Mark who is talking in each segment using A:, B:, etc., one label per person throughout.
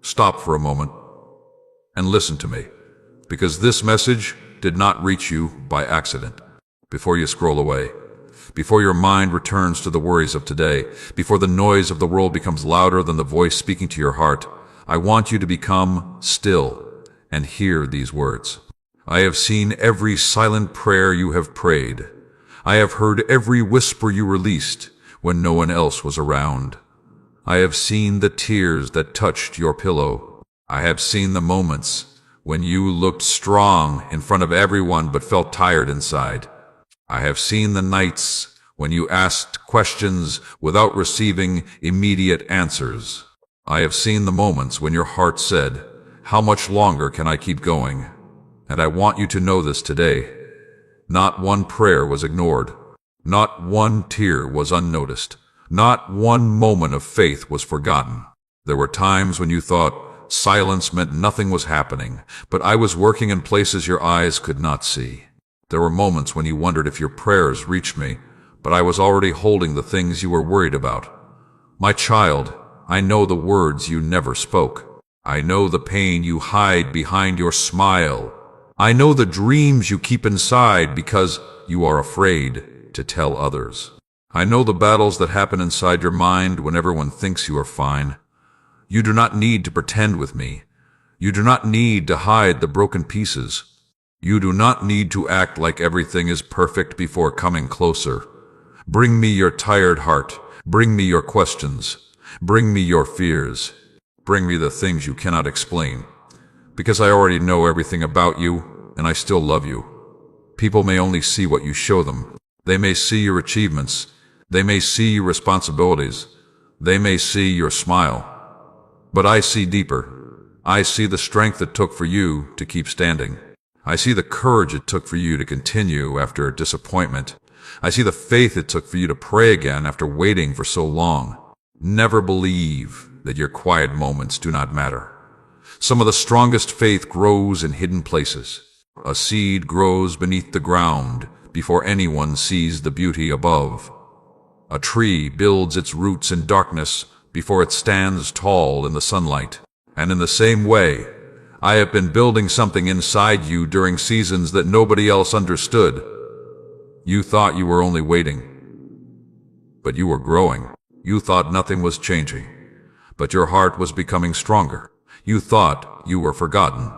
A: stop for a moment and listen to me, because this message did not reach you by accident. Before you scroll away, before your mind returns to the worries of today, before the noise of the world becomes louder than the voice speaking to your heart, I want you to become still and hear these words. I have seen every silent prayer you have prayed. I have heard every whisper you released when no one else was around. I have seen the tears that touched your pillow. I have seen the moments when you looked strong in front of everyone but felt tired inside. I have seen the nights when you asked questions without receiving immediate answers. I have seen the moments when your heart said, "How much longer can I keep going?" And I want you to know this today. Not one prayer was ignored. Not one tear was unnoticed. Not one moment of faith was forgotten. There were times when you thought silence meant nothing was happening, but I was working in places your eyes could not see. There were moments when you wondered if your prayers reached me, but I was already holding the things you were worried about. My child, I know the words you never spoke. I know the pain you hide behind your smile. I know the dreams you keep inside because you are afraid to tell others. I know the battles that happen inside your mind when everyone thinks you are fine. You do not need to pretend with me. You do not need to hide the broken pieces. You do not need to act like everything is perfect before coming closer. Bring me your tired heart. Bring me your questions. Bring me your fears. Bring me the things you cannot explain. Because I already know everything about you, and I still love you. People may only see what you show them. They may see your achievements. They may see your responsibilities. They may see your smile. But I see deeper. I see the strength it took for you to keep standing. I see the courage it took for you to continue after disappointment. I see the faith it took for you to pray again after waiting for so long. Never believe that your quiet moments do not matter. Some of the strongest faith grows in hidden places. A seed grows beneath the ground before anyone sees the beauty above. A tree builds its roots in darkness before it stands tall in the sunlight. And in the same way, I have been building something inside you during seasons that nobody else understood. You thought you were only waiting, but you were growing. You thought nothing was changing, but your heart was becoming stronger. You thought you were forgotten,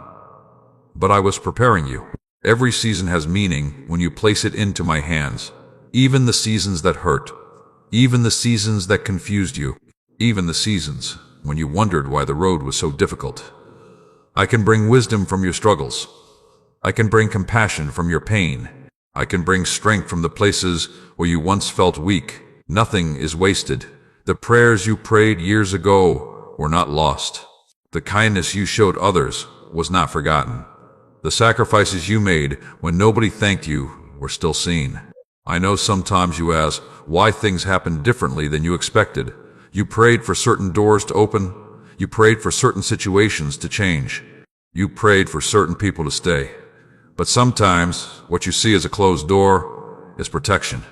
A: but I was preparing you. Every season has meaning when you place it into my hands, even the seasons that hurt, even the seasons that confused you, even the seasons when you wondered why the road was so difficult. I can bring wisdom from your struggles. I can bring compassion from your pain. I can bring strength from the places where you once felt weak. Nothing is wasted. The prayers you prayed years ago were not lost. The kindness you showed others was not forgotten. The sacrifices you made when nobody thanked you were still seen. I know sometimes you ask why things happened differently than you expected. You prayed for certain doors to open. You prayed for certain situations to change. You prayed for certain people to stay. But sometimes what you see as a closed door is protection.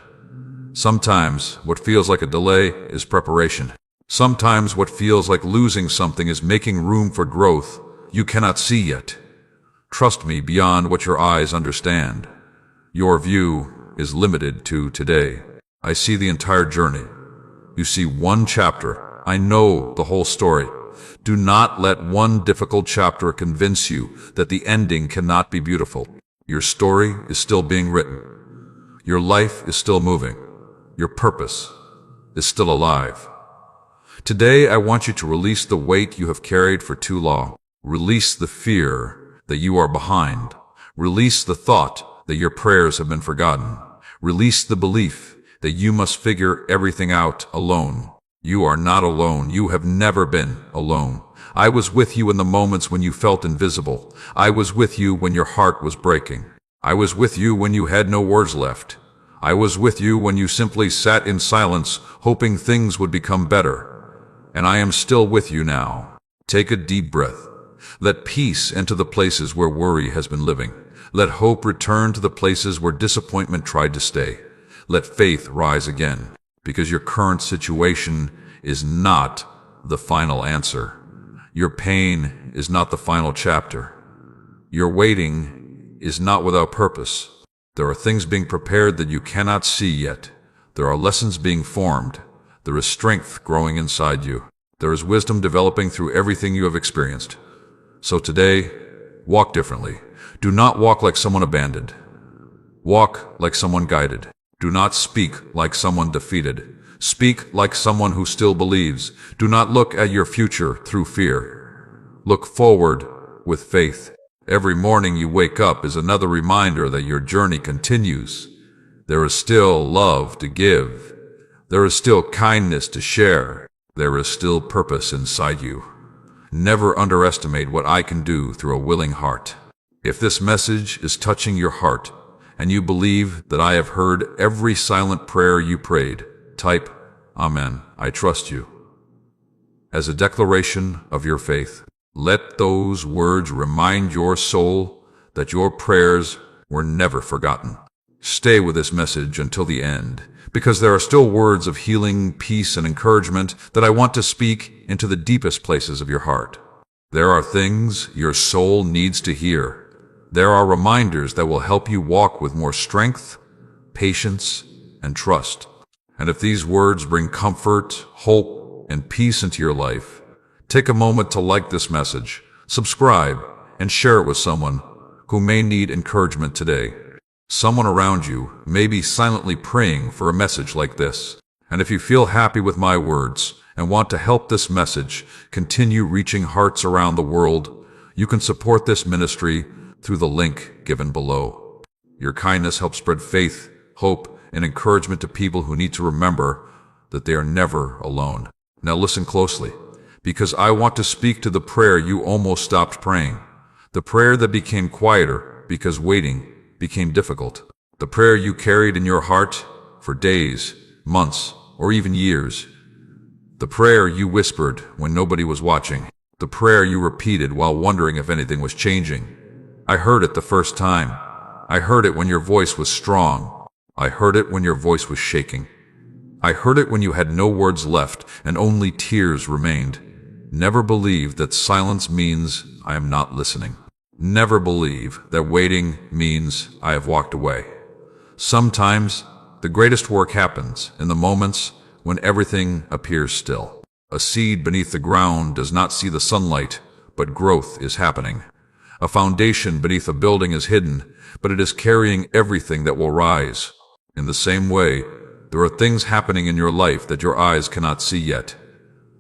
A: Sometimes what feels like a delay is preparation. Sometimes what feels like losing something is making room for growth you cannot see yet. Trust me beyond what your eyes understand. Your view is limited to today. I see the entire journey. You see one chapter. I know the whole story. Do not let one difficult chapter convince you that the ending cannot be beautiful. Your story is still being written. Your life is still moving. Your purpose is still alive. Today, I want you to release the weight you have carried for too long. Release the fear that you are behind. Release the thought that your prayers have been forgotten. Release the belief that you must figure everything out alone. You are not alone. You have never been alone. I was with you in the moments when you felt invisible. I was with you when your heart was breaking. I was with you when you had no words left. I was with you when you simply sat in silence, hoping things would become better. And I am still with you now. Take a deep breath. Let peace enter the places where worry has been living. Let hope return to the places where disappointment tried to stay. Let faith rise again. Because your current situation is not the final answer. Your pain is not the final chapter. Your waiting is not without purpose. There are things being prepared that you cannot see yet. There are lessons being formed. There is strength growing inside you. There is wisdom developing through everything you have experienced. So today, walk differently. Do not walk like someone abandoned. Walk like someone guided. Do not speak like someone defeated. Speak like someone who still believes. Do not look at your future through fear. Look forward with faith. Every morning you wake up is another reminder that your journey continues. There is still love to give. There is still kindness to share. There is still purpose inside you. Never underestimate what I can do through a willing heart. If this message is touching your heart, and you believe that I have heard every silent prayer you prayed, type, Amen, I trust you. As a declaration of your faith, let those words remind your soul that your prayers were never forgotten. Stay with this message until the end, because there are still words of healing, peace, and encouragement that I want to speak into the deepest places of your heart. There are things your soul needs to hear. There are reminders that will help you walk with more strength, patience, and trust. And if these words bring comfort, hope, and peace into your life, take a moment to like this message, subscribe, and share it with someone who may need encouragement today. Someone around you may be silently praying for a message like this. And if you feel happy with my words and want to help this message continue reaching hearts around the world, you can support this ministry through the link given below. Your kindness helps spread faith, hope, and encouragement to people who need to remember that they are never alone. Now listen closely, because I want to speak to the prayer you almost stopped praying. The prayer that became quieter because waiting became difficult. The prayer you carried in your heart for days, months, or even years. The prayer you whispered when nobody was watching. The prayer you repeated while wondering if anything was changing. I heard it the first time. I heard it when your voice was strong. I heard it when your voice was shaking. I heard it when you had no words left and only tears remained. Never believe that silence means I am not listening. Never believe that waiting means I have walked away. Sometimes the greatest work happens in the moments when everything appears still. A seed beneath the ground does not see the sunlight, but growth is happening. A foundation beneath a building is hidden, but it is carrying everything that will rise. In the same way, there are things happening in your life that your eyes cannot see yet.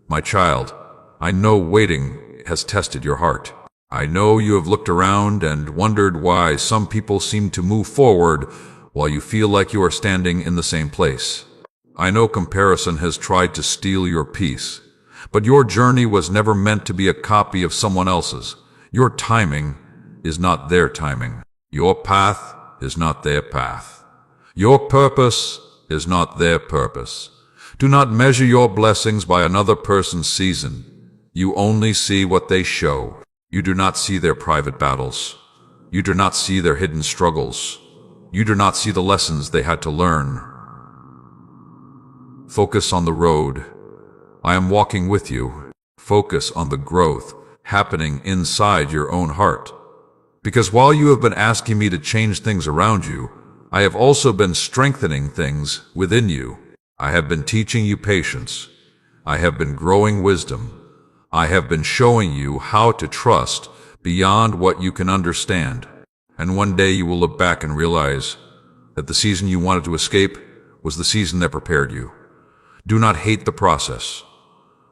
A: My child, I know waiting has tested your heart. I know you have looked around and wondered why some people seem to move forward while you feel like you are standing in the same place. I know comparison has tried to steal your peace, but your journey was never meant to be a copy of someone else's. Your timing is not their timing. Your path is not their path. Your purpose is not their purpose. Do not measure your blessings by another person's season. You only see what they show. You do not see their private battles. You do not see their hidden struggles. You do not see the lessons they had to learn. Focus on the road. I am walking with you. Focus on the growth happening inside your own heart. Because while you have been asking me to change things around you, I have also been strengthening things within you. I have been teaching you patience. I have been growing wisdom. I have been showing you how to trust beyond what you can understand. And one day you will look back and realize that the season you wanted to escape was the season that prepared you. Do not hate the process.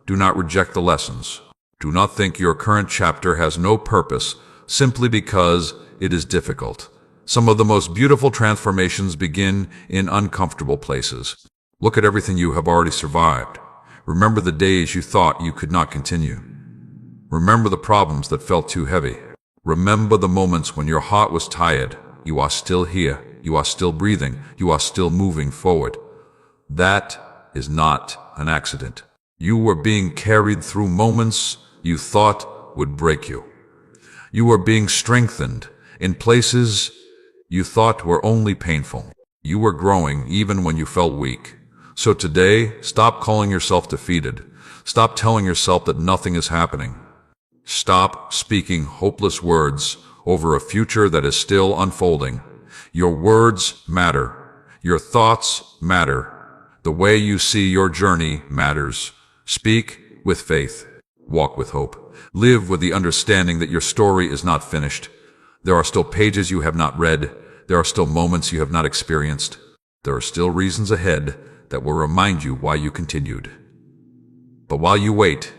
A: Do not reject the lessons. Do not think your current chapter has no purpose simply because it is difficult. Some of the most beautiful transformations begin in uncomfortable places. Look at everything you have already survived. Remember the days you thought you could not continue. Remember the problems that felt too heavy. Remember the moments when your heart was tired. You are still here. You are still breathing. You are still moving forward. That is not an accident. You were being carried through moments you thought would break you. You were being strengthened in places you thought were only painful. You were growing even when you felt weak. So today, stop calling yourself defeated. Stop telling yourself that nothing is happening. Stop speaking hopeless words over a future that is still unfolding. Your words matter. Your thoughts matter. The way you see your journey matters. Speak with faith. Walk with hope. Live with the understanding that your story is not finished. There are still pages you have not read. There are still moments you have not experienced. There are still reasons ahead that will remind you why you continued. But while you wait,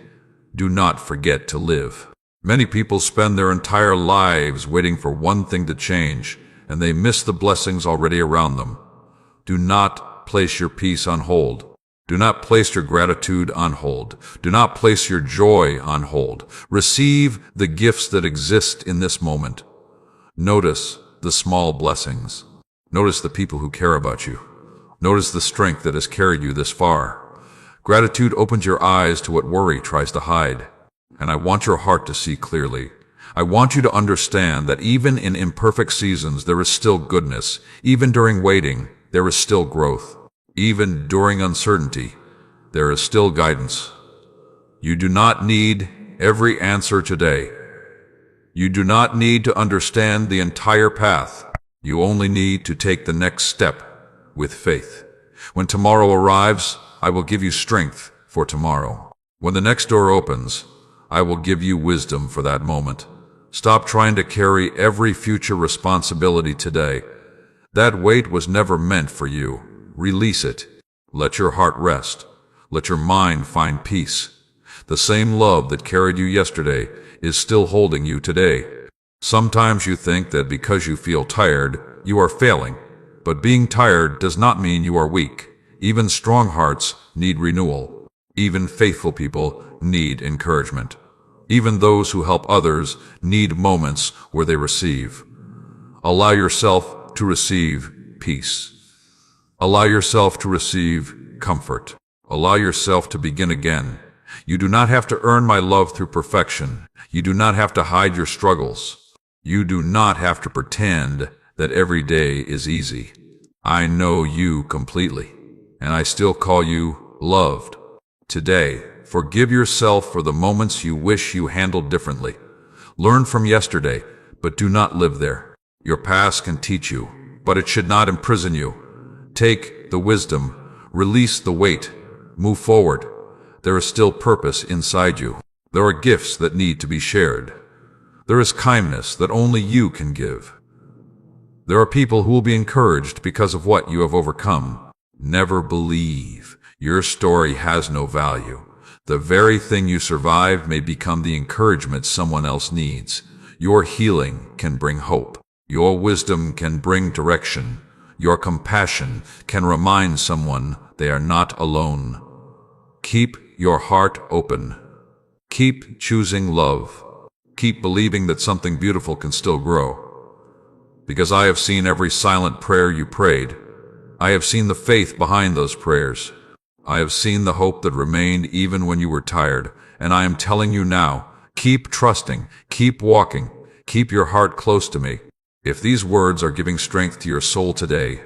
A: do not forget to live. Many people spend their entire lives waiting for one thing to change, and they miss the blessings already around them. Do not place your peace on hold. Do not place your gratitude on hold. Do not place your joy on hold. Receive the gifts that exist in this moment. Notice the small blessings. Notice the people who care about you. Notice the strength that has carried you this far. Gratitude opens your eyes to what worry tries to hide. And I want your heart to see clearly. I want you to understand that even in imperfect seasons, there is still goodness. Even during waiting, there is still growth. Even during uncertainty, there is still guidance. You do not need every answer today. You do not need to understand the entire path. You only need to take the next step with faith. When tomorrow arrives, I will give you strength for tomorrow. When the next door opens, I will give you wisdom for that moment. Stop trying to carry every future responsibility today. That weight was never meant for you. Release it. Let your heart rest. Let your mind find peace. The same love that carried you yesterday is still holding you today. Sometimes you think that because you feel tired, you are failing. But being tired does not mean you are weak. Even strong hearts need renewal. Even faithful people need encouragement. Even those who help others need moments where they receive. Allow yourself to receive peace. Allow yourself to receive comfort. Allow yourself to begin again. You do not have to earn my love through perfection. You do not have to hide your struggles. You do not have to pretend that every day is easy. I know you completely, and I still call you loved. Today, forgive yourself for the moments you wish you handled differently. Learn from yesterday, but do not live there. Your past can teach you, but it should not imprison you. Take the wisdom, release the weight, move forward. There is still purpose inside you. There are gifts that need to be shared. There is kindness that only you can give. There are people who will be encouraged because of what you have overcome. Never believe your story has no value. The very thing you survive may become the encouragement someone else needs. Your healing can bring hope. Your wisdom can bring direction. Your compassion can remind someone they are not alone. Keep your heart open. Keep choosing love. Keep believing that something beautiful can still grow. Because I have seen every silent prayer you prayed. I have seen the faith behind those prayers. I have seen the hope that remained even when you were tired. And I am telling you now, keep trusting, keep walking, keep your heart close to me. If these words are giving strength to your soul today,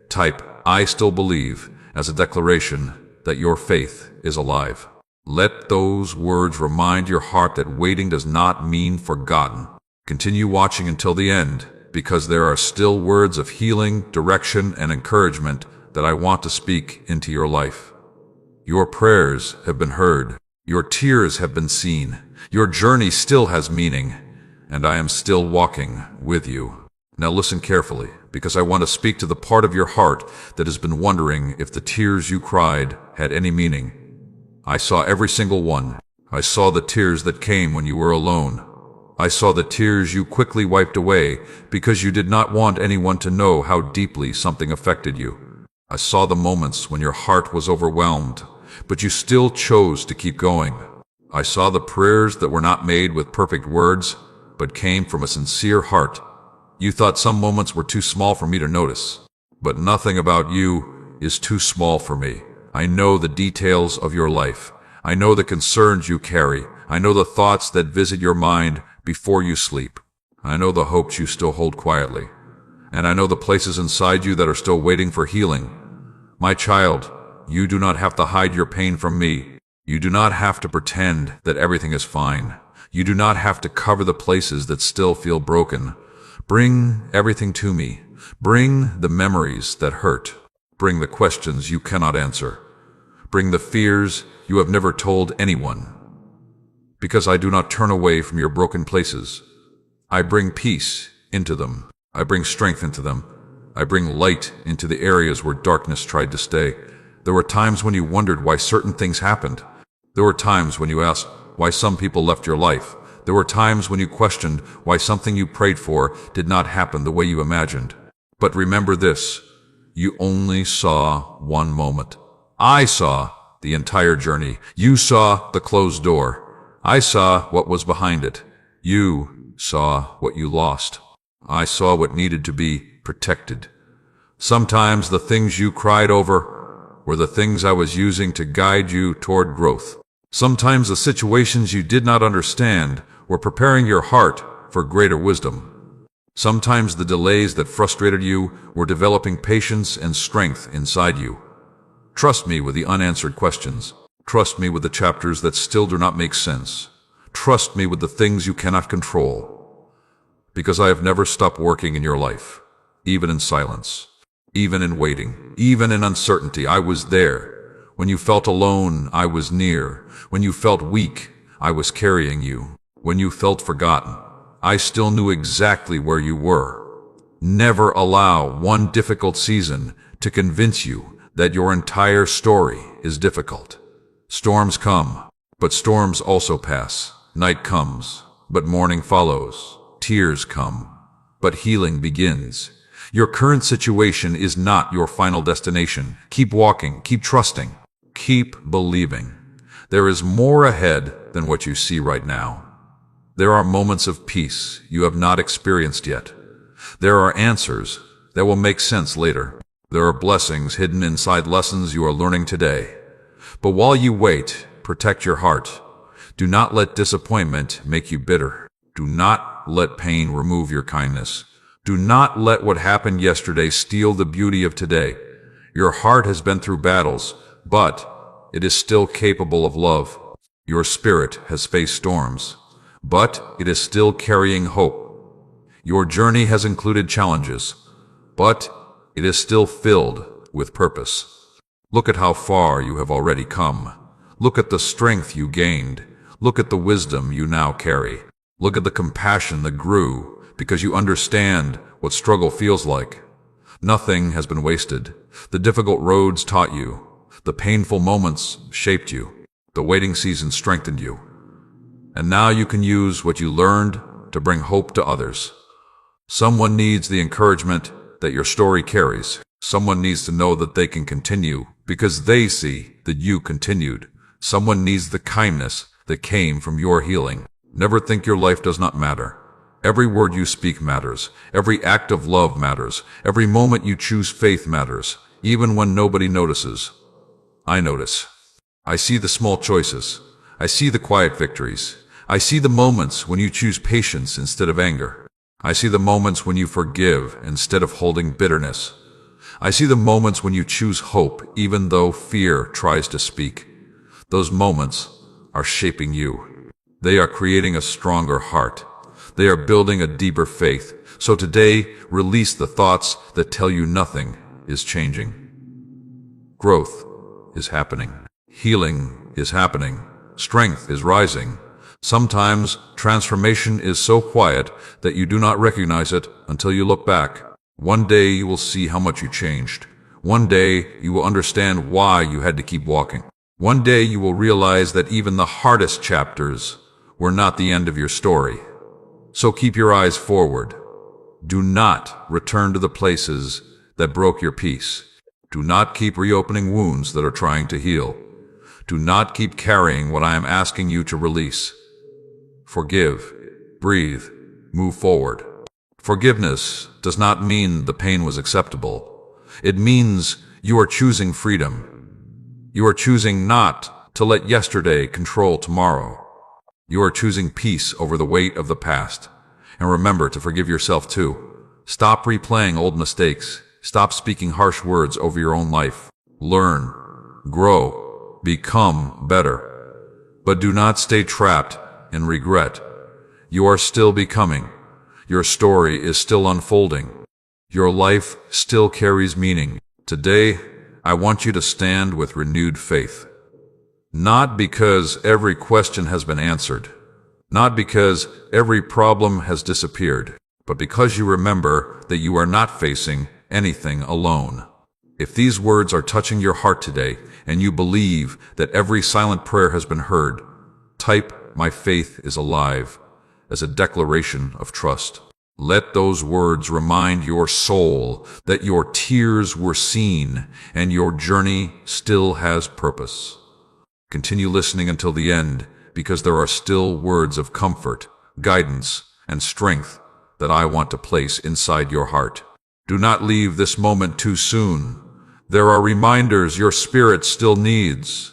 A: type "I still believe" as a declaration that your faith is alive. Let those words remind your heart that waiting does not mean forgotten. Continue watching until the end, because there are still words of healing, direction, and encouragement that I want to speak into your life. Your prayers have been heard. Your tears have been seen. Your journey still has meaning, and I am still walking with you. Now listen carefully, because I want to speak to the part of your heart that has been wondering if the tears you cried had any meaning. I saw every single one. I saw the tears that came when you were alone. I saw the tears you quickly wiped away because you did not want anyone to know how deeply something affected you. I saw the moments when your heart was overwhelmed, but you still chose to keep going. I saw the prayers that were not made with perfect words, but came from a sincere heart. You thought some moments were too small for me to notice, but nothing about you is too small for me. I know the details of your life. I know the concerns you carry. I know the thoughts that visit your mind before you sleep. I know the hopes you still hold quietly. And I know the places inside you that are still waiting for healing. My child, you do not have to hide your pain from me. You do not have to pretend that everything is fine. You do not have to cover the places that still feel broken. Bring everything to me. Bring the memories that hurt. Bring the questions you cannot answer. Bring the fears you have never told anyone. Because I do not turn away from your broken places. I bring peace into them. I bring strength into them. I bring light into the areas where darkness tried to stay. There were times when you wondered why certain things happened. There were times when you asked why some people left your life. There were times when you questioned why something you prayed for did not happen the way you imagined. But remember this, you only saw one moment. I saw the entire journey. You saw the closed door. I saw what was behind it. You saw what you lost. I saw what needed to be protected. Sometimes the things you cried over were the things I was using to guide you toward growth. Sometimes the situations you did not understand were preparing your heart for greater wisdom. Sometimes the delays that frustrated you were developing patience and strength inside you. Trust me with the unanswered questions. Trust me with the chapters that still do not make sense. Trust me with the things you cannot control. Because I have never stopped working in your life, even in silence, even in waiting, even in uncertainty. I was there. When you felt alone, I was near. When you felt weak, I was carrying you. When you felt forgotten, I still knew exactly where you were. Never allow one difficult season to convince you that your entire story is difficult. Storms come, but storms also pass. Night comes, but morning follows. Tears come, but healing begins. Your current situation is not your final destination. Keep walking, keep trusting, keep believing. There is more ahead than what you see right now. There are moments of peace you have not experienced yet. There are answers that will make sense later. There are blessings hidden inside lessons you are learning today. But while you wait, protect your heart. Do not let disappointment make you bitter. Do not let pain remove your kindness. Do not let what happened yesterday steal the beauty of today. Your heart has been through battles, but it is still capable of love. Your spirit has faced storms, but it is still carrying hope. Your journey has included challenges, but it is still filled with purpose. Look at how far you have already come. Look at the strength you gained. Look at the wisdom you now carry. Look at the compassion that grew because you understand what struggle feels like. Nothing has been wasted. The difficult roads taught you. The painful moments shaped you. The waiting season strengthened you. And now you can use what you learned to bring hope to others. Someone needs the encouragement that your story carries. Someone needs to know that they can continue because they see that you continued. Someone needs the kindness that came from your healing. Never think your life does not matter. Every word you speak matters. Every act of love matters. Every moment you choose faith matters, even when nobody notices. I notice. I see the small choices. I see the quiet victories. I see the moments when you choose patience instead of anger. I see the moments when you forgive instead of holding bitterness. I see the moments when you choose hope even though fear tries to speak. Those moments are shaping you. They are creating a stronger heart. They are building a deeper faith. So today, release the thoughts that tell you nothing is changing. Growth is happening. Healing is happening. Strength is rising. Sometimes transformation is so quiet that you do not recognize it until you look back. One day you will see how much you changed. One day you will understand why you had to keep walking. One day you will realize that even the hardest chapters were not the end of your story. So keep your eyes forward. Do not return to the places that broke your peace. Do not keep reopening wounds that are trying to heal. Do not keep carrying what I am asking you to release. Forgive, breathe, move forward. Forgiveness does not mean the pain was acceptable. It means you are choosing freedom. You are choosing not to let yesterday control tomorrow. You are choosing peace over the weight of the past. And remember to forgive yourself too. Stop replaying old mistakes. Stop speaking harsh words over your own life. Learn, grow, become better. But do not stay trapped in regret. You are still becoming. Your story is still unfolding. Your life still carries meaning. Today, I want you to stand with renewed faith. Not because every question has been answered, not because every problem has disappeared, but because you remember that you are not facing anything alone. If these words are touching your heart today, and you believe that every silent prayer has been heard, type "My faith is alive" as a declaration of trust. Let those words remind your soul that your tears were seen and your journey still has purpose. Continue listening until the end, because there are still words of comfort, guidance, and strength that I want to place inside your heart. Do not leave this moment too soon. There are reminders your spirit still needs.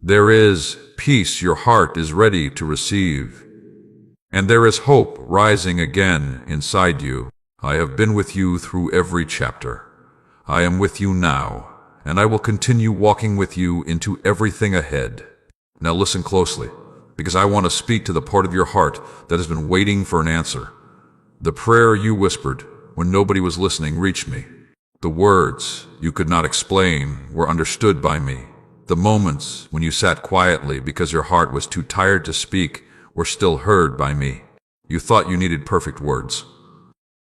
A: There is peace your heart is ready to receive. And there is hope rising again inside you. I have been with you through every chapter. I am with you now, and I will continue walking with you into everything ahead. Now listen closely, because I want to speak to the part of your heart that has been waiting for an answer. The prayer you whispered when nobody was listening reached me. The words you could not explain were understood by me. The moments when you sat quietly because your heart was too tired to speak were still heard by me. You thought you needed perfect words.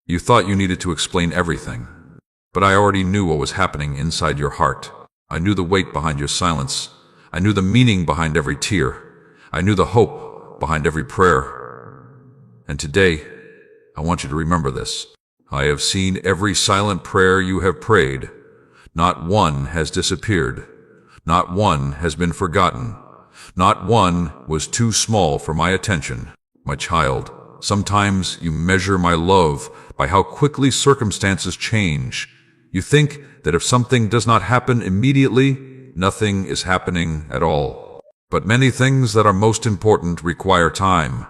A: You thought you needed to explain everything. But I already knew what was happening inside your heart. I knew the weight behind your silence. I knew the meaning behind every tear. I knew the hope behind every prayer. And today, I want you to remember this. I have seen every silent prayer you have prayed. Not one has disappeared. Not one has been forgotten. Not one was too small for my attention. My child, sometimes you measure my love by how quickly circumstances change. You think that if something does not happen immediately, nothing is happening at all. But many things that are most important require time.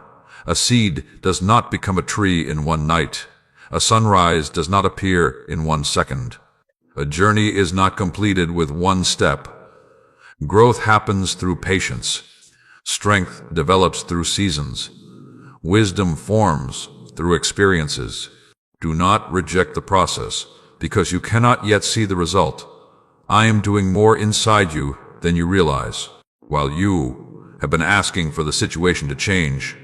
A: A seed does not become a tree in one night. A sunrise does not appear in 1 second. A journey is not completed with one step. Growth happens through patience. Strength develops through seasons. Wisdom forms through experiences. Do not reject the process, because you cannot yet see the result. I am doing more inside you than you realize. While you have been asking for the situation to change,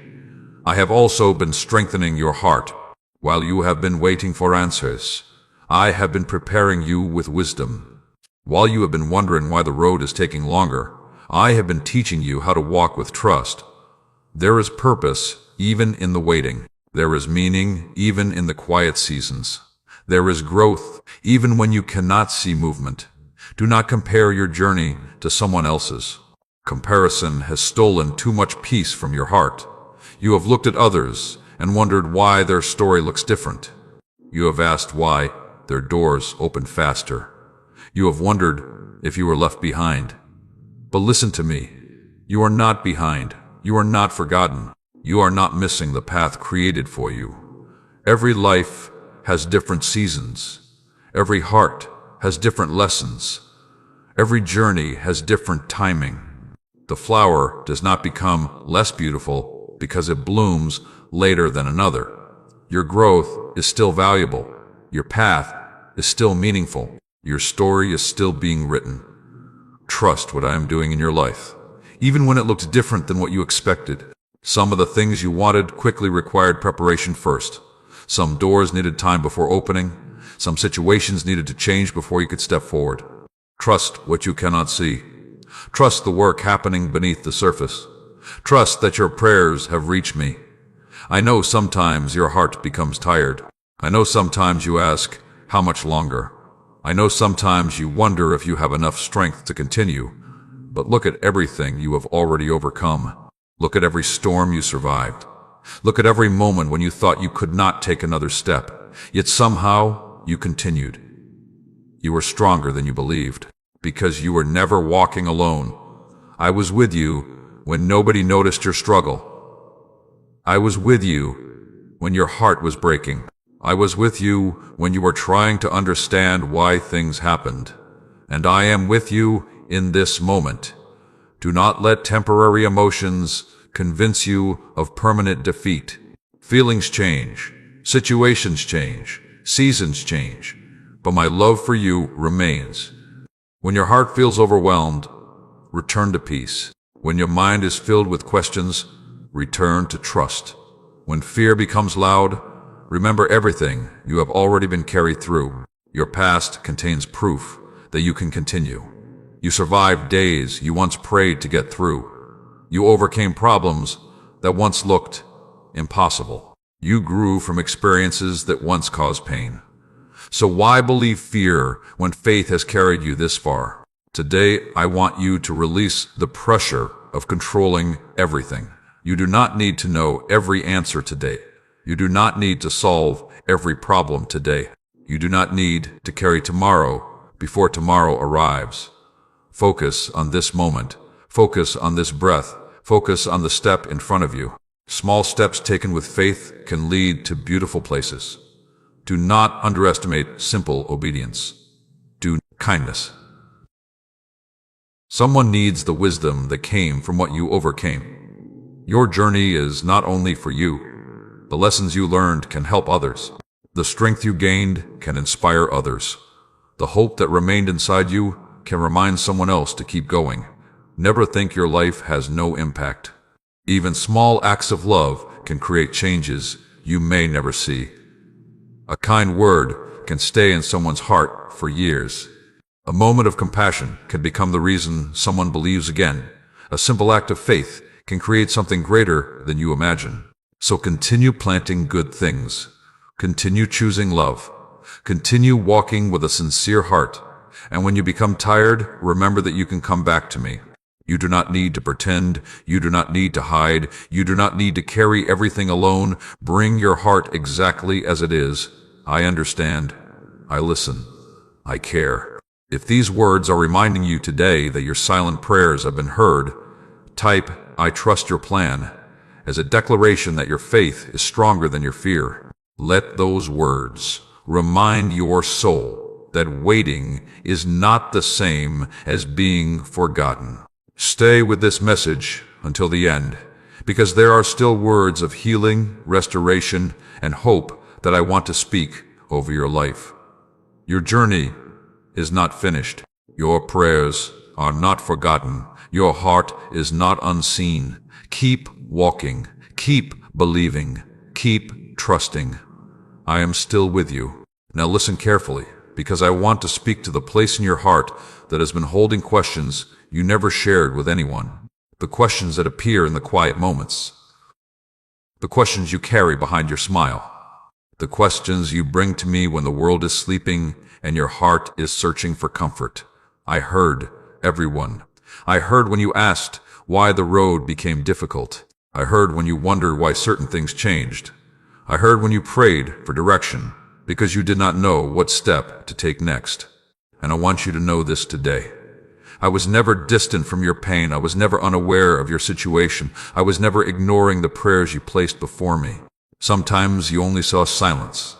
A: I have also been strengthening your heart. While you have been waiting for answers, I have been preparing you with wisdom. While you have been wondering why the road is taking longer, I have been teaching you how to walk with trust. There is purpose even in the waiting. There is meaning even in the quiet seasons. There is growth even when you cannot see movement. Do not compare your journey to someone else's. Comparison has stolen too much peace from your heart. You have looked at others and wondered why their story looks different. You have asked why their doors open faster. You have wondered if you were left behind. But listen to me. You are not behind. You are not forgotten. You are not missing the path created for you. Every life has different seasons. Every heart has different lessons. Every journey has different timing. The flower does not become less beautiful because it blooms later than another. Your growth is still valuable. Your path is still meaningful. Your story is still being written. Trust what I am doing in your life, even when it looks different than what you expected. Some of the things you wanted quickly required preparation first. Some doors needed time before opening. Some situations needed to change before you could step forward. Trust what you cannot see. Trust the work happening beneath the surface. Trust that your prayers have reached me. I know sometimes your heart becomes tired. I know sometimes you ask, how much longer? I know sometimes you wonder if you have enough strength to continue. But look at everything you have already overcome. Look at every storm you survived. Look at every moment when you thought you could not take another step, yet somehow you continued. You were stronger than you believed, because you were never walking alone. I was with you when nobody noticed your struggle. I was with you when your heart was breaking. I was with you when you were trying to understand why things happened. And I am with you in this moment. Do not let temporary emotions convince you of permanent defeat. Feelings change, situations change, seasons change, but my love for you remains. When your heart feels overwhelmed, return to peace. When your mind is filled with questions, return to trust. When fear becomes loud, remember everything you have already been carried through. Your past contains proof that you can continue. You survived days you once prayed to get through. You overcame problems that once looked impossible. You grew from experiences that once caused pain. So why believe fear when faith has carried you this far? Today, I want you to release the pressure of controlling everything. You do not need to know every answer today. You do not need to solve every problem today. You do not need to carry tomorrow before tomorrow arrives. Focus on this moment. Focus on this breath. Focus on the step in front of you. Small steps taken with faith can lead to beautiful places. Do not underestimate simple obedience. Do kindness. Someone needs the wisdom that came from what you overcame. Your journey is not only for you. The lessons you learned can help others. The strength you gained can inspire others. The hope that remained inside you can remind someone else to keep going. Never think your life has no impact. Even small acts of love can create changes you may never see. A kind word can stay in someone's heart for years. A moment of compassion can become the reason someone believes again. A simple act of faith can create something greater than you imagine. So continue planting good things. Continue choosing love. Continue walking with a sincere heart. And when you become tired, remember that you can come back to me. You do not need to pretend. You do not need to hide. You do not need to carry everything alone. Bring your heart exactly as it is. I understand. I listen. I care. If these words are reminding you today that your silent prayers have been heard, type, "I trust your plan," as a declaration that your faith is stronger than your fear. Let those words remind your soul that waiting is not the same as being forgotten. Stay with this message until the end, because there are still words of healing, restoration, and hope that I want to speak over your life. Your journey is not finished. Your prayers are not forgotten. Your heart is not unseen. Keep walking. Keep believing. Keep trusting. I am still with you. Now listen carefully, because I want to speak to the place in your heart that has been holding questions you never shared with anyone. The questions that appear in the quiet moments. The questions you carry behind your smile. The questions you bring to me when the world is sleeping and your heart is searching for comfort. I heard everyone. I heard when you asked why the road became difficult. I heard when you wondered why certain things changed. I heard when you prayed for direction because you did not know what step to take next. And I want you to know this today. I was never distant from your pain. I was never unaware of your situation. I was never ignoring the prayers you placed before me. Sometimes you only saw silence,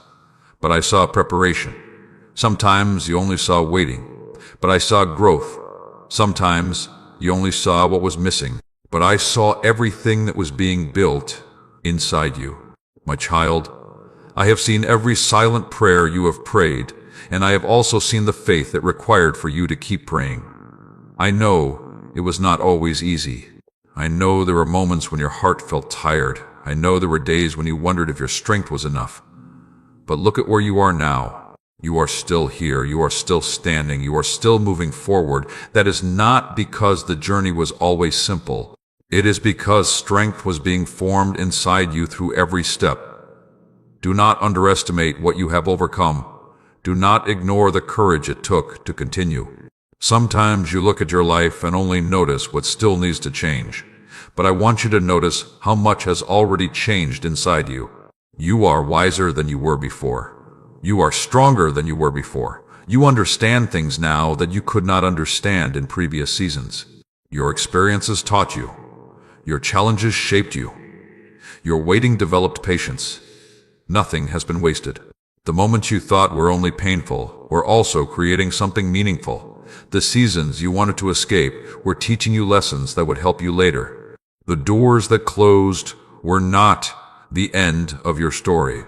A: but I saw preparation. Sometimes you only saw waiting, but I saw growth. Sometimes you only saw what was missing, but I saw everything that was being built inside you. My child, I have seen every silent prayer you have prayed, and I have also seen the faith that required for you to keep praying. I know it was not always easy. I know there were moments when your heart felt tired. I know there were days when you wondered if your strength was enough. But look at where you are now. You are still here. You are still standing. You are still moving forward. That is not because the journey was always simple. It is because strength was being formed inside you through every step. Do not underestimate what you have overcome. Do not ignore the courage it took to continue. Sometimes you look at your life and only notice what still needs to change. But I want you to notice how much has already changed inside you. You are wiser than you were before. You are stronger than you were before. You understand things now that you could not understand in previous seasons. Your experiences taught you. Your challenges shaped you. Your waiting developed patience. Nothing has been wasted. The moments you thought were only painful were also creating something meaningful. The seasons you wanted to escape were teaching you lessons that would help you later. The doors that closed were not the end of your story.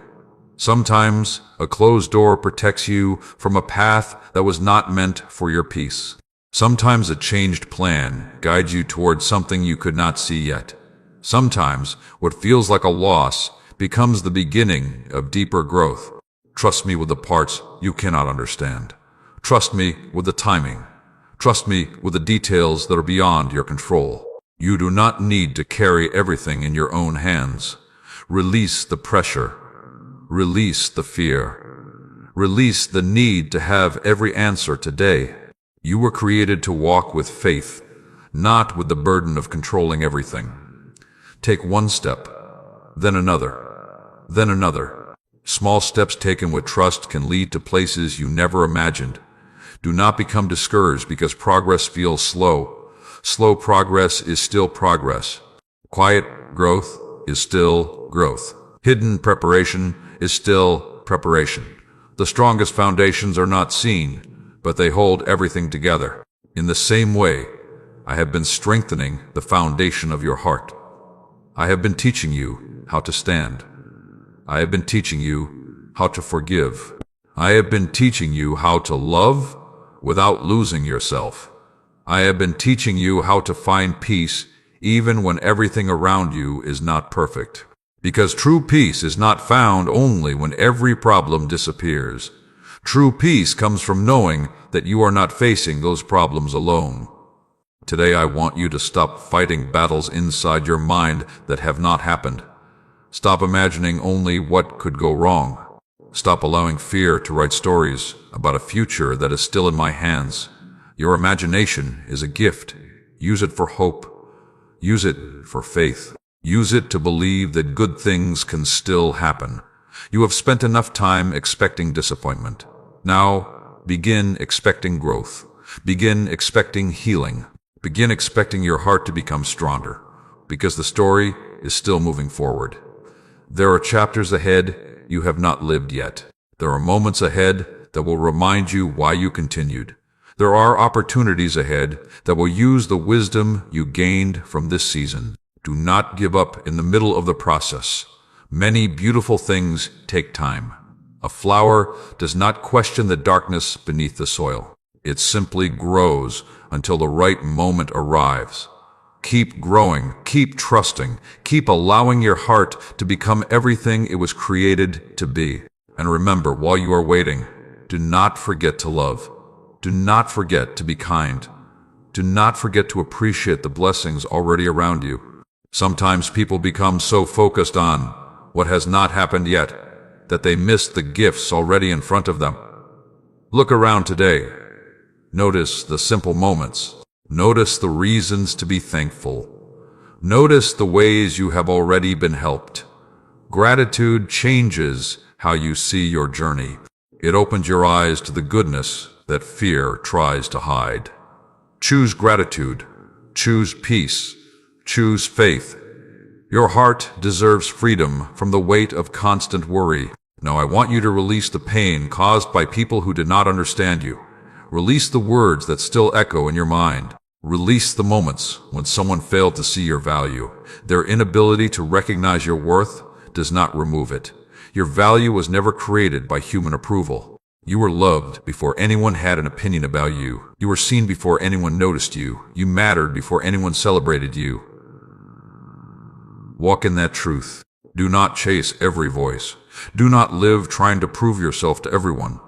A: Sometimes a closed door protects you from a path that was not meant for your peace. Sometimes a changed plan guides you towards something you could not see yet. Sometimes what feels like a loss becomes the beginning of deeper growth. Trust me with the parts you cannot understand. Trust me with the timing. Trust me with the details that are beyond your control. You do not need to carry everything in your own hands. Release the pressure. Release the fear. Release the need to have every answer today. You were created to walk with faith, not with the burden of controlling everything. Take one step, then another, then another. Small steps taken with trust can lead to places you never imagined. Do not become discouraged because progress feels slow. Slow progress is still progress. Quiet growth is still growth. Hidden preparation is still preparation. The strongest foundations are not seen, but they hold everything together. In the same way, I have been strengthening the foundation of your heart. I have been teaching you how to stand. I have been teaching you how to forgive. I have been teaching you how to love without losing yourself. I have been teaching you how to find peace even when everything around you is not perfect. Because true peace is not found only when every problem disappears. True peace comes from knowing that you are not facing those problems alone. Today I want you to stop fighting battles inside your mind that have not happened. Stop imagining only what could go wrong. Stop allowing fear to write stories about a future that is still in my hands. Your imagination is a gift. Use it for hope. Use it for faith. Use it to believe that good things can still happen. You have spent enough time expecting disappointment. Now, begin expecting growth. Begin expecting healing. Begin expecting your heart to become stronger, because the story is still moving forward. There are chapters ahead you have not lived yet. There are moments ahead that will remind you why you continued. There are opportunities ahead that will use the wisdom you gained from this season. Do not give up in the middle of the process. Many beautiful things take time. A flower does not question the darkness beneath the soil. It simply grows until the right moment arrives. Keep growing, keep trusting, keep allowing your heart to become everything it was created to be. And remember, while you are waiting, do not forget to love. Do not forget to be kind. Do not forget to appreciate the blessings already around you. Sometimes people become so focused on what has not happened yet that they miss the gifts already in front of them. Look around today. Notice the simple moments. Notice the reasons to be thankful. Notice the ways you have already been helped. Gratitude changes how you see your journey. It opens your eyes to the goodness that fear tries to hide. Choose gratitude. Choose peace. Choose faith. Your heart deserves freedom from the weight of constant worry. Now I want you to release the pain caused by people who did not understand you. Release the words that still echo in your mind. Release the moments when someone failed to see your value. Their inability to recognize your worth does not remove it. Your value was never created by human approval. You were loved before anyone had an opinion about you. You were seen before anyone noticed you. You mattered before anyone celebrated you. Walk in that truth. Do not chase every voice. Do not live trying to prove yourself to everyone.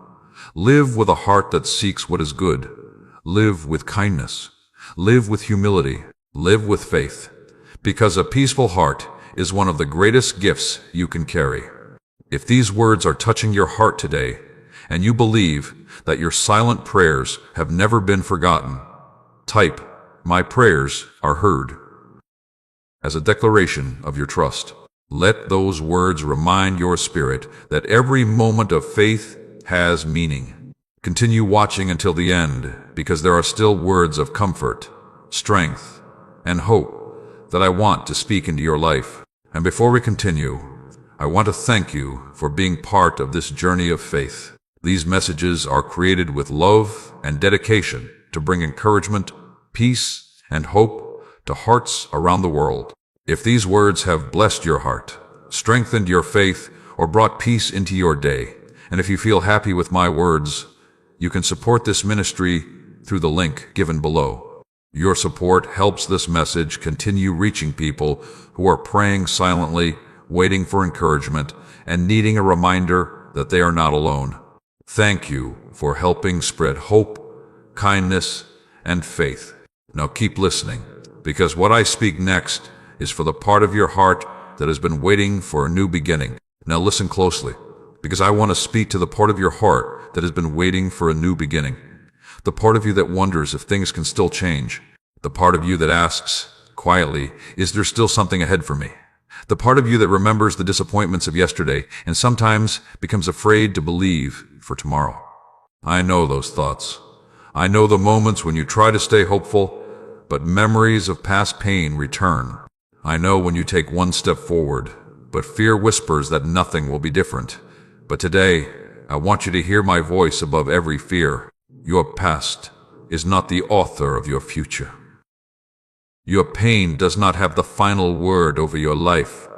A: Live with a heart that seeks what is good. Live with kindness. Live with humility. Live with faith. Because a peaceful heart is one of the greatest gifts you can carry. If these words are touching your heart today, and you believe that your silent prayers have never been forgotten, type, "My prayers are heard," as a declaration of your trust. Let those words remind your spirit that every moment of faith has meaning. Continue watching until the end, because there are still words of comfort, strength, and hope that I want to speak into your life. And before we continue, I want to thank you for being part of this journey of faith. These messages are created with love and dedication to bring encouragement, peace, and hope to hearts around the world. If these words have blessed your heart, strengthened your faith, or brought peace into your day, and if you feel happy with my words, you can support this ministry through the link given below. Your support helps this message continue reaching people who are praying silently, waiting for encouragement, and needing a reminder that they are not alone. Thank you for helping spread hope, kindness, and faith. Now keep listening, because what I speak next is for the part of your heart that has been waiting for a new beginning. Now listen closely, because I want to speak to the part of your heart that has been waiting for a new beginning. The part of you that wonders if things can still change. The part of you that asks, quietly, is there still something ahead for me? The part of you that remembers the disappointments of yesterday and sometimes becomes afraid to believe for tomorrow. I know those thoughts. I know the moments when you try to stay hopeful, but memories of past pain return. I know when you take one step forward, but fear whispers that nothing will be different. But today, I want you to hear my voice above every fear. Your past is not the author of your future. Your pain does not have the final word over your life.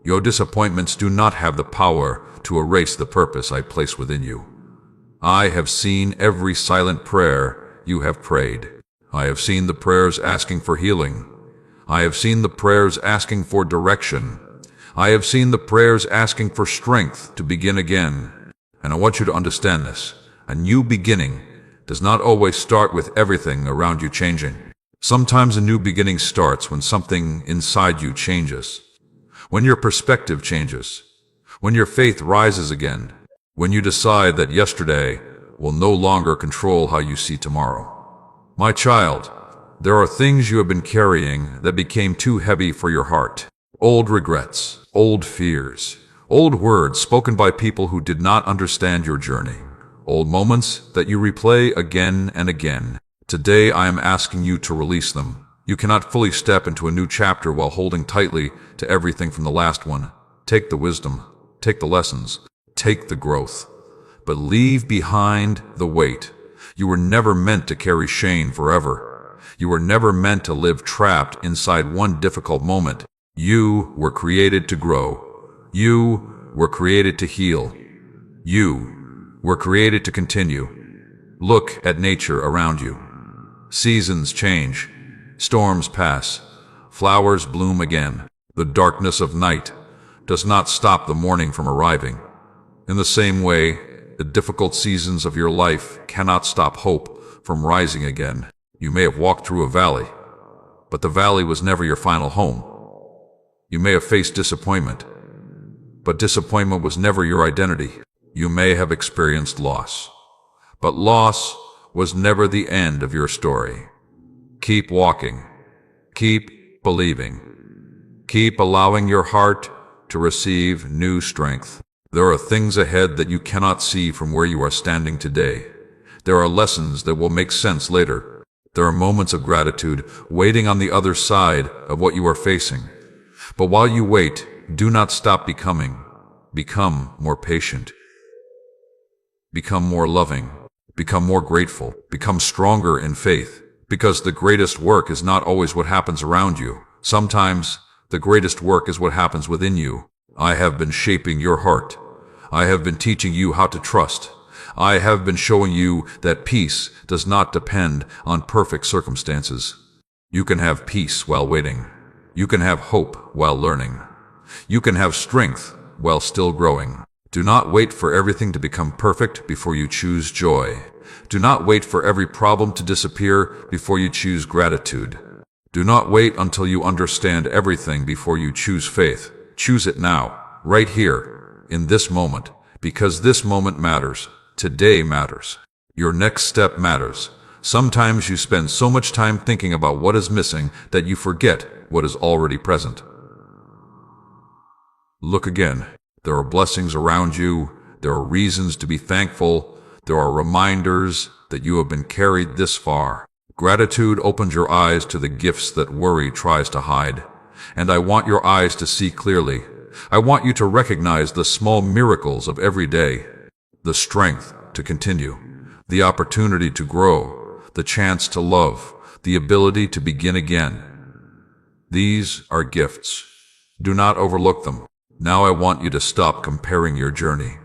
A: Your disappointments do not have the power to erase the purpose I place within you. I have seen every silent prayer you have prayed. I have seen the prayers asking for healing. I have seen the prayers asking for direction. I have seen the prayers asking for strength to begin again. And I want you to understand this. A new beginning does not always start with everything around you changing. Sometimes a new beginning starts when something inside you changes. When your perspective changes. When your faith rises again. When you decide that yesterday will no longer control how you see tomorrow. My child, there are things you have been carrying that became too heavy for your heart. Old regrets, old fears, old words spoken by people who did not understand your journey. Old moments that you replay again and again. Today I am asking you to release them. You cannot fully step into a new chapter while holding tightly to everything from the last one. Take the wisdom, take the lessons, take the growth, but leave behind the weight. You were never meant to carry shame forever. You were never meant to live trapped inside one difficult moment. You were created to grow. You were created to heal. You were created to continue. Look at nature around you. Seasons change. Storms pass. Flowers bloom again. The darkness of night does not stop the morning from arriving. In the same way, the difficult seasons of your life cannot stop hope from rising again. You may have walked through a valley, but the valley was never your final home. You may have faced disappointment, but disappointment was never your identity. You may have experienced loss, but loss was never the end of your story. Keep walking. Keep believing. Keep allowing your heart to receive new strength. There are things ahead that you cannot see from where you are standing today. There are lessons that will make sense later. There are moments of gratitude waiting on the other side of what you are facing. But while you wait, do not stop becoming. Become more patient. Become more loving. Become more grateful. Become stronger in faith. Because the greatest work is not always what happens around you. Sometimes the greatest work is what happens within you. I have been shaping your heart. I have been teaching you how to trust. I have been showing you that peace does not depend on perfect circumstances. You can have peace while waiting. You can have hope while learning. You can have strength while still growing. Do not wait for everything to become perfect before you choose joy. Do not wait for every problem to disappear before you choose gratitude. Do not wait until you understand everything before you choose faith. Choose it now, right here, in this moment, because this moment matters. Today matters. Your next step matters. Sometimes you spend so much time thinking about what is missing that you forget what is already present. Look again. There are blessings around you. There are reasons to be thankful. There are reminders that you have been carried this far. Gratitude opens your eyes to the gifts that worry tries to hide. And I want your eyes to see clearly. I want you to recognize the small miracles of every day. The strength to continue. The opportunity to grow. The chance to love. The ability to begin again. These are gifts. Do not overlook them. Now I want you to stop comparing your journey.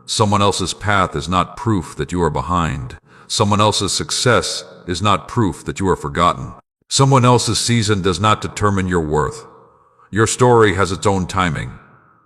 A: Someone else's path is not proof that you are behind. Someone else's success is not proof that you are forgotten. Someone else's season does not determine your worth. Your story has its own timing.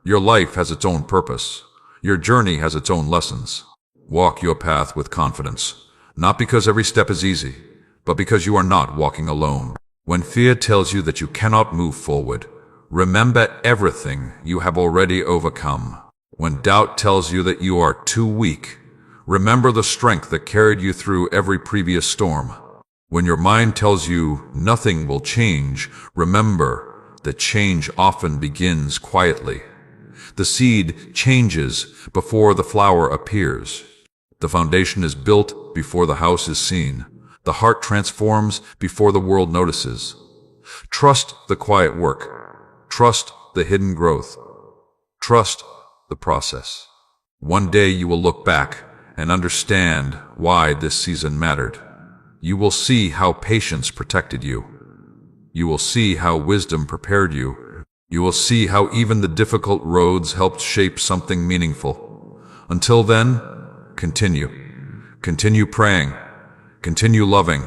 A: Your life has its own purpose. Your journey has its own lessons. Walk your path with confidence, not because every step is easy, but because you are not walking alone. When fear tells you that you cannot move forward, remember everything you have already overcome. When doubt tells you that you are too weak, remember the strength that carried you through every previous storm. When your mind tells you nothing will change, remember that change often begins quietly. The seed changes before the flower appears. The foundation is built before the house is seen. The heart transforms before the world notices. Trust the quiet work. Trust the hidden growth. Trust the process. One day you will look back and understand why this season mattered. You will see how patience protected you. You will see how wisdom prepared you. You will see how even the difficult roads helped shape something meaningful. Until then, continue. Continue praying. Continue loving.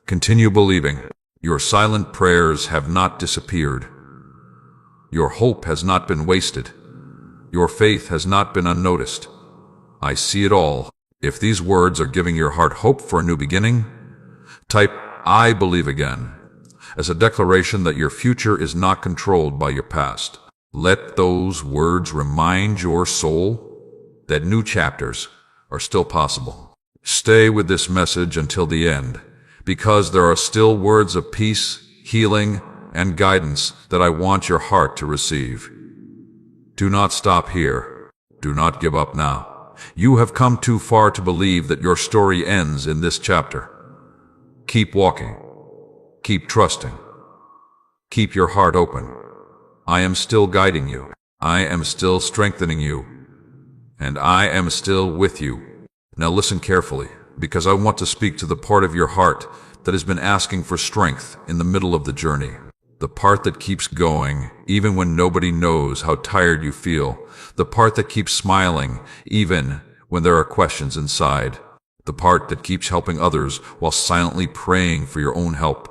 A: Continue believing. Your silent prayers have not disappeared. Your hope has not been wasted. Your faith has not been unnoticed. I see it all. If these words are giving your heart hope for a new beginning, type "I believe again" as a declaration that your future is not controlled by your past. Let those words remind your soul that new chapters are still possible. Stay with this message until the end, because there are still words of peace, healing, and guidance that I want your heart to receive. Do not stop here. Do not give up now. You have come too far to believe that your story ends in this chapter. Keep walking. Keep trusting. Keep your heart open. I am still guiding you. I am still strengthening you. And I am still with you. Now listen carefully, because I want to speak to the part of your heart that has been asking for strength in the middle of the journey. The part that keeps going, even when nobody knows how tired you feel. The part that keeps smiling, even when there are questions inside. The part that keeps helping others while silently praying for your own help.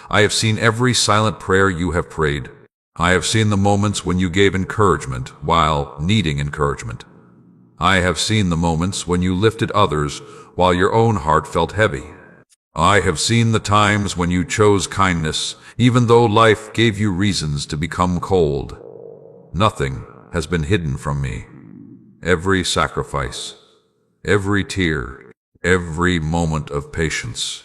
A: I have seen every silent prayer you have prayed. I have seen the moments when you gave encouragement while needing encouragement. I have seen the moments when you lifted others while your own heart felt heavy. I have seen the times when you chose kindness, even though life gave you reasons to become cold. Nothing has been hidden from me. Every sacrifice, every tear, every moment of patience,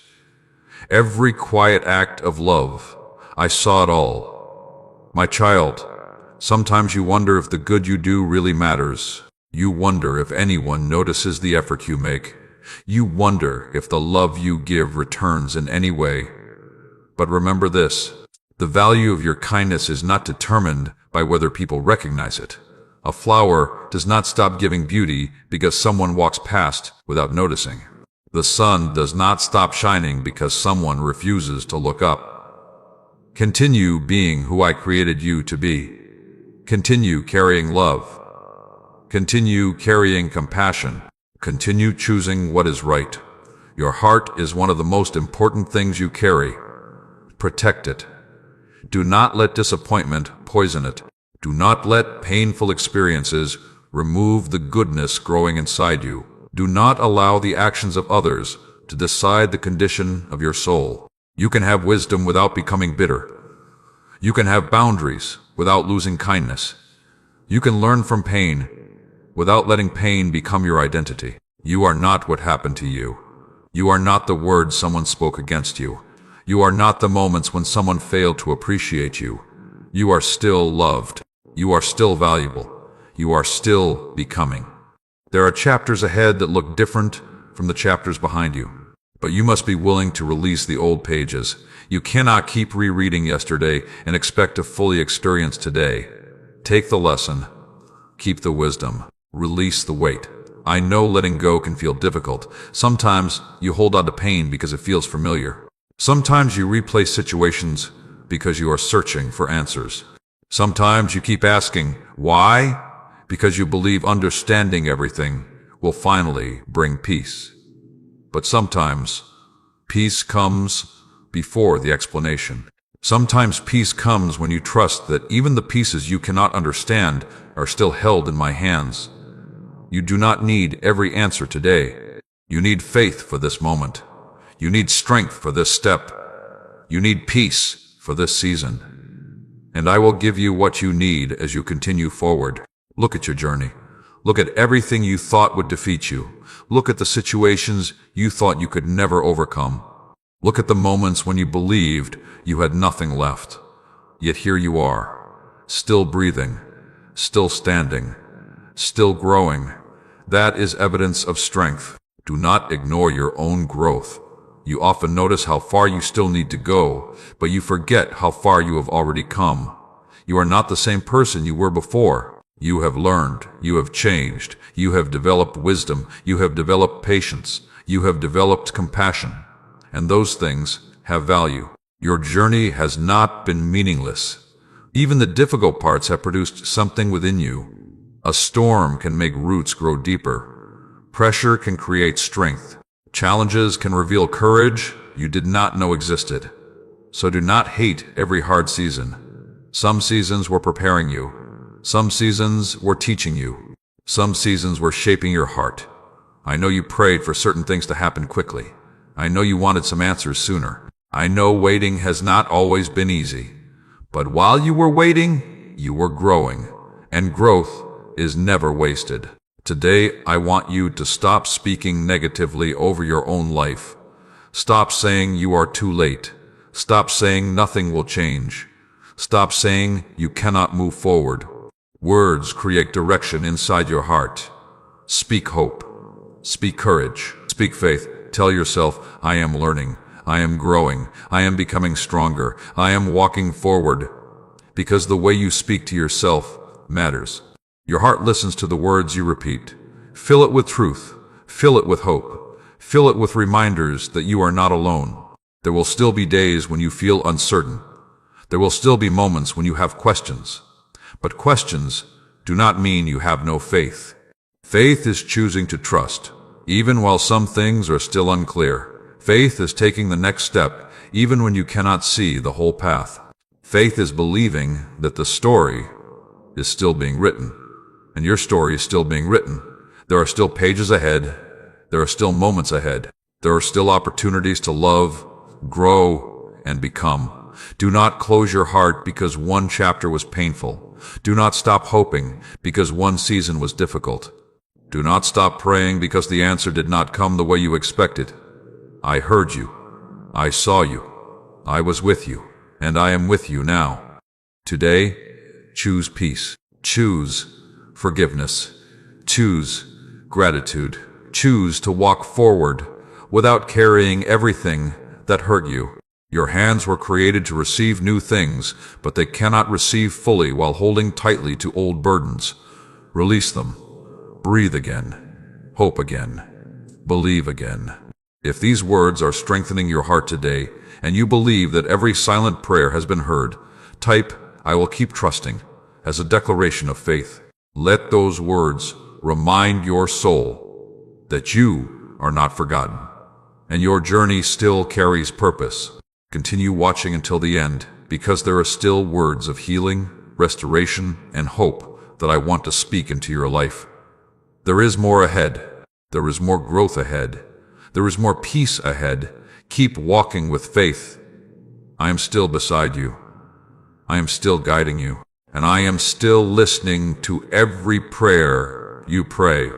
A: every quiet act of love, I saw it all. My child, sometimes you wonder if the good you do really matters. You wonder if anyone notices the effort you make. You wonder if the love you give returns in any way. But remember this, the value of your kindness is not determined by whether people recognize it. A flower does not stop giving beauty because someone walks past without noticing. The sun does not stop shining because someone refuses to look up. Continue being who I created you to be. Continue carrying love. Continue carrying compassion. Continue choosing what is right. Your heart is one of the most important things you carry. Protect it. Do not let disappointment poison it. Do not let painful experiences remove the goodness growing inside you. Do not allow the actions of others to decide the condition of your soul. You can have wisdom without becoming bitter. You can have boundaries without losing kindness. You can learn from pain without letting pain become your identity. You are not what happened to you. You are not the words someone spoke against you. You are not the moments when someone failed to appreciate you. You are still loved. You are still valuable. You are still becoming. There are chapters ahead that look different from the chapters behind you. But you must be willing to release the old pages. You cannot keep rereading yesterday and expect to fully experience today. Take the lesson. Keep the wisdom. Release the weight. I know letting go can feel difficult. Sometimes you hold on to pain because it feels familiar. Sometimes you replay situations because you are searching for answers. Sometimes you keep asking, why? Because you believe understanding everything will finally bring peace. But sometimes peace comes before the explanation. Sometimes peace comes when you trust that even the pieces you cannot understand are still held in my hands. You do not need every answer today. You need faith for this moment. You need strength for this step. You need peace for this season. And I will give you what you need as you continue forward. Look at your journey. Look at everything you thought would defeat you. Look at the situations you thought you could never overcome. Look at the moments when you believed you had nothing left. Yet here you are, still breathing, still standing, still growing. That is evidence of strength. Do not ignore your own growth. You often notice how far you still need to go, but you forget how far you have already come. You are not the same person you were before. You have learned, you have changed, you have developed wisdom, you have developed patience, you have developed compassion. And those things have value. Your journey has not been meaningless. Even the difficult parts have produced something within you. A storm can make roots grow deeper. Pressure can create strength. Challenges can reveal courage you did not know existed. So do not hate every hard season. Some seasons were preparing you. Some seasons were teaching you. Some seasons were shaping your heart. I know you prayed for certain things to happen quickly. I know you wanted some answers sooner. I know waiting has not always been easy. But while you were waiting, you were growing. And growth is never wasted. Today, I want you to stop speaking negatively over your own life. Stop saying you are too late. Stop saying nothing will change. Stop saying you cannot move forward. Words create direction inside your heart. Speak hope. Speak courage. Speak faith. Tell yourself, I am learning. I am growing. I am becoming stronger. I am walking forward. Because the way you speak to yourself matters. Your heart listens to the words you repeat. Fill it with truth. Fill it with hope. Fill it with reminders that you are not alone. There will still be days when you feel uncertain. There will still be moments when you have questions. But questions do not mean you have no faith. Faith is choosing to trust, even while some things are still unclear. Faith is taking the next step, even when you cannot see the whole path. Faith is believing that the story is still being written, and your story is still being written. There are still pages ahead. There are still moments ahead. There are still opportunities to love, grow, and become. Do not close your heart because one chapter was painful. Do not stop hoping because one season was difficult. Do not stop praying because the answer did not come the way you expected. I heard you. I saw you. I was with you, and I am with you now. Today, choose peace. Choose forgiveness. Choose gratitude. Choose to walk forward without carrying everything that hurt you. Your hands were created to receive new things, but they cannot receive fully while holding tightly to old burdens. Release them. Breathe again. Hope again. Believe again. If these words are strengthening your heart today, and you believe that every silent prayer has been heard, type, I will keep trusting, as a declaration of faith. Let those words remind your soul that you are not forgotten, and your journey still carries purpose. Continue watching until the end, because there are still words of healing, restoration, and hope that I want to speak into your life. There is more ahead. There is more growth ahead. There is more peace ahead. Keep walking with faith. I am still beside you. I am still guiding you. And I am still listening to every prayer you pray.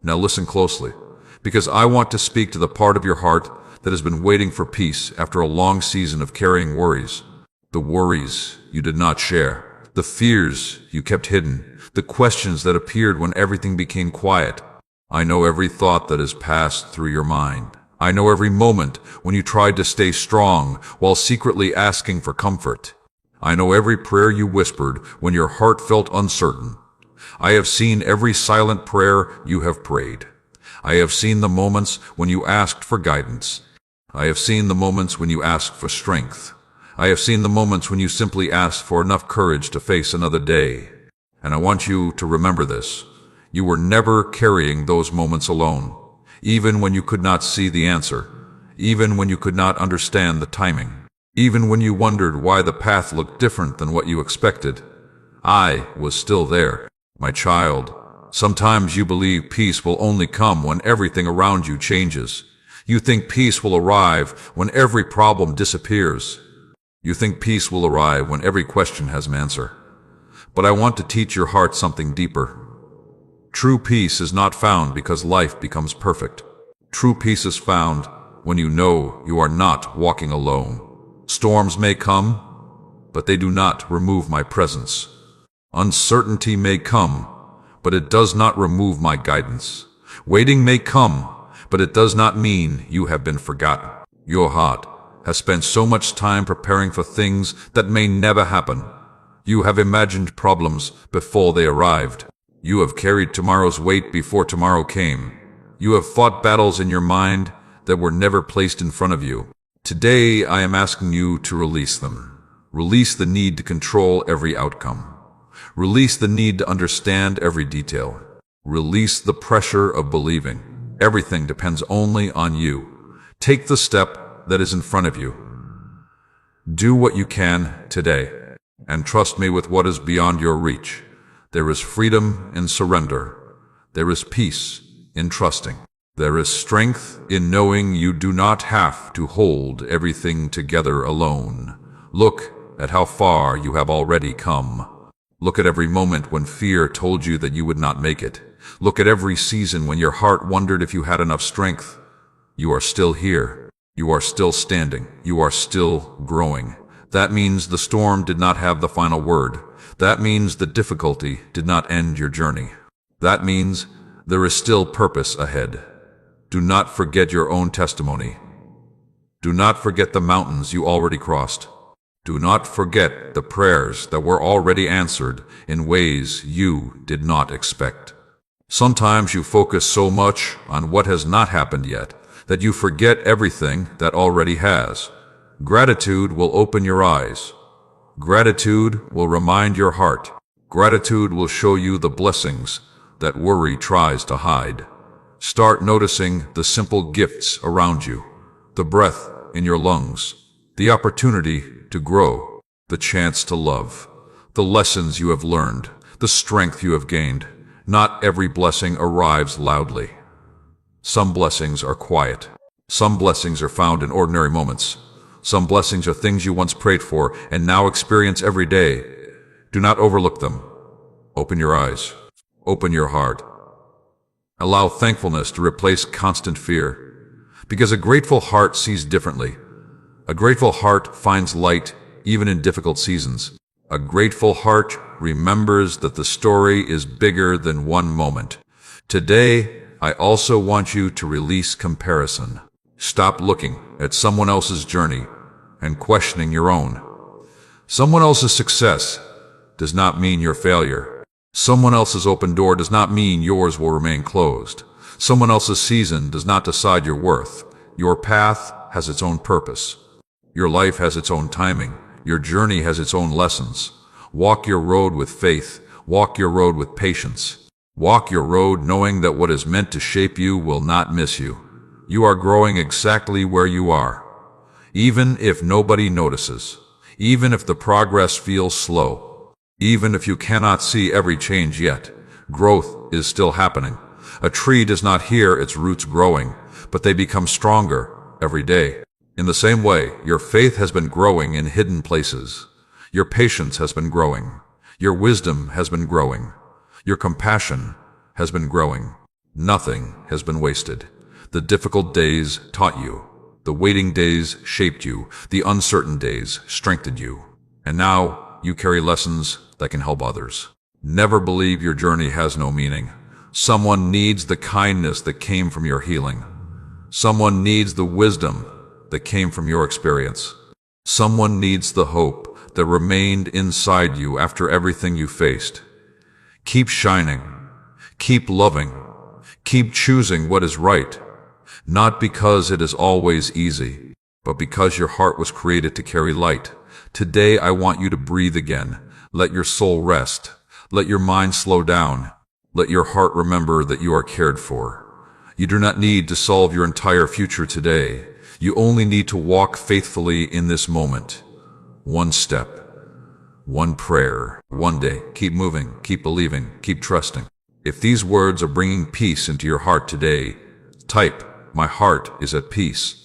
A: Now listen closely, because I want to speak to the part of your heart that has been waiting for peace after a long season of carrying worries. The worries you did not share. The fears you kept hidden. The questions that appeared when everything became quiet. I know every thought that has passed through your mind. I know every moment when you tried to stay strong while secretly asking for comfort. I know every prayer you whispered when your heart felt uncertain. I have seen every silent prayer you have prayed. I have seen the moments when you asked for guidance. I have seen the moments when you asked for strength. I have seen the moments when you simply asked for enough courage to face another day. And I want you to remember this. You were never carrying those moments alone, even when you could not see the answer, even when you could not understand the timing, even when you wondered why the path looked different than what you expected. I was still there. My child, sometimes you believe peace will only come when everything around you changes. You think peace will arrive when every problem disappears. You think peace will arrive when every question has an answer. But I want to teach your heart something deeper. True peace is not found because life becomes perfect. True peace is found when you know you are not walking alone. Storms may come, but they do not remove my presence. Uncertainty may come, but it does not remove my guidance. Waiting may come, but it does not mean you have been forgotten. Your heart has spent so much time preparing for things that may never happen. You have imagined problems before they arrived. You have carried tomorrow's weight before tomorrow came. You have fought battles in your mind that were never placed in front of you. Today, I am asking you to release them. Release the need to control every outcome. Release the need to understand every detail. Release the pressure of believing everything depends only on you. Take the step that is in front of you. Do what you can today, and trust me with what is beyond your reach. There is freedom in surrender. There is peace in trusting. There is strength in knowing you do not have to hold everything together alone. Look at how far you have already come. Look at every moment when fear told you that you would not make it. Look at every season when your heart wondered if you had enough strength. You are still here. You are still standing. You are still growing. That means the storm did not have the final word. That means the difficulty did not end your journey. That means there is still purpose ahead. Do not forget your own testimony. Do not forget the mountains you already crossed. Do not forget the prayers that were already answered in ways you did not expect. Sometimes you focus so much on what has not happened yet that you forget everything that already has. Gratitude will open your eyes. Gratitude will remind your heart. Gratitude will show you the blessings that worry tries to hide. Start noticing the simple gifts around you, the breath in your lungs, the opportunity to grow, the chance to love, the lessons you have learned, the strength you have gained. Not every blessing arrives loudly. Some blessings are quiet. Some blessings are found in ordinary moments. Some blessings are things you once prayed for and now experience every day. Do not overlook them. Open your eyes. Open your heart. Allow thankfulness to replace constant fear. Because a grateful heart sees differently. A grateful heart finds light even in difficult seasons. A grateful heart remembers that the story is bigger than one moment. Today, I also want you to release comparison. Stop looking at someone else's journey and questioning your own. Someone else's success does not mean your failure. Someone else's open door does not mean yours will remain closed. Someone else's season does not decide your worth. Your path has its own purpose. Your life has its own timing. Your journey has its own lessons. Walk your road with faith. Walk your road with patience. Walk your road knowing that what is meant to shape you will not miss you. You are growing exactly where you are. Even if nobody notices. Even if the progress feels slow. Even if you cannot see every change yet. Growth is still happening. A tree does not hear its roots growing, but they become stronger every day. In the same way, your faith has been growing in hidden places. Your patience has been growing. Your wisdom has been growing. Your compassion has been growing. Nothing has been wasted. The difficult days taught you. The waiting days shaped you. The uncertain days strengthened you. And now you carry lessons that can help others. Never believe your journey has no meaning. Someone needs the kindness that came from your healing. Someone needs the wisdom that came from your experience. Someone needs the hope that remained inside you after everything you faced. Keep shining. Keep loving. Keep choosing what is right. Not because it is always easy, but because your heart was created to carry light. Today I want you to breathe again. Let your soul rest. Let your mind slow down. Let your heart remember that you are cared for. You do not need to solve your entire future today. You only need to walk faithfully in this moment. One step, one prayer, one day. Keep moving, keep believing, keep trusting. If these words are bringing peace into your heart today, type, "My heart is at peace,"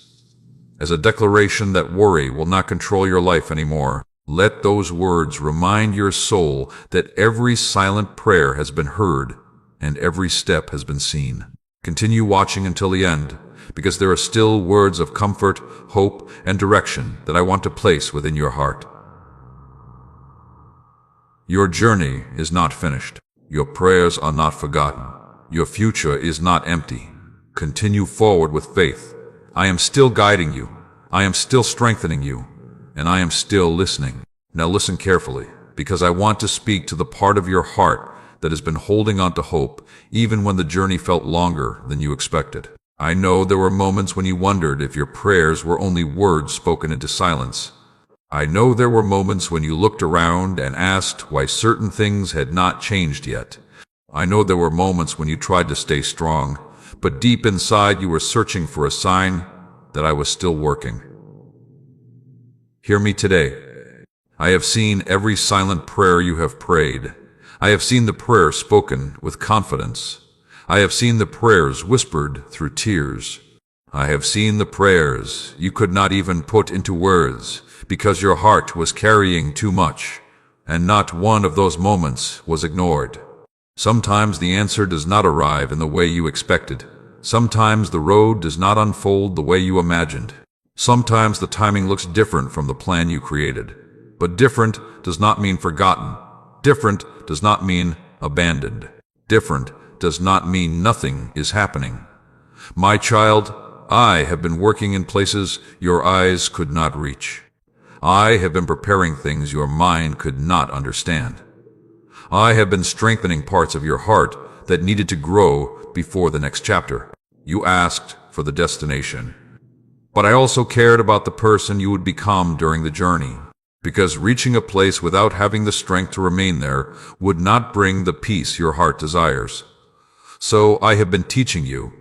A: as a declaration that worry will not control your life anymore. Let those words remind your soul that every silent prayer has been heard and every step has been seen. Continue watching until the end, because there are still words of comfort, hope, and direction that I want to place within your heart. Your journey is not finished. Your prayers are not forgotten. Your future is not empty. Continue forward with faith. I am still guiding you. I am still strengthening you. And I am still listening. Now listen carefully, because I want to speak to the part of your heart that has been holding on to hope, even when the journey felt longer than you expected. I know there were moments when you wondered if your prayers were only words spoken into silence. I know there were moments when you looked around and asked why certain things had not changed yet. I know there were moments when you tried to stay strong, but deep inside you were searching for a sign that I was still working. Hear me today. I have seen every silent prayer you have prayed. I have seen the prayer spoken with confidence. I have seen the prayers whispered through tears. I have seen the prayers you could not even put into words because your heart was carrying too much, and not one of those moments was ignored. Sometimes the answer does not arrive in the way you expected. Sometimes the road does not unfold the way you imagined. Sometimes the timing looks different from the plan you created. But different does not mean forgotten. Different does not mean abandoned. Different does not mean nothing is happening. My child, I have been working in places your eyes could not reach. I have been preparing things your mind could not understand. I have been strengthening parts of your heart that needed to grow before the next chapter. You asked for the destination. But I also cared about the person you would become during the journey, because reaching a place without having the strength to remain there would not bring the peace your heart desires. So I have been teaching you.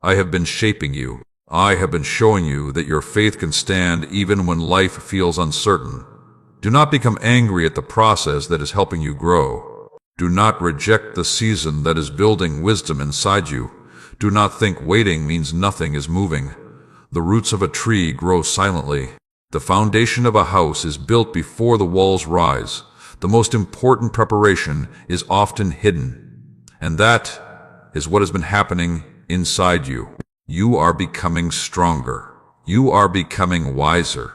A: I have been shaping you. I have been showing you that your faith can stand even when life feels uncertain. Do not become angry at the process that is helping you grow. Do not reject the season that is building wisdom inside you. Do not think waiting means nothing is moving. The roots of a tree grow silently. The foundation of a house is built before the walls rise. The most important preparation is often hidden. And that is what has been happening inside you. You are becoming stronger. You are becoming wiser.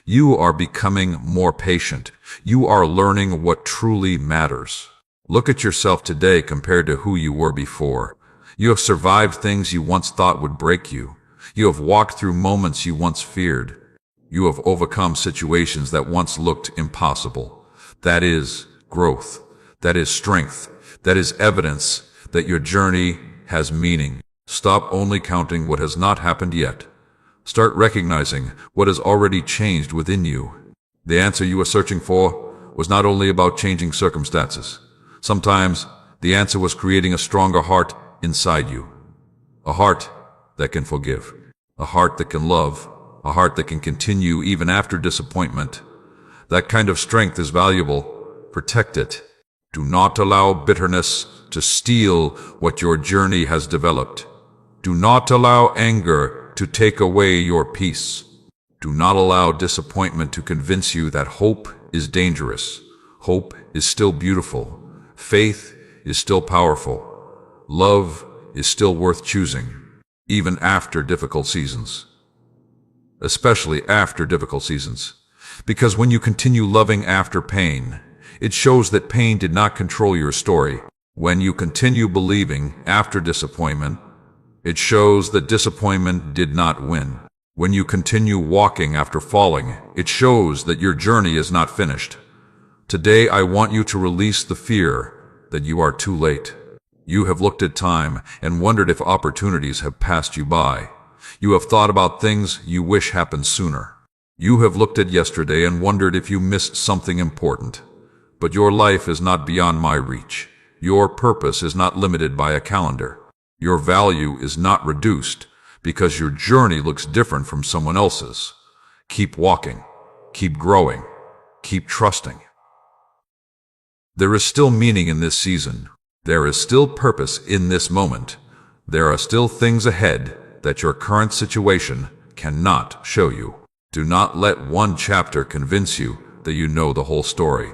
A: You are becoming more patient. You are learning what truly matters. Look at yourself today compared to who you were before. You have survived things you once thought would break you. You have walked through moments you once feared. You have overcome situations that once looked impossible. That is growth. That is strength. That is evidence that your journey has meaning. Stop only counting what has not happened yet. Start recognizing what has already changed within you. The answer you were searching for was not only about changing circumstances. Sometimes the answer was creating a stronger heart inside you. A heart that can forgive. A heart that can love. A heart that can continue even after disappointment. That kind of strength is valuable. Protect it. Do not allow bitterness to steal what your journey has developed. Do not allow anger to take away your peace. Do not allow disappointment to convince you that hope is dangerous. Hope is still beautiful. Faith is still powerful. Love is still worth choosing, even after difficult seasons. Especially after difficult seasons. Because when you continue loving after pain, it shows that pain did not control your story. When you continue believing after disappointment, it shows that disappointment did not win. When you continue walking after falling, it shows that your journey is not finished. Today, I want you to release the fear that you are too late. You have looked at time and wondered if opportunities have passed you by. You have thought about things you wish happened sooner. You have looked at yesterday and wondered if you missed something important. But your life is not beyond my reach. Your purpose is not limited by a calendar. Your value is not reduced because your journey looks different from someone else's. Keep walking. Keep growing. Keep trusting. There is still meaning in this season. There is still purpose in this moment. There are still things ahead that your current situation cannot show you. Do not let one chapter convince you that you know the whole story.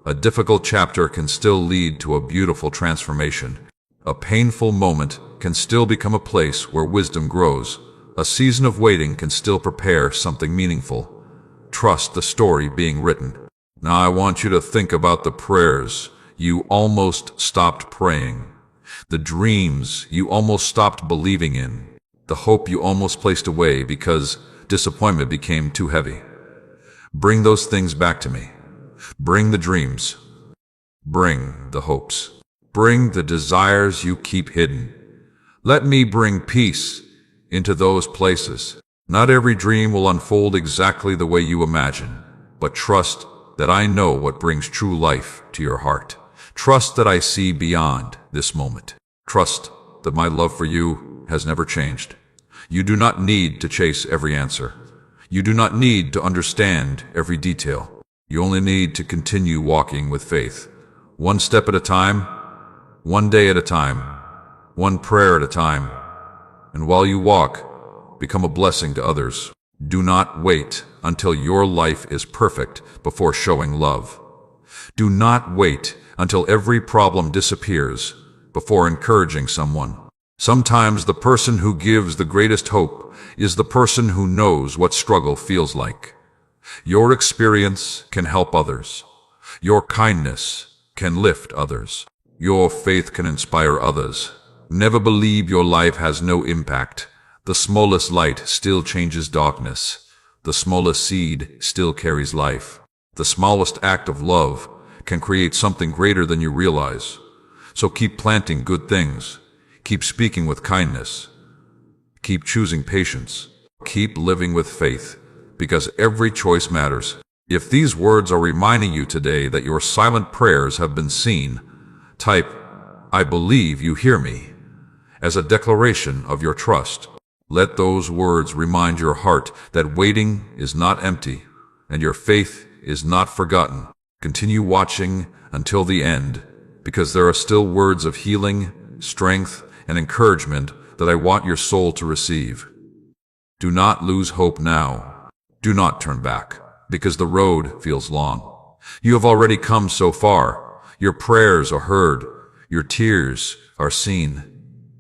A: A difficult chapter can still lead to a beautiful transformation. A painful moment can still become a place where wisdom grows. A season of waiting can still prepare something meaningful. Trust the story being written. Now I want you to think about the prayers you almost stopped praying, the dreams you almost stopped believing in, the hope you almost placed away because disappointment became too heavy. Bring those things back to me. Bring the dreams. Bring the hopes. Bring the desires you keep hidden. Let me bring peace into those places. Not every dream will unfold exactly the way you imagine, but trust that I know what brings true life to your heart. Trust that I see beyond this moment. Trust that my love for you has never changed. You do not need to chase every answer. You do not need to understand every detail. You only need to continue walking with faith. One step at a time, one day at a time, one prayer at a time. And while you walk, become a blessing to others. Do not wait until your life is perfect before showing love. Do not wait until every problem disappears before encouraging someone. Sometimes the person who gives the greatest hope is the person who knows what struggle feels like. Your experience can help others. Your kindness can lift others. Your faith can inspire others. Never believe your life has no impact. The smallest light still changes darkness. The smallest seed still carries life. The smallest act of love can create something greater than you realize. So keep planting good things. Keep speaking with kindness. Keep choosing patience. Keep living with faith, because every choice matters. If these words are reminding you today that your silent prayers have been seen, type, "I believe you hear me," as a declaration of your trust. Let those words remind your heart that waiting is not empty and your faith is not forgotten. Continue watching until the end, because there are still words of healing, strength, and encouragement that I want your soul to receive. Do not lose hope now. Do not turn back, because the road feels long. You have already come so far. Your prayers are heard. Your tears are seen.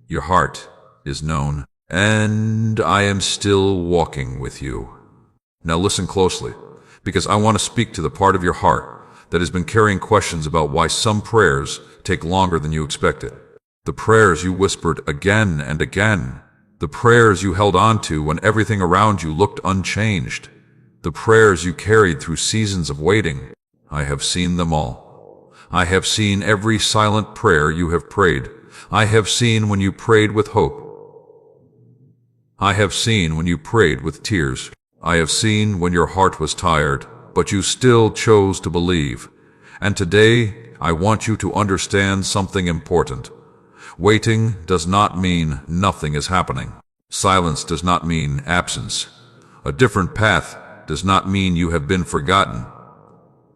A: Your heart is known. And I am still walking with you. Now listen closely, because I want to speak to the part of your heart that has been carrying questions about why some prayers take longer than you expected. The prayers you whispered again and again. The prayers you held on to when everything around you looked unchanged. The prayers you carried through seasons of waiting. I have seen them all. I have seen every silent prayer you have prayed. I have seen when you prayed with hope. I have seen when you prayed with tears. I have seen when your heart was tired, but you still chose to believe. And today, I want you to understand something important. Waiting does not mean nothing is happening. Silence does not mean absence. A different path does not mean you have been forgotten.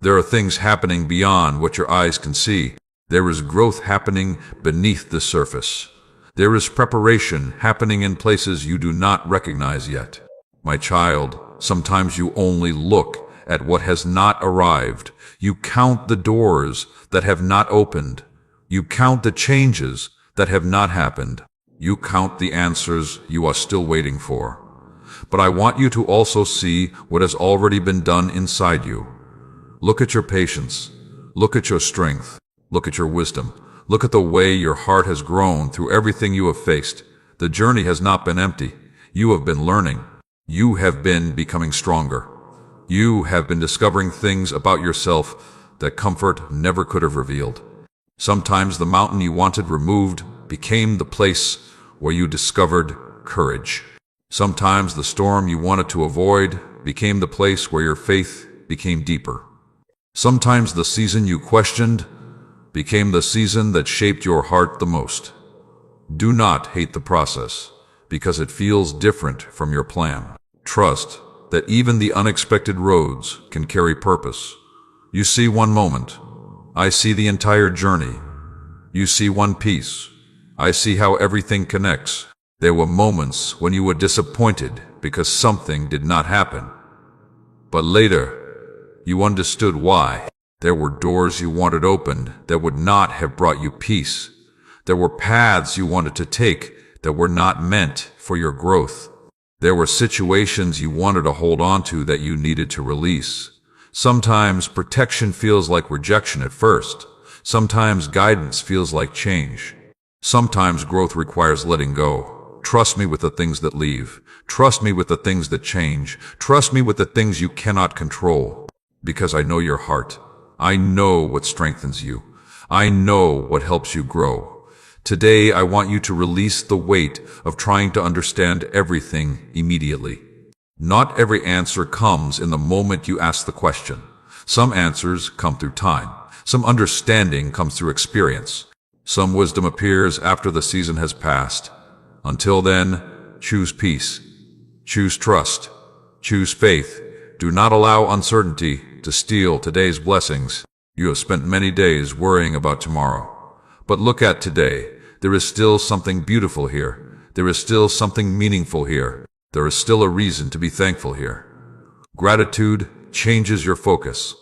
A: There are things happening beyond what your eyes can see. There is growth happening beneath the surface. There is preparation happening in places you do not recognize yet. My child, sometimes you only look at what has not arrived. You count the doors that have not opened. You count the changes that have not happened. You count the answers you are still waiting for. But I want you to also see what has already been done inside you. Look at your patience. Look at your strength. Look at your wisdom. Look at the way your heart has grown through everything you have faced. The journey has not been empty. You have been learning. You have been becoming stronger. You have been discovering things about yourself that comfort never could have revealed. Sometimes the mountain you wanted removed became the place where you discovered courage. Sometimes the storm you wanted to avoid became the place where your faith became deeper. Sometimes the season you questioned became the season that shaped your heart the most. Do not hate the process because it feels different from your plan. Trust that even the unexpected roads can carry purpose. You see one moment, I see the entire journey. You see one piece, I see how everything connects. There were moments when you were disappointed because something did not happen. But later, you understood why. There were doors you wanted opened that would not have brought you peace. There were paths you wanted to take that were not meant for your growth. There were situations you wanted to hold on to that you needed to release. Sometimes protection feels like rejection at first. Sometimes guidance feels like change. Sometimes growth requires letting go. Trust me with the things that leave. Trust me with the things that change. Trust me with the things you cannot control. Because I know your heart. I know what strengthens you. I know what helps you grow. Today, I want you to release the weight of trying to understand everything immediately. Not every answer comes in the moment you ask the question. Some answers come through time. Some understanding comes through experience. Some wisdom appears after the season has passed. Until then, choose peace. Choose trust. Choose faith. Do not allow uncertainty to steal today's blessings. You have spent many days worrying about tomorrow. But look at today. There is still something beautiful here. There is still something meaningful here. There is still a reason to be thankful here. Gratitude changes your focus.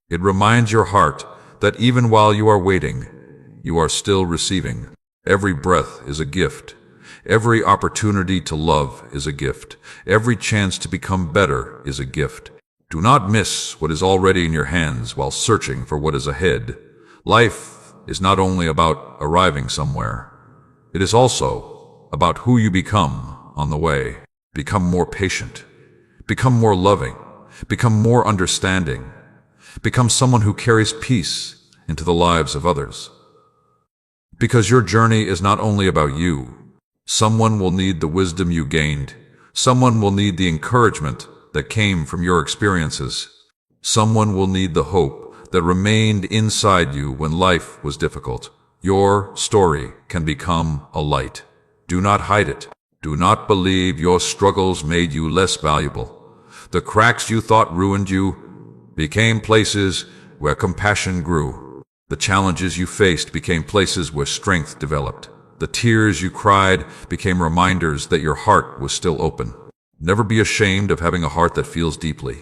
A: It reminds your heart that even while you are waiting, you are still receiving. Every breath is a gift. Every opportunity to love is a gift. Every chance to become better is a gift. Do not miss what is already in your hands while searching for what is ahead. Life is not only about arriving somewhere. It is also about who you become on the way. Become more patient. Become more loving. Become more understanding. Become someone who carries peace into the lives of others. Because your journey is not only about you. Someone will need the wisdom you gained. Someone will need the encouragement that came from your experiences. Someone will need the hope that remained inside you when life was difficult. Your story can become a light. Do not hide it. Do not believe your struggles made you less valuable. The cracks you thought ruined you became places where compassion grew. The challenges you faced became places where strength developed. The tears you cried became reminders that your heart was still open. Never be ashamed of having a heart that feels deeply.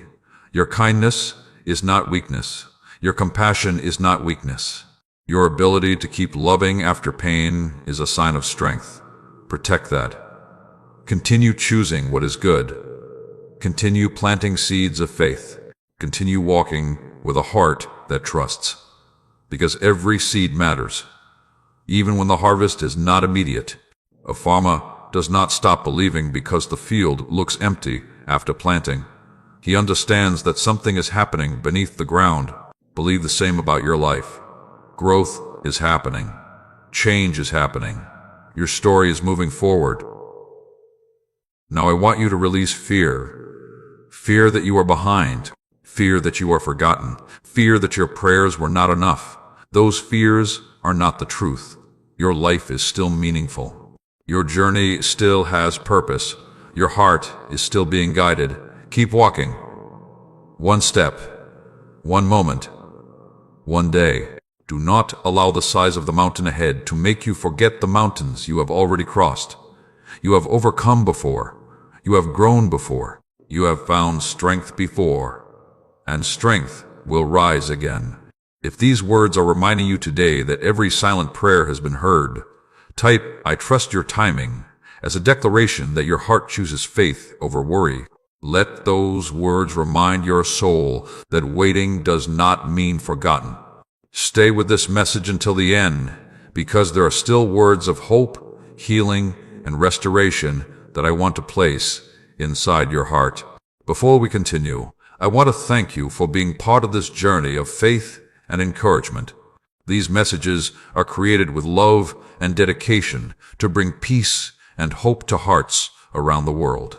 A: Your kindness is not weakness. Your compassion is not weakness. Your ability to keep loving after pain is a sign of strength. Protect that. Continue choosing what is good. Continue planting seeds of faith. Continue walking with a heart that trusts. Because every seed matters. Even when the harvest is not immediate, a farmer does not stop believing because the field looks empty after planting. He understands that something is happening beneath the ground. Believe the same about your life. Growth is happening. Change is happening. Your story is moving forward. Now I want you to release fear. Fear that you are behind. Fear that you are forgotten. Fear that your prayers were not enough. Those fears are not the truth. Your life is still meaningful. Your journey still has purpose. Your heart is still being guided. Keep walking. One step, one moment, one day. Do not allow the size of the mountain ahead to make you forget the mountains you have already crossed. You have overcome before. You have grown before. You have found strength before. And strength will rise again. If these words are reminding you today that every silent prayer has been heard, type "I trust your timing" as a declaration that your heart chooses faith over worry. Let those words remind your soul that waiting does not mean forgotten. Stay with this message until the end, because there are still words of hope, healing, and restoration that I want to place inside your heart. Before we continue, I want to thank you for being part of this journey of faith and encouragement. These messages are created with love and dedication to bring peace and hope to hearts around the world.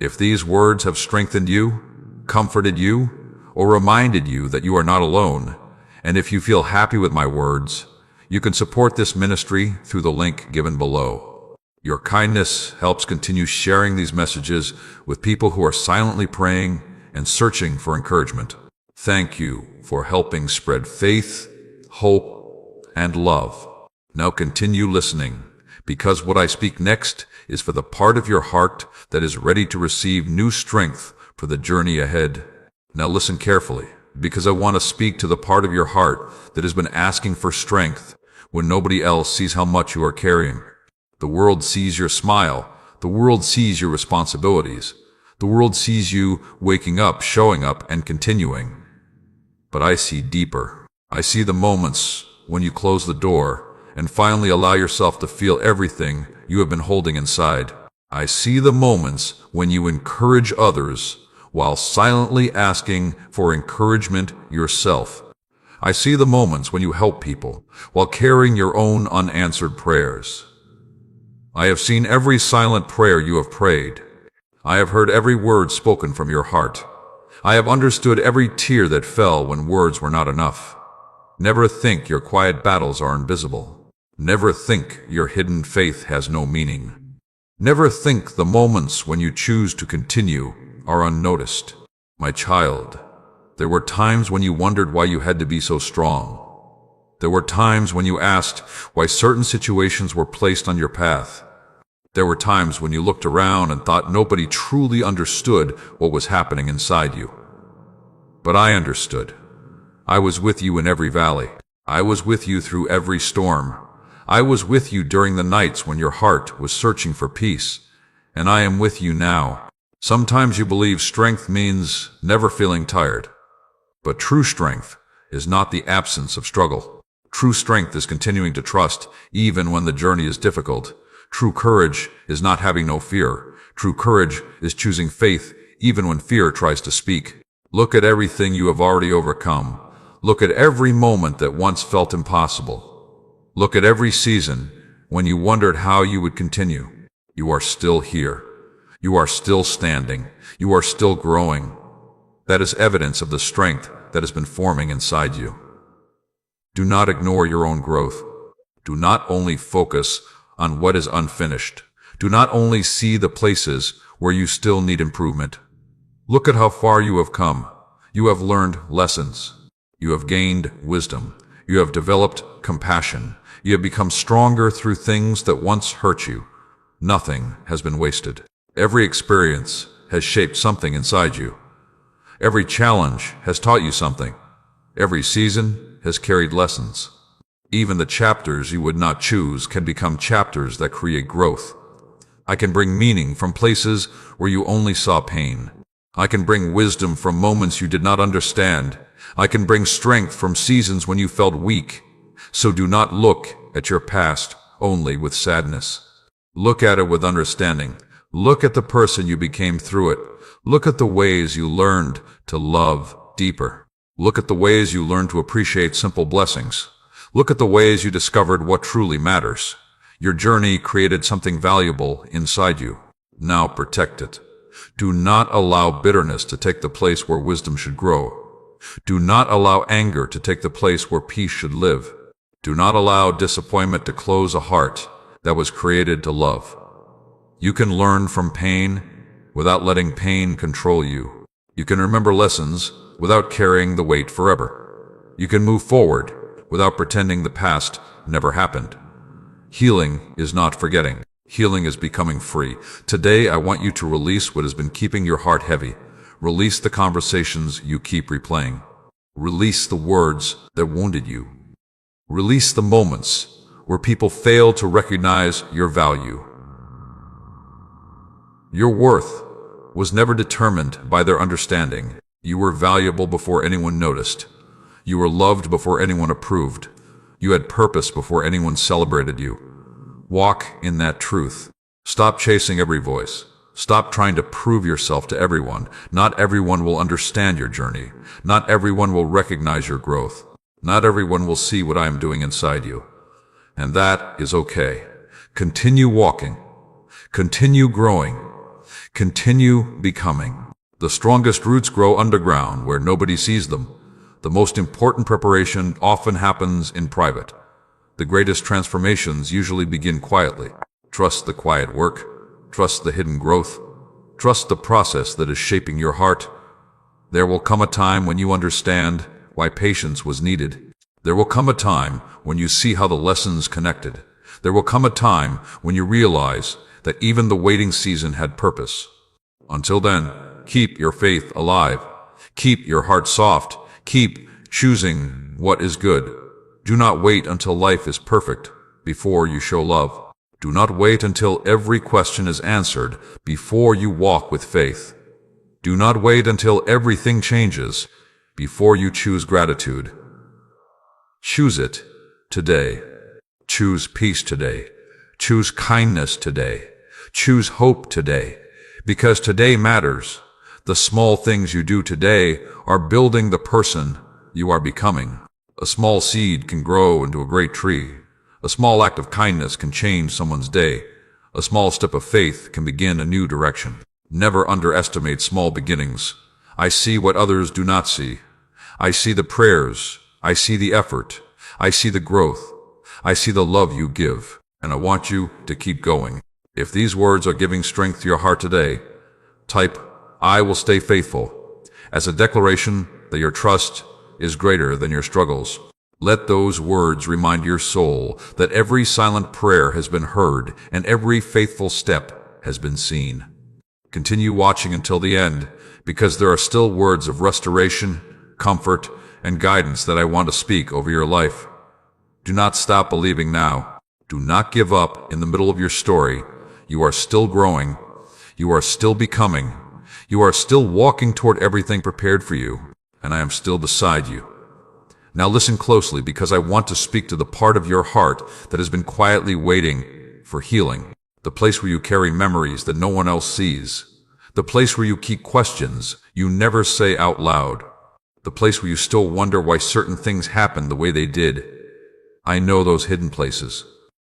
A: If these words have strengthened you, comforted you, or reminded you that you are not alone, and if you feel happy with my words, you can support this ministry through the link given below. Your kindness helps continue sharing these messages with people who are silently praying and searching for encouragement. Thank you for helping spread faith, hope, and love. Now continue listening, because what I speak next is for the part of your heart that is ready to receive new strength for the journey ahead. Now listen carefully, because I want to speak to the part of your heart that has been asking for strength when nobody else sees how much you are carrying. The world sees your smile. The world sees your responsibilities. The world sees you waking up, showing up, and continuing. But I see deeper. I see the moments when you close the door and finally allow yourself to feel everything you have been holding inside. I see the moments when you encourage others while silently asking for encouragement yourself. I see the moments when you help people while carrying your own unanswered prayers. I have seen every silent prayer you have prayed. I have heard every word spoken from your heart. I have understood every tear that fell when words were not enough. Never think your quiet battles are invisible. Never think your hidden faith has no meaning. Never think the moments when you choose to continue are unnoticed. My child, there were times when you wondered why you had to be so strong. There were times when you asked why certain situations were placed on your path. There were times when you looked around and thought nobody truly understood what was happening inside you. But I understood. I was with you in every valley. I was with you through every storm. I was with you during the nights when your heart was searching for peace. And I am with you now. Sometimes you believe strength means never feeling tired. But true strength is not the absence of struggle. True strength is continuing to trust even when the journey is difficult. True courage is not having no fear. True courage is choosing faith even when fear tries to speak. Look at everything you have already overcome. Look at every moment that once felt impossible. Look at every season when you wondered how you would continue. You are still here. You are still standing. You are still growing. That is evidence of the strength that has been forming inside you. Do not ignore your own growth. Do not only focus on what is unfinished. Do not only see the places where you still need improvement. Look at how far you have come. You have learned lessons. You have gained wisdom. You have developed compassion. You have become stronger through things that once hurt you. Nothing has been wasted. Every experience has shaped something inside you. Every challenge has taught you something. Every season has carried lessons. Even the chapters you would not choose can become chapters that create growth. I can bring meaning from places where you only saw pain. I can bring wisdom from moments you did not understand. I can bring strength from seasons when you felt weak. So do not look at your past only with sadness. Look at it with understanding. Look at the person you became through it. Look at the ways you learned to love deeper. Look at the ways you learned to appreciate simple blessings. Look at the ways you discovered what truly matters. Your journey created something valuable inside you. Now protect it. Do not allow bitterness to take the place where wisdom should grow. Do not allow anger to take the place where peace should live. Do not allow disappointment to close a heart that was created to love. You can learn from pain without letting pain control you. You can remember lessons without carrying the weight forever. You can move forward without pretending the past never happened. Healing is not forgetting. Healing is becoming free. Today, I want you to release what has been keeping your heart heavy. Release the conversations you keep replaying. Release the words that wounded you. Release the moments where people fail to recognize your value. Your worth was never determined by their understanding. You were valuable before anyone noticed. You were loved before anyone approved. You had purpose before anyone celebrated you. Walk in that truth. Stop chasing every voice. Stop trying to prove yourself to everyone. Not everyone will understand your journey. Not everyone will recognize your growth. Not everyone will see what I am doing inside you. And that is okay. Continue walking. Continue growing. Continue becoming. The strongest roots grow underground where nobody sees them. The most important preparation often happens in private. The greatest transformations usually begin quietly. Trust the quiet work. Trust the hidden growth. Trust the process that is shaping your heart. There will come a time when you understand why patience was needed. There will come a time when you see how the lessons connected. There will come a time when you realize that even the waiting season had purpose. Until then, keep your faith alive. Keep your heart soft. Keep choosing what is good. Do not wait until life is perfect before you show love. Do not wait until every question is answered before you walk with faith. Do not wait until everything changes before you choose gratitude. Choose it today. Choose peace today. Choose kindness today. Choose hope today. Because today matters. The small things you do today are building the person you are becoming. A small seed can grow into a great tree. A small act of kindness can change someone's day. A small step of faith can begin a new direction. Never underestimate small beginnings. I see what others do not see. I see the prayers. I see the effort. I see the growth. I see the love you give. And I want you to keep going. If these words are giving strength to your heart today, type, "I will stay faithful," as a declaration that your trust is greater than your struggles. Let those words remind your soul that every silent prayer has been heard and every faithful step has been seen. Continue watching until the end, because there are still words of restoration, comfort, and guidance that I want to speak over your life. Do not stop believing now. Do not give up in the middle of your story. You are still growing. You are still becoming. You are still walking toward everything prepared for you, and I am still beside you. Now listen closely, because I want to speak to the part of your heart that has been quietly waiting for healing. The place where you carry memories that no one else sees. The place where you keep questions you never say out loud. The place where you still wonder why certain things happened the way they did. I know those hidden places.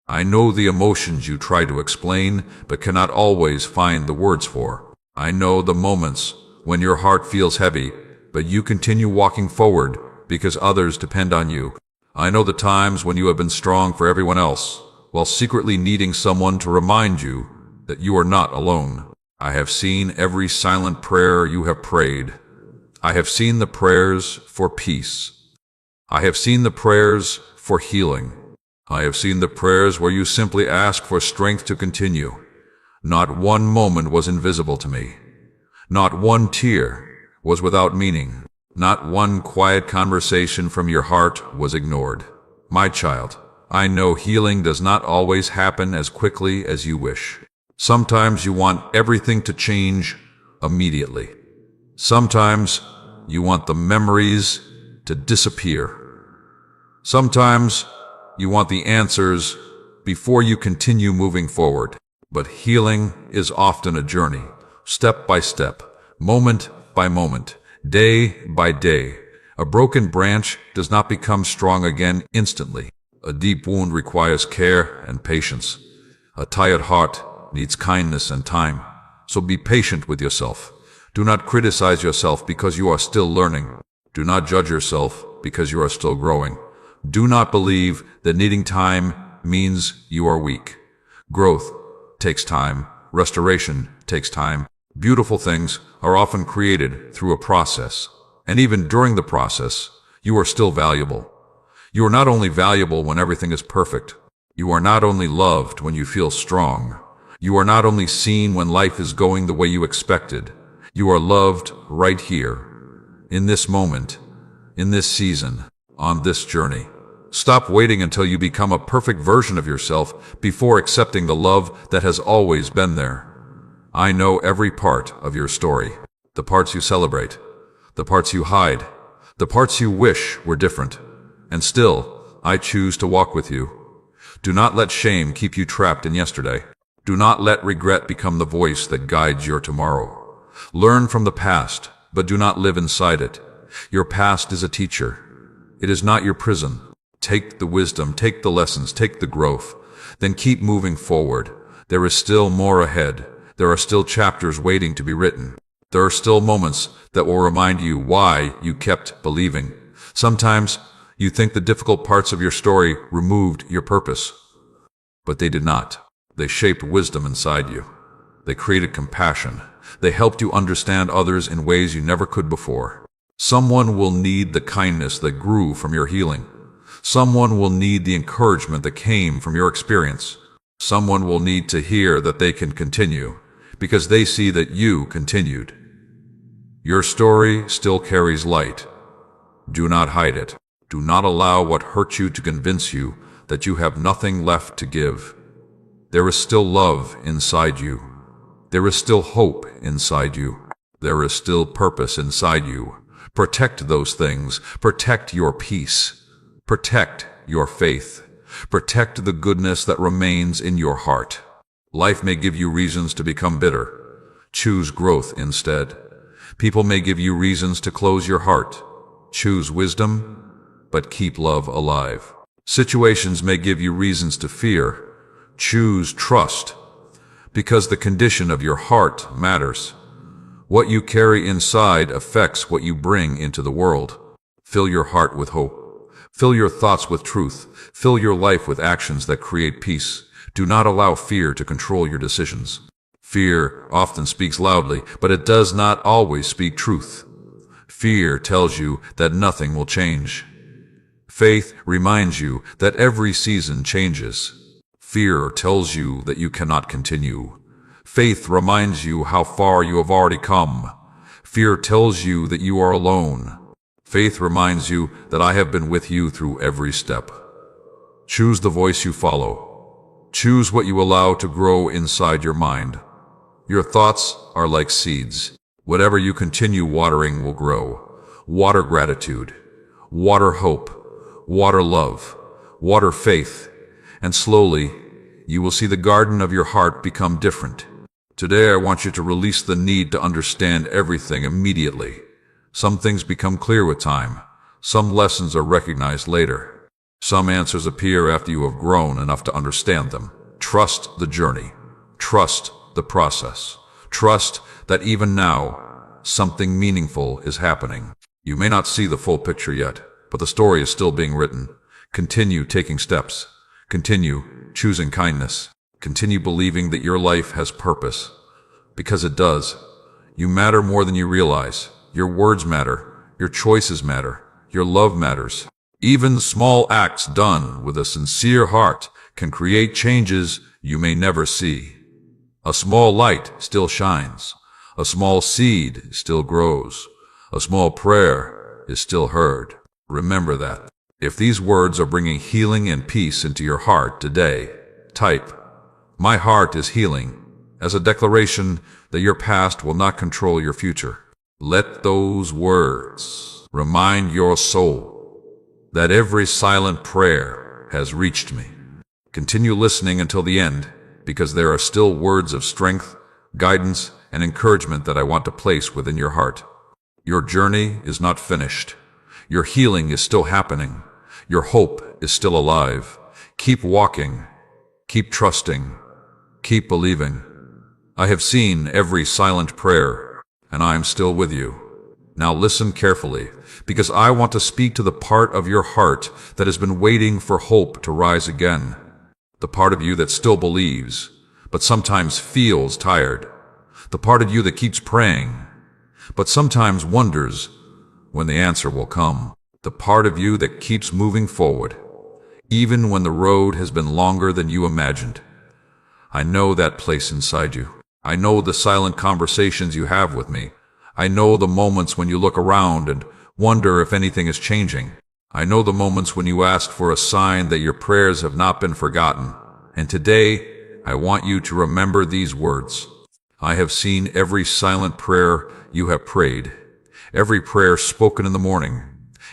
A: I know the emotions you try to explain but cannot always find the words for. I know the moments when your heart feels heavy, but you continue walking forward because others depend on you. I know the times when you have been strong for everyone else, while secretly needing someone to remind you that you are not alone. I have seen every silent prayer you have prayed. I have seen the prayers for peace. I have seen the prayers for healing. I have seen the prayers where you simply ask for strength to continue. Not one moment was invisible to me. Not one tear was without meaning. Not one quiet conversation from your heart was ignored. My child, I know healing does not always happen as quickly as you wish. Sometimes you want everything to change immediately. Sometimes you want the memories to disappear. Sometimes you want the answers before you continue moving forward. But healing is often a journey, step by step, moment by moment, day by day. A broken branch does not become strong again instantly. A deep wound requires care and patience. A tired heart needs kindness and time. So be patient with yourself. Do not criticize yourself because you are still learning. Do not judge yourself because you are still growing. Do not believe that needing time means you are weak. Growth takes time. Restoration takes time. Beautiful things are often created through a process. And even during the process, you are still valuable. You are not only valuable when everything is perfect. You are not only loved when you feel strong. You are not only seen when life is going the way you expected. You are loved right here, in this moment, in this season, on this journey. Stop waiting until you become a perfect version of yourself before accepting the love that has always been there. I know every part of your story. The parts you celebrate, the parts you hide, the parts you wish were different. And still, I choose to walk with you. Do not let shame keep you trapped in yesterday. Do not let regret become the voice that guides your tomorrow. Learn from the past, but do not live inside it. Your past is a teacher. It is not your prison. Take the wisdom, take the lessons, take the growth. Then keep moving forward. There is still more ahead. There are still chapters waiting to be written. There are still moments that will remind you why you kept believing. Sometimes you think the difficult parts of your story removed your purpose, but they did not. They shaped wisdom inside you. They created compassion. They helped you understand others in ways you never could before. Someone will need the kindness that grew from your healing. Someone will need the encouragement that came from your experience. Someone will need to hear that they can continue because they see that you continued. Your story still carries light. Do not hide it. Do not allow what hurt you to convince you that you have nothing left to give. There is still love inside you. There is still hope inside you. There is still purpose inside you. Protect those things. Protect your peace. Protect your faith. Protect the goodness that remains in your heart. Life may give you reasons to become bitter. Choose growth instead. People may give you reasons to close your heart. Choose wisdom, but keep love alive. Situations may give you reasons to fear. Choose trust, because the condition of your heart matters. What you carry inside affects what you bring into the world. Fill your heart with hope. Fill your thoughts with truth. Fill your life with actions that create peace. Do not allow fear to control your decisions. Fear often speaks loudly, but it does not always speak truth. Fear tells you that nothing will change. Faith reminds you that every season changes. Fear tells you that you cannot continue. Faith reminds you how far you have already come. Fear tells you that you are alone. Faith reminds you that I have been with you through every step. Choose the voice you follow. Choose what you allow to grow inside your mind. Your thoughts are like seeds. Whatever you continue watering will grow. Water gratitude. Water hope. Water love. Water faith. And slowly, you will see the garden of your heart become different. Today I want you to release the need to understand everything immediately. Some things become clear with time. Some lessons are recognized later. Some answers appear after you have grown enough to understand them. Trust the journey. Trust the process. Trust that even now, something meaningful is happening. You may not see the full picture yet, but the story is still being written. Continue taking steps. Continue choosing kindness. Continue believing that your life has purpose. Because it does. You matter more than you realize. Your words matter. Your choices matter. Your love matters. Even small acts done with a sincere heart can create changes you may never see. A small light still shines. A small seed still grows. A small prayer is still heard. Remember that. If these words are bringing healing and peace into your heart today, type, "My heart is healing," as a declaration that your past will not control your future. Let those words remind your soul that every silent prayer has reached me. Continue listening until the end, because there are still words of strength, guidance, and encouragement that I want to place within your heart. Your journey is not finished. Your healing is still happening. Your hope is still alive. Keep walking. Keep trusting. Keep believing. I have seen every silent prayer, and I am still with you. Now listen carefully, because I want to speak to the part of your heart that has been waiting for hope to rise again. The part of you that still believes, but sometimes feels tired. The part of you that keeps praying, but sometimes wonders when the answer will come. The part of you that keeps moving forward, even when the road has been longer than you imagined. I know that place inside you. I know the silent conversations you have with me. I know the moments when you look around and wonder if anything is changing. I know the moments when you ask for a sign that your prayers have not been forgotten. And today, I want you to remember these words. I have seen every silent prayer you have prayed, every prayer spoken in the morning,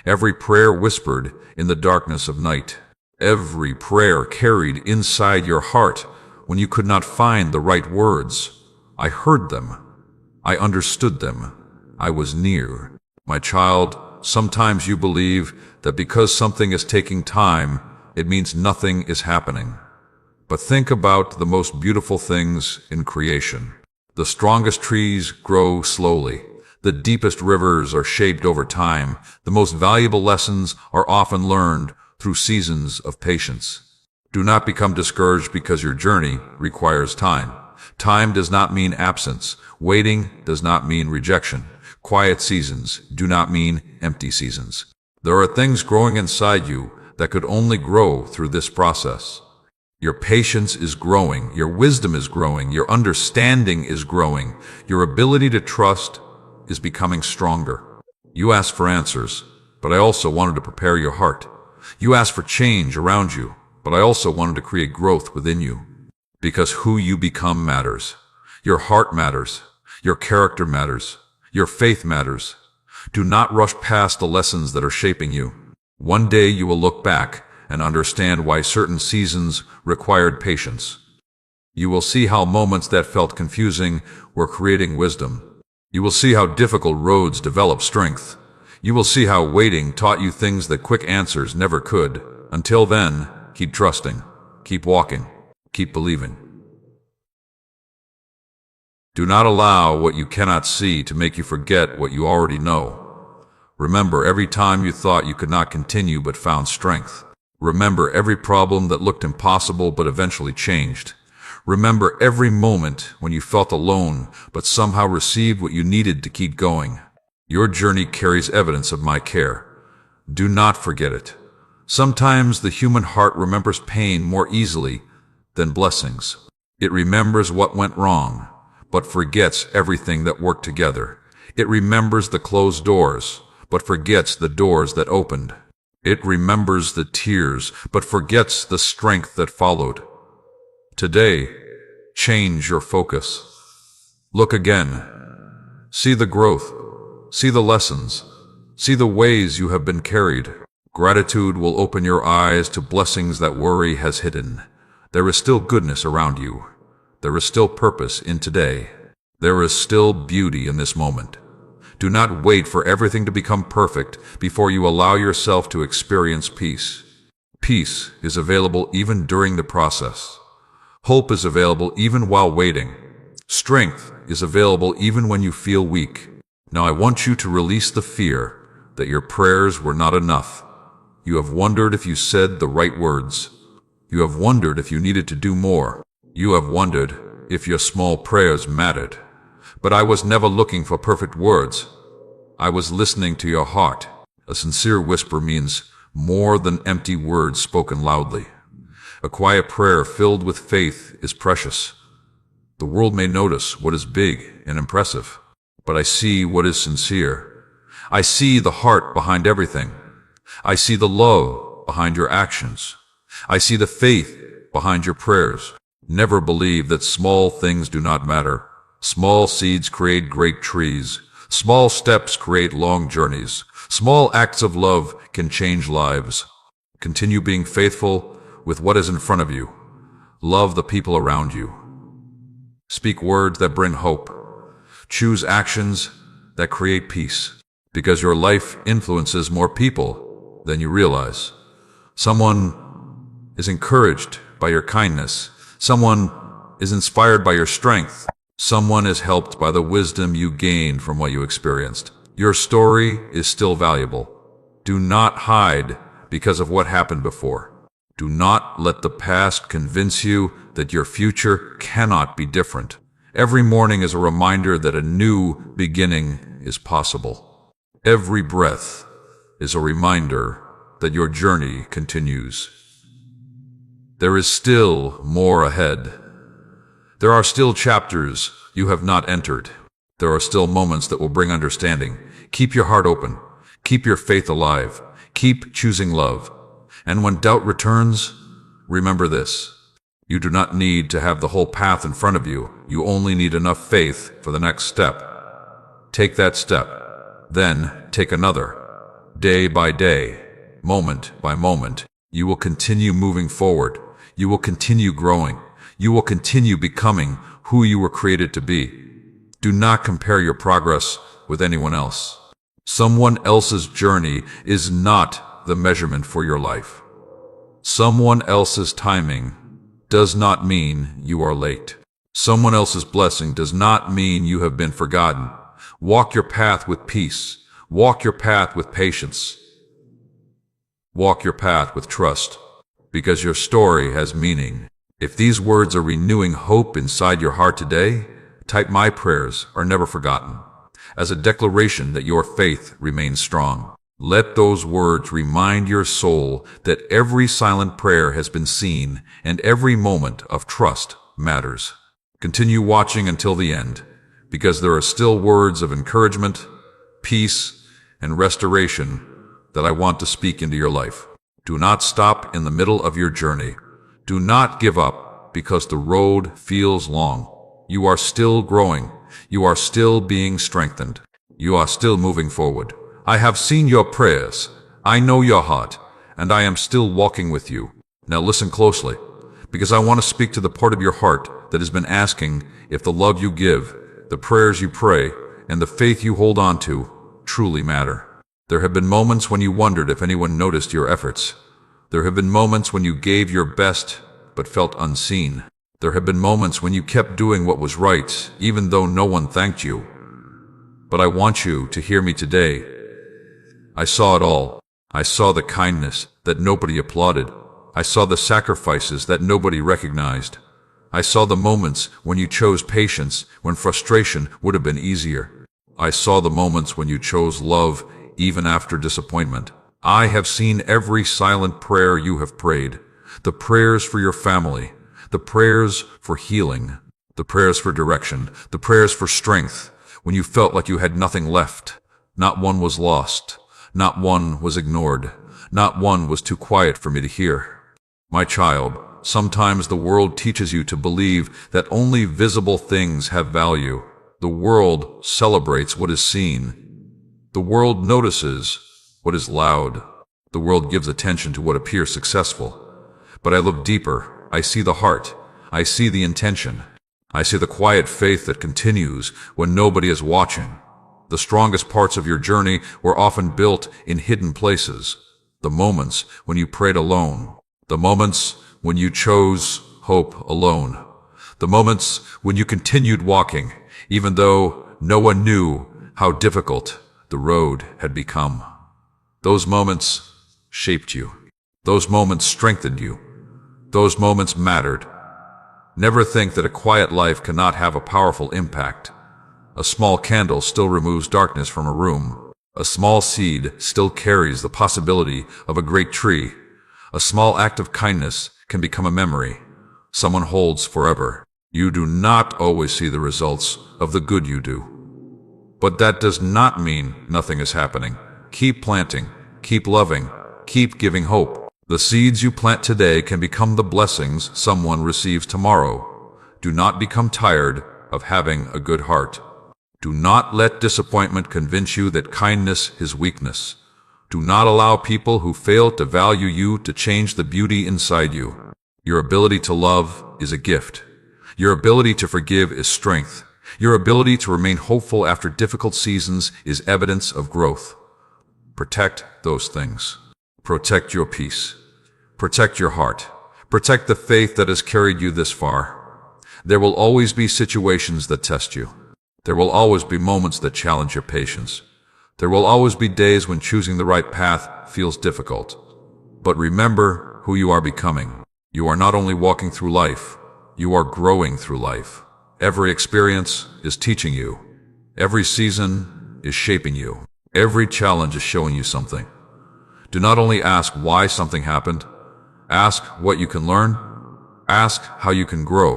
A: every prayer whispered in the darkness of night, every prayer carried inside your heart when you could not find the right words. I heard them. I understood them. I was near. My child, sometimes you believe that because something is taking time, it means nothing is happening. But think about the most beautiful things in creation. The strongest trees grow slowly. The deepest rivers are shaped over time. The most valuable lessons are often learned through seasons of patience. Do not become discouraged because your journey requires time. Time does not mean absence. Waiting does not mean rejection. Quiet seasons do not mean empty seasons. There are things growing inside you that could only grow through this process. Your patience is growing, your wisdom is growing, your understanding is growing, your ability to trust is becoming stronger. You asked for answers, but I also wanted to prepare your heart. You asked for change around you, but I also wanted to create growth within you. Because who you become matters. Your heart matters. Your character matters. Your faith matters. Do not rush past the lessons that are shaping you. One day you will look back and understand why certain seasons required patience. You will see how moments that felt confusing were creating wisdom. You will see how difficult roads develop strength. You will see how waiting taught you things that quick answers never could. Until then, keep trusting, keep walking, keep believing. Do not allow what you cannot see to make you forget what you already know. Remember every time you thought you could not continue but found strength. Remember every problem that looked impossible but eventually changed. Remember every moment when you felt alone but somehow received what you needed to keep going. Your journey carries evidence of my care. Do not forget it. Sometimes the human heart remembers pain more easily than blessings. It remembers what went wrong, but forgets everything that worked together. It remembers the closed doors, but forgets the doors that opened. It remembers the tears, but forgets the strength that followed. Today, change your focus. Look again. See the growth. See the lessons. See the ways you have been carried. Gratitude will open your eyes to blessings that worry has hidden. There is still goodness around you. There is still purpose in today. There is still beauty in this moment. Do not wait for everything to become perfect before you allow yourself to experience peace. Peace is available even during the process. Hope is available even while waiting. Strength is available even when you feel weak. Now I want you to release the fear that your prayers were not enough. You have wondered if you said the right words. You have wondered if you needed to do more. You have wondered if your small prayers mattered. But I was never looking for perfect words. I was listening to your heart. A sincere whisper means more than empty words spoken loudly. A quiet prayer filled with faith is precious. The world may notice what is big and impressive, but I see what is sincere. I see the heart behind everything. I see the love behind your actions. I see the faith behind your prayers. Never believe that small things do not matter. Small seeds create great trees. Small steps create long journeys. Small acts of love can change lives. Continue being faithful with what is in front of you. Love the people around you. Speak words that bring hope. Choose actions that create peace, because your life influences more people than you realize. Someone is encouraged by your kindness. Someone is inspired by your strength. Someone is helped by the wisdom you gained from what you experienced. Your story is still valuable. Do not hide because of what happened before. Do not let the past convince you that your future cannot be different. Every morning is a reminder that a new beginning is possible. Every breath is a reminder that your journey continues. There is still more ahead. There are still chapters you have not entered. There are still moments that will bring understanding. Keep your heart open. Keep your faith alive. Keep choosing love. And when doubt returns, remember this. You do not need to have the whole path in front of you. You only need enough faith for the next step. Take that step. Then take another. Day by day, moment by moment, you will continue moving forward. You will continue growing. You will continue becoming who you were created to be. Do not compare your progress with anyone else. Someone else's journey is not the measurement for your life. Someone else's timing does not mean you are late. Someone else's blessing does not mean you have been forgotten. Walk your path with peace. Walk your path with patience. Walk your path with trust, because your story has meaning. If these words are renewing hope inside your heart today, type "My prayers are never forgotten" as a declaration that your faith remains strong. Let those words remind your soul that every silent prayer has been seen and every moment of trust matters. Continue watching until the end, because there are still words of encouragement, peace, and restoration that I want to speak into your life. Do not stop in the middle of your journey. Do not give up because the road feels long. You are still growing. You are still being strengthened. You are still moving forward. I have seen your prayers. I know your heart, and I am still walking with you. Now listen closely, because I want to speak to the part of your heart that has been asking if the love you give, the prayers you pray, and the faith you hold on to truly matter. There have been moments when you wondered if anyone noticed your efforts. There have been moments when you gave your best but felt unseen. There have been moments when you kept doing what was right, even though no one thanked you. But I want you to hear me today. I saw it all. I saw the kindness that nobody applauded. I saw the sacrifices that nobody recognized. I saw the moments when you chose patience when frustration would have been easier. I saw the moments when you chose love even after disappointment. I have seen every silent prayer you have prayed. The prayers for your family, the prayers for healing, the prayers for direction, the prayers for strength, when you felt like you had nothing left. Not one was lost. Not one was ignored. Not one was too quiet for me to hear. My child, sometimes the world teaches you to believe that only visible things have value. The world celebrates what is seen. The world notices what is loud. The world gives attention to what appears successful. But I look deeper. I see the heart. I see the intention. I see the quiet faith that continues when nobody is watching. The strongest parts of your journey were often built in hidden places. The moments when you prayed alone. The moments when you chose hope alone. The moments when you continued walking, even though no one knew how difficult the road had become. Those moments shaped you. Those moments strengthened you. Those moments mattered. Never think that a quiet life cannot have a powerful impact. A small candle still removes darkness from a room. A small seed still carries the possibility of a great tree. A small act of kindness can become a memory someone holds forever. You do not always see the results of the good you do. But that does not mean nothing is happening. Keep planting, keep loving, keep giving hope. The seeds you plant today can become the blessings someone receives tomorrow. Do not become tired of having a good heart. Do not let disappointment convince you that kindness is weakness. Do not allow people who fail to value you to change the beauty inside you. Your ability to love is a gift. Your ability to forgive is strength. Your ability to remain hopeful after difficult seasons is evidence of growth. Protect those things. Protect your peace. Protect your heart. Protect the faith that has carried you this far. There will always be situations that test you. There will always be moments that challenge your patience. There will always be days when choosing the right path feels difficult. But remember who you are becoming. You are not only walking through life, you are growing through life. Every experience is teaching you. Every season is shaping you. Every challenge is showing you something. Do not only ask why something happened. Ask what you can learn. Ask how you can grow.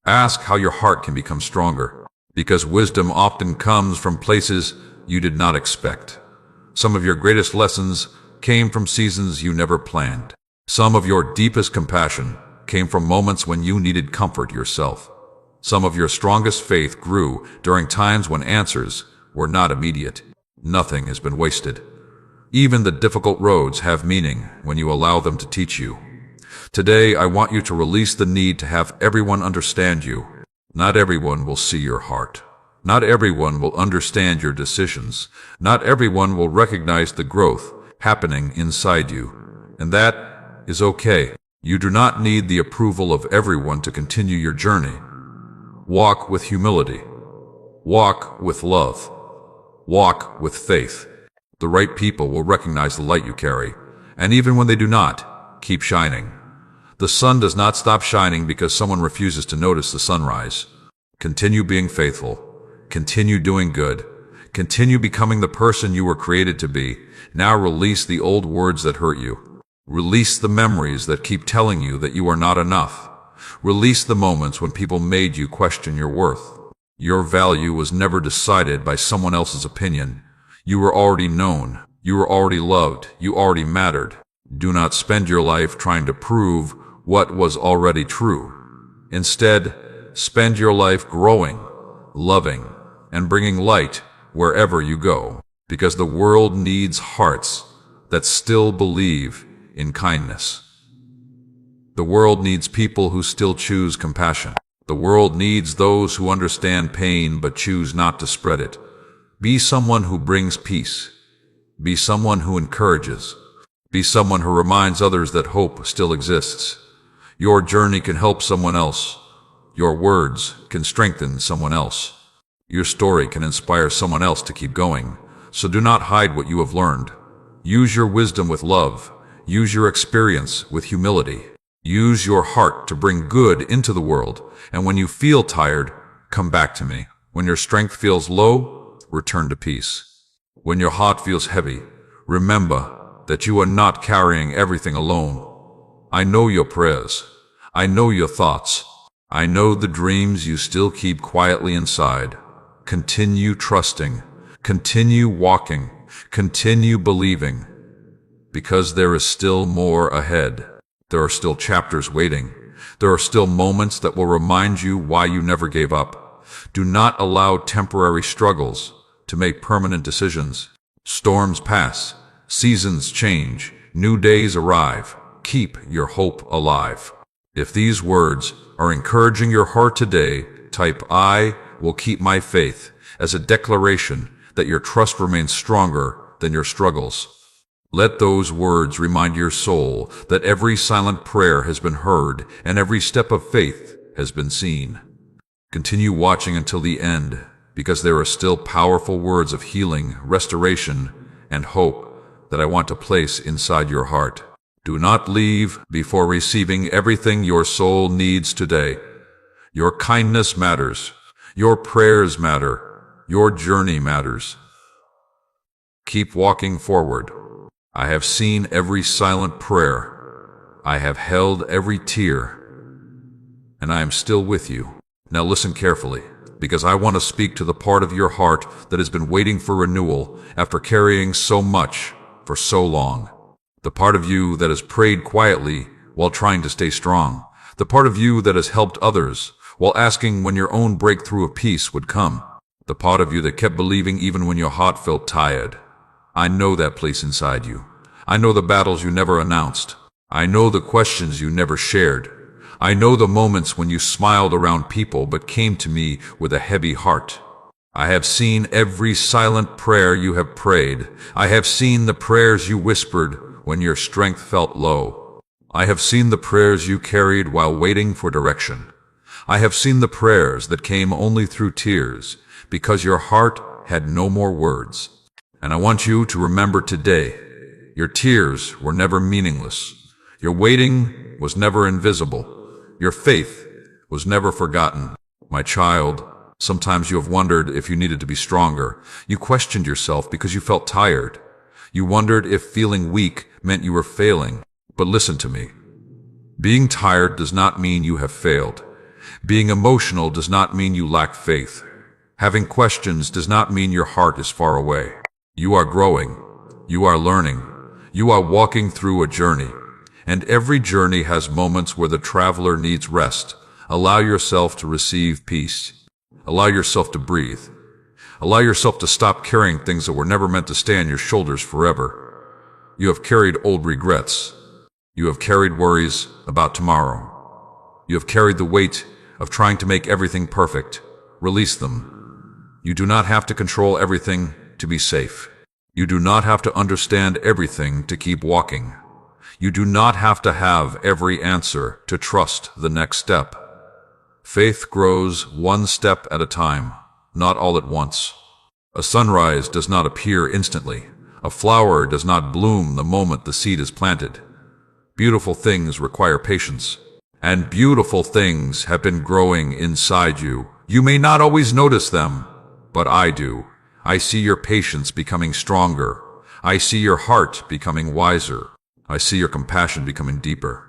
A: Ask how your heart can become stronger. Because wisdom often comes from places you did not expect. Some of your greatest lessons came from seasons you never planned. Some of your deepest compassion came from moments when you needed comfort yourself. Some of your strongest faith grew during times when answers were not immediate. Nothing has been wasted. Even the difficult roads have meaning when you allow them to teach you. Today, I want you to release the need to have everyone understand you. Not everyone will see your heart. Not everyone will understand your decisions. Not everyone will recognize the growth happening inside you. And that is okay. You do not need the approval of everyone to continue your journey. Walk with humility. Walk with love. Walk with faith. The right people will recognize the light you carry, and even when they do not, keep shining. The sun does not stop shining because someone refuses to notice the sunrise. Continue being faithful. Continue doing good. Continue becoming the person you were created to be. Now release the old words that hurt you. Release the memories that keep telling you that you are not enough. Release the moments when people made you question your worth. Your value was never decided by someone else's opinion. You were already known. You were already loved. You already mattered. Do not spend your life trying to prove what was already true. Instead, spend your life growing, loving, and bringing light wherever you go, because the world needs hearts that still believe in kindness. The world needs people who still choose compassion. The world needs those who understand pain but choose not to spread it. Be someone who brings peace. Be someone who encourages. Be someone who reminds others that hope still exists. Your journey can help someone else. Your words can strengthen someone else. Your story can inspire someone else to keep going. So do not hide what you have learned. Use your wisdom with love. Use your experience with humility. Use your heart to bring good into the world. And when you feel tired, come back to me. When your strength feels low, return to peace. When your heart feels heavy, remember that you are not carrying everything alone. I know your prayers. I know your thoughts. I know the dreams you still keep quietly inside. Continue trusting. Continue walking. Continue believing. Because there is still more ahead. There are still chapters waiting. There are still moments that will remind you why you never gave up. Do not allow temporary struggles to make permanent decisions. Storms pass. Seasons change. New days arrive. Keep your hope alive. If these words are encouraging your heart today, type "I will keep my faith" as a declaration that your trust remains stronger than your struggles. Let those words remind your soul that every silent prayer has been heard and every step of faith has been seen. Continue watching until the end, because there are still powerful words of healing, restoration, and hope that I want to place inside your heart. Do not leave before receiving everything your soul needs today. Your kindness matters. Your prayers matter. Your journey matters. Keep walking forward. I have seen every silent prayer. I have held every tear. And I am still with you. Now listen carefully, because I want to speak to the part of your heart that has been waiting for renewal after carrying so much for so long. The part of you that has prayed quietly while trying to stay strong. The part of you that has helped others while asking when your own breakthrough of peace would come. The part of you that kept believing even when your heart felt tired. I know that place inside you. I know the battles you never announced. I know the questions you never shared. I know the moments when you smiled around people but came to me with a heavy heart. I have seen every silent prayer you have prayed. I have seen the prayers you whispered when your strength felt low. I have seen the prayers you carried while waiting for direction. I have seen the prayers that came only through tears because your heart had no more words. And I want you to remember today, your tears were never meaningless. Your waiting was never invisible. Your faith was never forgotten. My child, sometimes you have wondered if you needed to be stronger. You questioned yourself because you felt tired. You wondered if feeling weak meant you were failing. But listen to me. Being tired does not mean you have failed. Being emotional does not mean you lack faith. Having questions does not mean your heart is far away. You are growing. You are learning. You are walking through a journey. And every journey has moments where the traveler needs rest. Allow yourself to receive peace. Allow yourself to breathe. Allow yourself to stop carrying things that were never meant to stay on your shoulders forever. You have carried old regrets. You have carried worries about tomorrow. You have carried the weight of trying to make everything perfect. Release them. You do not have to control everything to be safe. You do not have to understand everything to keep walking. You do not have to have every answer to trust the next step. Faith grows one step at a time, not all at once. A sunrise does not appear instantly. A flower does not bloom the moment the seed is planted. Beautiful things require patience, and beautiful things have been growing inside you. You may not always notice them, but I do. I see your patience becoming stronger. I see your heart becoming wiser. I see your compassion becoming deeper.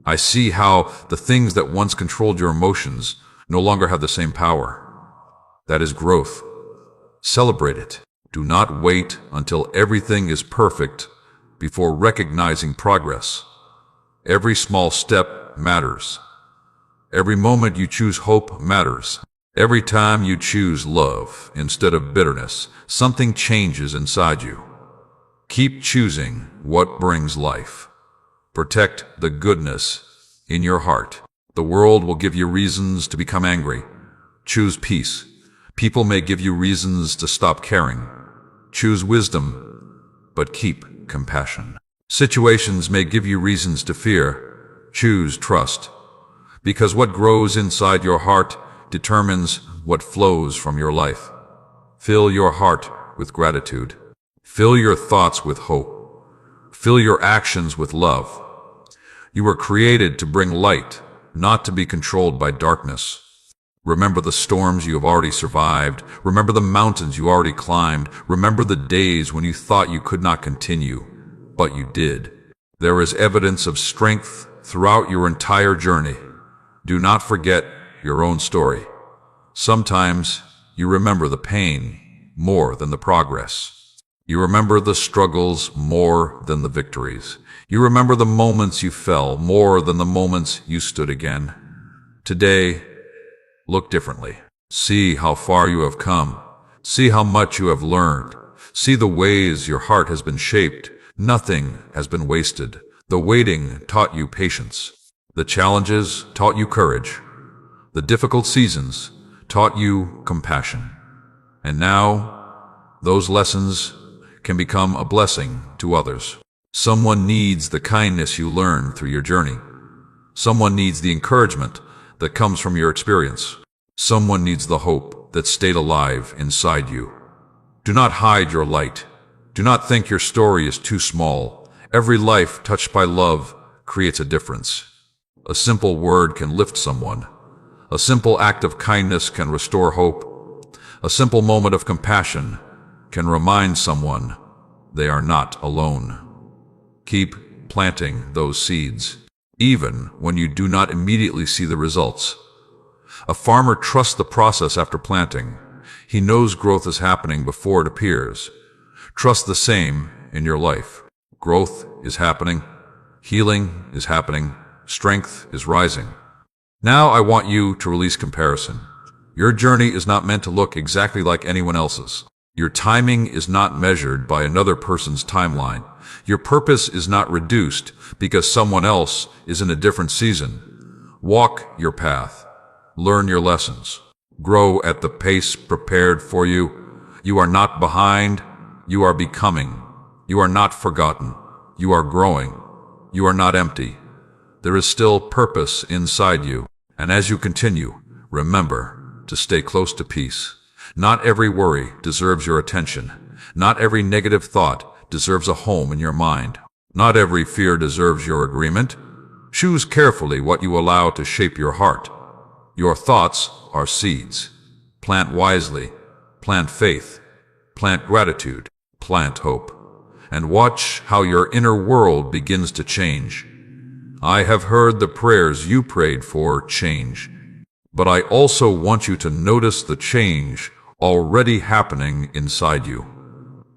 A: I see how the things that once controlled your emotions no longer have the same power. That is growth. Celebrate it. Do not wait until everything is perfect before recognizing progress. Every small step matters. Every moment you choose hope matters. Every time you choose love instead of bitterness, something changes inside you. Keep choosing what brings life. Protect the goodness in your heart. The world will give you reasons to become angry. Choose peace. People may give you reasons to stop caring. Choose wisdom, but keep compassion. Situations may give you reasons to fear. Choose trust. Because what grows inside your heart determines what flows from your life. Fill your heart with gratitude. Fill your thoughts with hope. Fill your actions with love. You were created to bring light, not to be controlled by darkness. Remember the storms you have already survived. Remember the mountains you already climbed. Remember the days when you thought you could not continue, but you did. There is evidence of strength throughout your entire journey. Do not forget your own story. Sometimes you remember the pain more than the progress. You remember the struggles more than the victories. You remember the moments you fell more than the moments you stood again. Today, look differently. See how far you have come. See how much you have learned. See the ways your heart has been shaped. Nothing has been wasted. The waiting taught you patience. The challenges taught you courage. The difficult seasons taught you compassion. And now, those lessons can become a blessing to others. Someone needs the kindness you learned through your journey. Someone needs the encouragement that comes from your experience. Someone needs the hope that stayed alive inside you. Do not hide your light. Do not think your story is too small. Every life touched by love creates a difference. A simple word can lift someone. A simple act of kindness can restore hope. A simple moment of compassion can remind someone they are not alone. Keep planting those seeds, even when you do not immediately see the results. A farmer trusts the process after planting. He knows growth is happening before it appears. Trust the same in your life. Growth is happening. Healing is happening. Strength is rising. Now I want you to release comparison. Your journey is not meant to look exactly like anyone else's. Your timing is not measured by another person's timeline. Your purpose is not reduced because someone else is in a different season. Walk your path. Learn your lessons. Grow at the pace prepared for you. You are not behind. You are becoming. You are not forgotten. You are growing. You are not empty. There is still purpose inside you. And as you continue, remember to stay close to peace. Not every worry deserves your attention. Not every negative thought deserves a home in your mind. Not every fear deserves your agreement. Choose carefully what you allow to shape your heart. Your thoughts are seeds. Plant wisely. Plant faith. Plant gratitude. Plant hope. And watch how your inner world begins to change. I have heard the prayers you prayed for change. But I also want you to notice the change already happening inside you.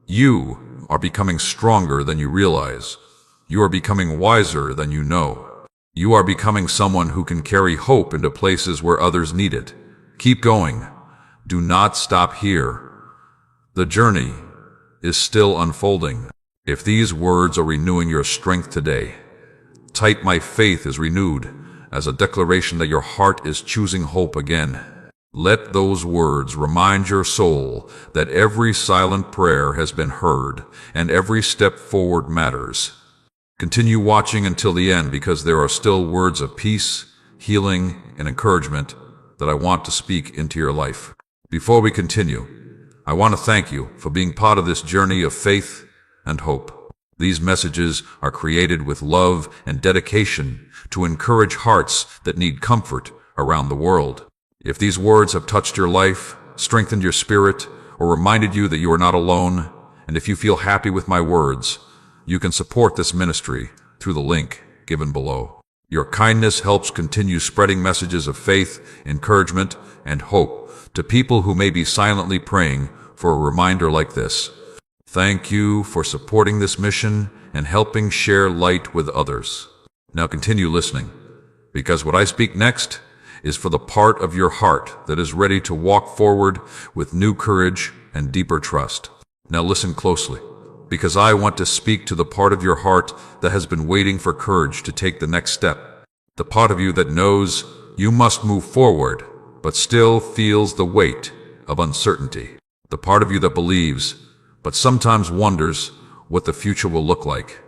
A: You are becoming stronger than you realize. You are becoming wiser than you know. You are becoming someone who can carry hope into places where others need it. Keep going. Do not stop here. The journey is still unfolding. If these words are renewing your strength today, type "My faith is renewed" as a declaration that your heart is choosing hope again. Let those words remind your soul that every silent prayer has been heard and every step forward matters. Continue watching until the end because there are still words of peace, healing, and encouragement that I want to speak into your life. Before we continue, I want to thank you for being part of this journey of faith and hope. These messages are created with love and dedication to encourage hearts that need comfort around the world. If these words have touched your life, strengthened your spirit, or reminded you that you are not alone, and if you feel happy with my words, you can support this ministry through the link given below. Your kindness helps continue spreading messages of faith, encouragement, and hope to people who may be silently praying for a reminder like this. Thank you for supporting this mission and helping share light with others. Now continue listening, because what I speak next is for the part of your heart that is ready to walk forward with new courage and deeper trust. Now listen closely, because I want to speak to the part of your heart that has been waiting for courage to take the next step. The part of you that knows you must move forward, but still feels the weight of uncertainty. The part of you that believes, but sometimes wonders what the future will look like.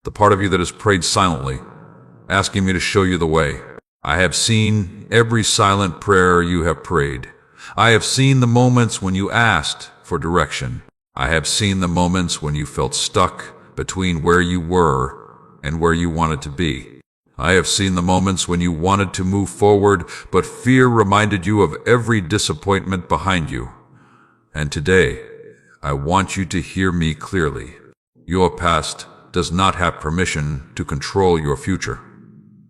A: The part of you that has prayed silently, asking me to show you the way. I have seen every silent prayer you have prayed. I have seen the moments when you asked for direction. I have seen the moments when you felt stuck between where you were and where you wanted to be. I have seen the moments when you wanted to move forward, but fear reminded you of every disappointment behind you. And today, I want you to hear me clearly. Your past does not have permission to control your future.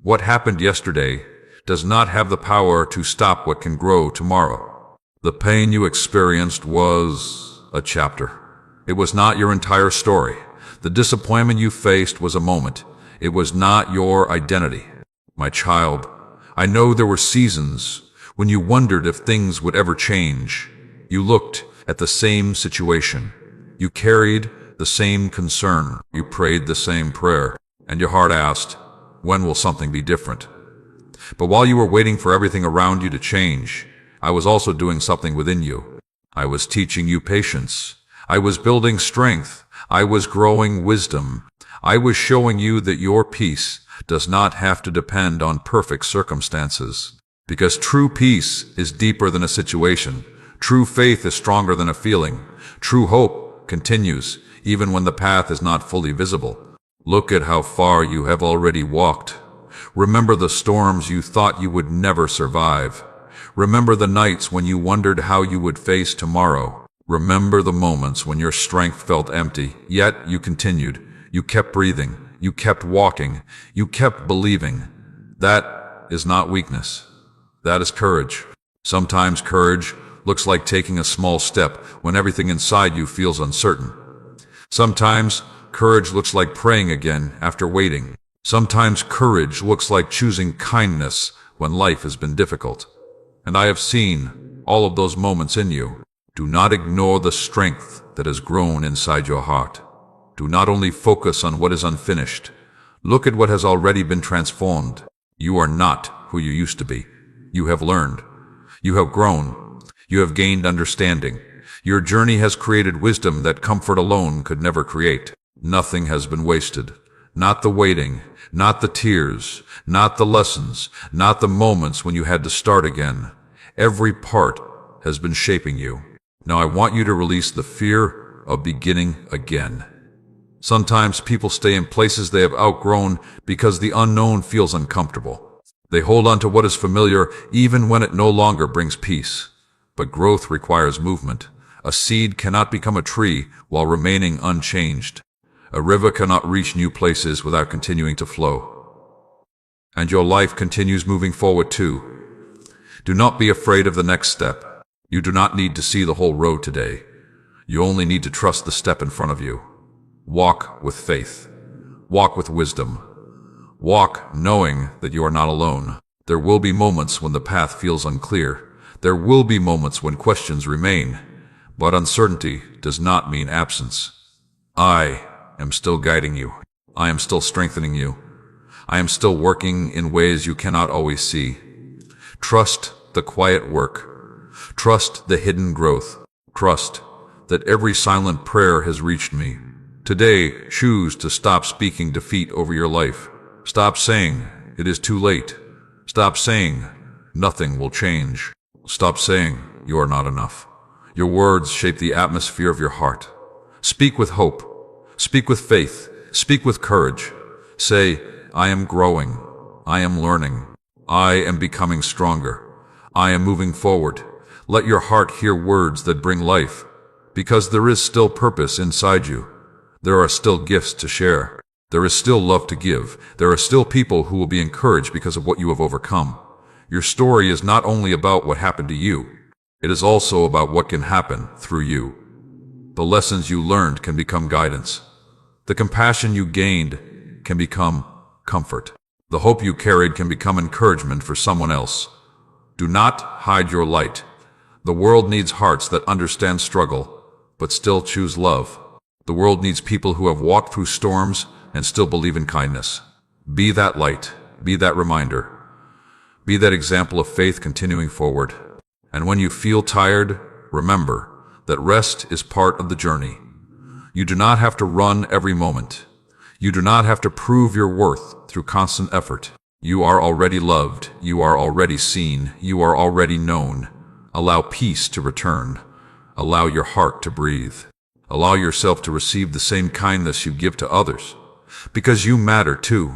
A: What happened yesterday does not have the power to stop what can grow tomorrow. The pain you experienced was a chapter. It was not your entire story. The disappointment you faced was a moment. It was not your identity. My child, I know there were seasons when you wondered if things would ever change. You looked at the same situation. You carried the same concern. You prayed the same prayer. And your heart asked, when will something be different? But while you were waiting for everything around you to change, I was also doing something within you. I was teaching you patience. I was building strength. I was growing wisdom. I was showing you that your peace does not have to depend on perfect circumstances. Because true peace is deeper than a situation. True faith is stronger than a feeling. True hope continues even when the path is not fully visible. Look at how far you have already walked. Remember the storms you thought you would never survive. Remember the nights when you wondered how you would face tomorrow. Remember the moments when your strength felt empty, yet you continued. You kept breathing. You kept walking. You kept believing. That is not weakness. That is courage. Sometimes courage looks like taking a small step when everything inside you feels uncertain. Sometimes courage looks like praying again after waiting. Sometimes courage looks like choosing kindness when life has been difficult. And I have seen all of those moments in you. Do not ignore the strength that has grown inside your heart. Do not only focus on what is unfinished. Look at what has already been transformed. You are not who you used to be. You have learned. You have grown. You have gained understanding. Your journey has created wisdom that comfort alone could never create. Nothing has been wasted. Not the waiting, not the tears, not the lessons, not the moments when you had to start again. Every part has been shaping you. Now I want you to release the fear of beginning again. Sometimes people stay in places they have outgrown because the unknown feels uncomfortable. They hold on to what is familiar even when it no longer brings peace. But growth requires movement. A seed cannot become a tree while remaining unchanged. A river cannot reach new places without continuing to flow. And your life continues moving forward too. Do not be afraid of the next step. You do not need to see the whole road today. You only need to trust the step in front of you. Walk with faith. Walk with wisdom. Walk knowing that you are not alone. There will be moments when the path feels unclear. There will be moments when questions remain. But uncertainty does not mean absence. I am still guiding you. I am still strengthening you. I am still working in ways you cannot always see. Trust the quiet work. Trust the hidden growth. Trust that every silent prayer has reached me. Today, choose to stop speaking defeat over your life. Stop saying, it is too late. Stop saying, nothing will change. Stop saying you are not enough. Your words shape the atmosphere of your heart. Speak with hope. Speak with faith. Speak with courage. Say, I am growing. I am learning. I am becoming stronger. I am moving forward. Let your heart hear words that bring life, because there is still purpose inside you. There are still gifts to share. There is still love to give. There are still people who will be encouraged because of what you have overcome. Your story is not only about what happened to you, it is also about what can happen through you. The lessons you learned can become guidance. The compassion you gained can become comfort. The hope you carried can become encouragement for someone else. Do not hide your light. The world needs hearts that understand struggle, but still choose love. The world needs people who have walked through storms and still believe in kindness. Be that light. Be that reminder. Be that example of faith continuing forward. And when you feel tired, remember that rest is part of the journey. You do not have to run every moment. You do not have to prove your worth through constant effort. You are already loved. You are already seen. You are already known. Allow peace to return. Allow your heart to breathe. Allow yourself to receive the same kindness you give to others, because you matter too.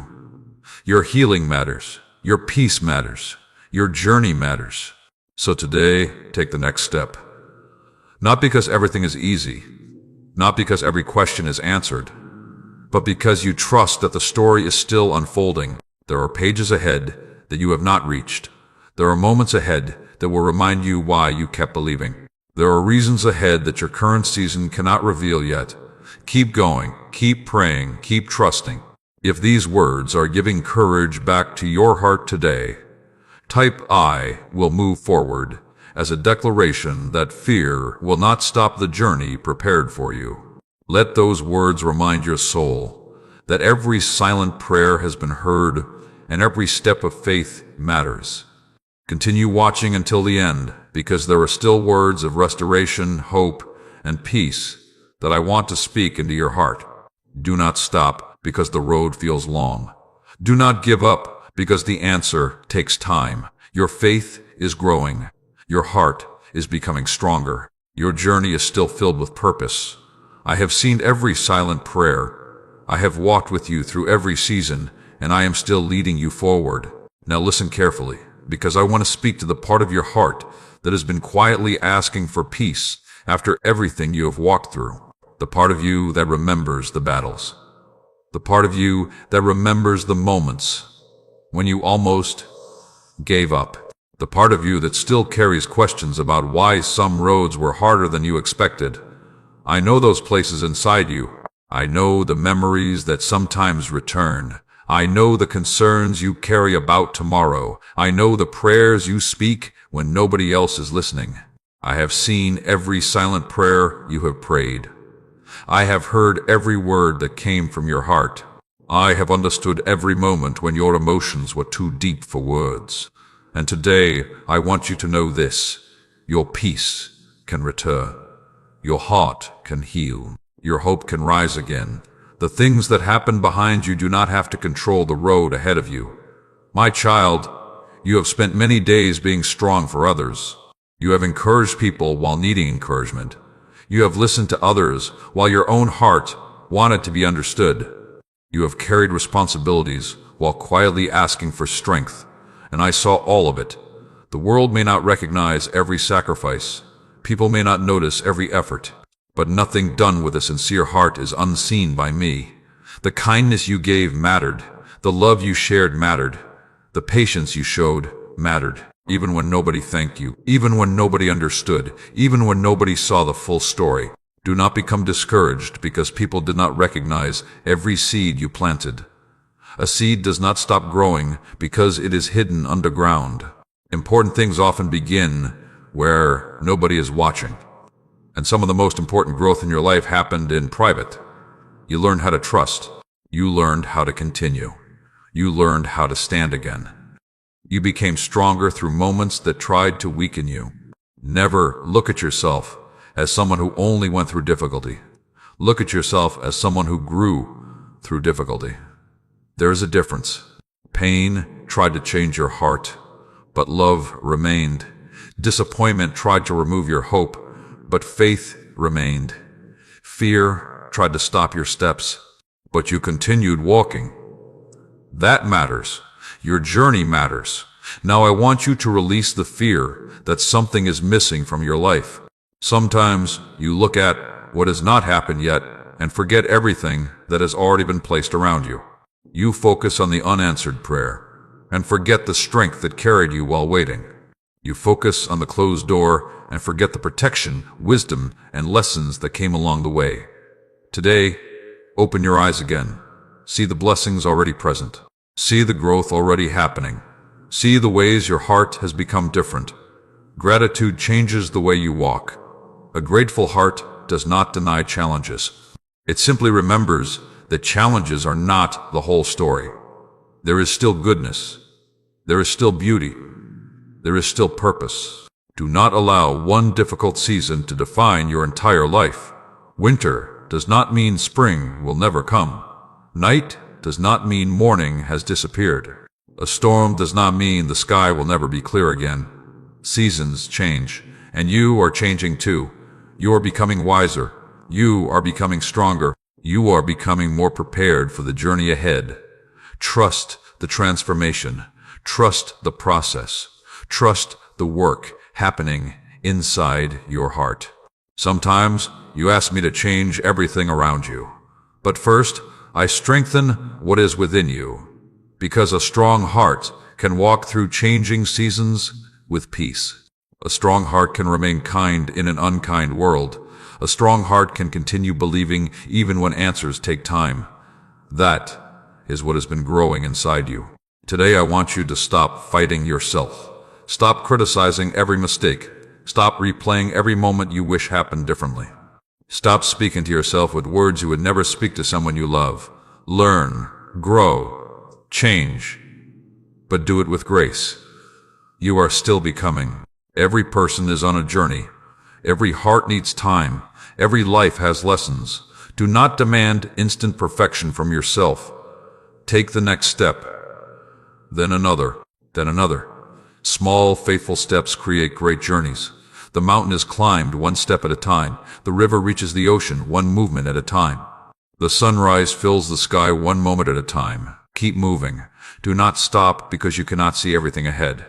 A: Your healing matters. Your peace matters. Your journey matters. So today, take the next step. Not because everything is easy, not because every question is answered, but because you trust that the story is still unfolding. There are pages ahead that you have not reached. There are moments ahead that will remind you why you kept believing. There are reasons ahead that your current season cannot reveal yet. Keep going, keep praying, keep trusting. If these words are giving courage back to your heart today, type I will move forward as a declaration that fear will not stop the journey prepared for you. Let those words remind your soul that every silent prayer has been heard and every step of faith matters. Continue watching until the end, because there are still words of restoration, hope, and peace that I want to speak into your heart. Do not stop because the road feels long. Do not give up because the answer takes time. Your faith is growing. Your heart is becoming stronger. Your journey is still filled with purpose. I have seen every silent prayer. I have walked with you through every season, and I am still leading you forward. Now listen carefully, because I want to speak to the part of your heart that has been quietly asking for peace after everything you have walked through. The part of you that remembers the battles. The part of you that remembers the moments when you almost gave up. The part of you that still carries questions about why some roads were harder than you expected. I know those places inside you. I know the memories that sometimes return. I know the concerns you carry about tomorrow. I know the prayers you speak when nobody else is listening. I have seen every silent prayer you have prayed. I have heard every word that came from your heart. I have understood every moment when your emotions were too deep for words. And today, I want you to know this. Your peace can return. Your heart can heal. Your hope can rise again. The things that happen behind you do not have to control the road ahead of you. My child, you have spent many days being strong for others. You have encouraged people while needing encouragement. You have listened to others while your own heart wanted to be understood. You have carried responsibilities while quietly asking for strength, and I saw all of it. The world may not recognize every sacrifice. People may not notice every effort, but nothing done with a sincere heart is unseen by me. The kindness you gave mattered. The love you shared mattered. The patience you showed mattered. Even when nobody thanked you, even when nobody understood, even when nobody saw the full story. Do not become discouraged because people did not recognize every seed you planted. A seed does not stop growing because it is hidden underground. Important things often begin where nobody is watching. And some of the most important growth in your life happened in private. You learned how to trust. You learned how to continue. You learned how to stand again. You became stronger through moments that tried to weaken you. Never look at yourself as someone who only went through difficulty. Look at yourself as someone who grew through difficulty. There is a difference. Pain tried to change your heart, but love remained. Disappointment tried to remove your hope, but faith remained. Fear tried to stop your steps, but you continued walking. That matters. Your journey matters. Now I want you to release the fear that something is missing from your life. Sometimes you look at what has not happened yet and forget everything that has already been placed around you. You focus on the unanswered prayer and forget the strength that carried you while waiting. You focus on the closed door and forget the protection, wisdom, and lessons that came along the way. Today, open your eyes again. See the blessings already present. See the growth already happening. See the ways your heart has become different. Gratitude changes the way you walk. A grateful heart does not deny challenges. It simply remembers that challenges are not the whole story. There is still goodness. There is still beauty. There is still purpose. Do not allow one difficult season to define your entire life. Winter does not mean spring will never come. Night does not mean morning has disappeared. A storm does not mean the sky will never be clear again. Seasons change, and you are changing too. You are becoming wiser. You are becoming stronger. You are becoming more prepared for the journey ahead. Trust the transformation. Trust the process. Trust the work happening inside your heart. Sometimes you ask me to change everything around you. But first, I strengthen what is within you. Because a strong heart can walk through changing seasons with peace. A strong heart can remain kind in an unkind world. A strong heart can continue believing even when answers take time. That is what has been growing inside you. Today I want you to stop fighting yourself. Stop criticizing every mistake. Stop replaying every moment you wish happened differently. Stop speaking to yourself with words you would never speak to someone you love. Learn, grow, change, but do it with grace. You are still becoming. Every person is on a journey. Every heart needs time. Every life has lessons. Do not demand instant perfection from yourself. Take the next step, then another, then another. Small, faithful steps create great journeys. The mountain is climbed one step at a time. The river reaches the ocean one movement at a time. The sunrise fills the sky one moment at a time. Keep moving. Do not stop because you cannot see everything ahead.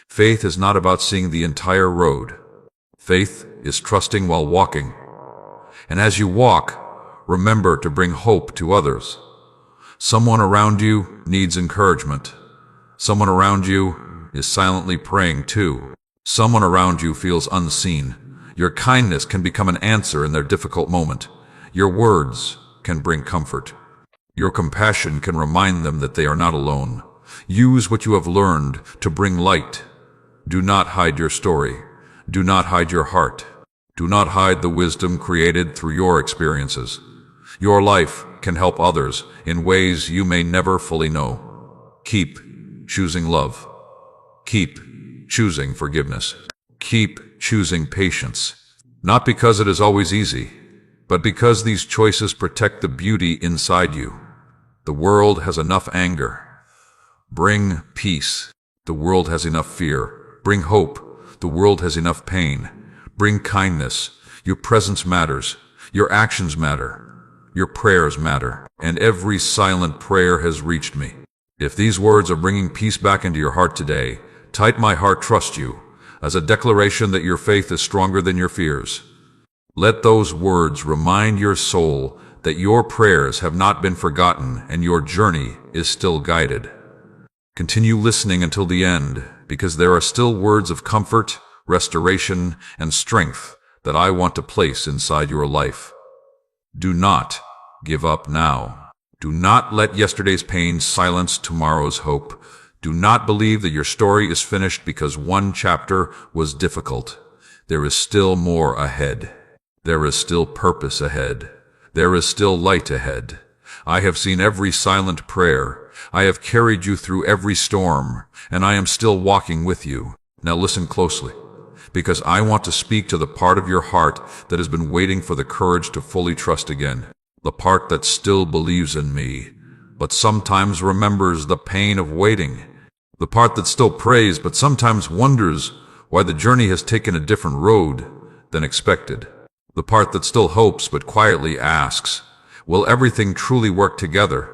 A: Faith is not about seeing the entire road. Faith is trusting while walking. And as you walk, remember to bring hope to others. Someone around you needs encouragement. Someone around you is silently praying too. Someone around you feels unseen. Your kindness can become an answer in their difficult moment. Your words can bring comfort. Your compassion can remind them that they are not alone. Use what you have learned to bring light. Do not hide your story. Do not hide your heart. Do not hide the wisdom created through your experiences. Your life can help others in ways you may never fully know. Keep choosing love. Keep choosing forgiveness. Keep choosing patience. Not because it is always easy, but because these choices protect the beauty inside you. The world has enough anger. Bring peace. The world has enough fear. Bring hope. The world has enough pain. Bring kindness. Your presence matters. Your actions matter. Your prayers matter. And every silent prayer has reached me. If these words are bringing peace back into your heart today, type "My heart trusts you" as a declaration that your faith is stronger than your fears. Let those words remind your soul that your prayers have not been forgotten and your journey is still guided. Continue listening until the end, because there are still words of comfort, restoration, and strength that I want to place inside your life. Do not give up now. Do not let yesterday's pain silence tomorrow's hope. Do not believe that your story is finished because one chapter was difficult. There is still more ahead. There is still purpose ahead. There is still light ahead. I have seen every silent prayer. I have carried you through every storm, and I am still walking with you. Now listen closely, because I want to speak to the part of your heart that has been waiting for the courage to fully trust again. The part that still believes in me, but sometimes remembers the pain of waiting. The part that still prays but sometimes wonders why the journey has taken a different road than expected. The part that still hopes but quietly asks, will everything truly work together?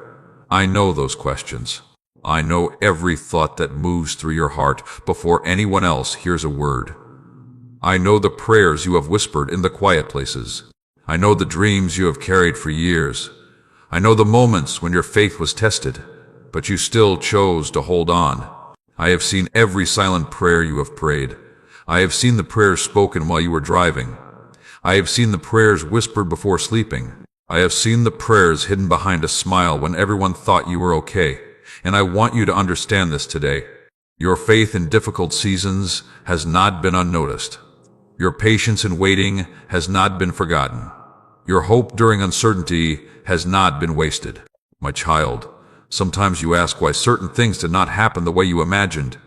A: I know those questions. I know every thought that moves through your heart before anyone else hears a word. I know the prayers you have whispered in the quiet places. I know the dreams you have carried for years. I know the moments when your faith was tested, but you still chose to hold on. I have seen every silent prayer you have prayed. I have seen the prayers spoken while you were driving. I have seen the prayers whispered before sleeping. I have seen the prayers hidden behind a smile when everyone thought you were okay. And I want you to understand this today. Your faith in difficult seasons has not been unnoticed. Your patience in waiting has not been forgotten. Your hope during uncertainty has not been wasted. My child, sometimes you ask why certain things did not happen the way you imagined.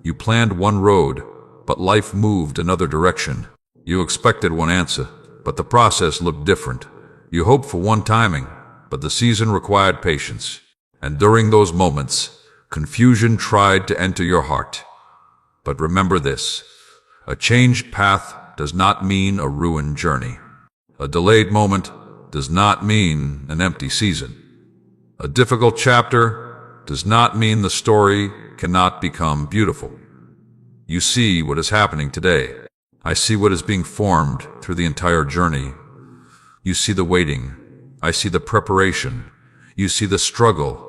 A: You planned one road, but life moved another direction. You expected one answer, but the process looked different. You hoped for one timing, but the season required patience. And during those moments, confusion tried to enter your heart. But remember this, a changed path does not mean a ruined journey. A delayed moment does not mean an empty season. A difficult chapter does not mean the story cannot become beautiful. You see what is happening today. I see what is being formed through the entire journey. You see the waiting. I see the preparation. You see the struggle.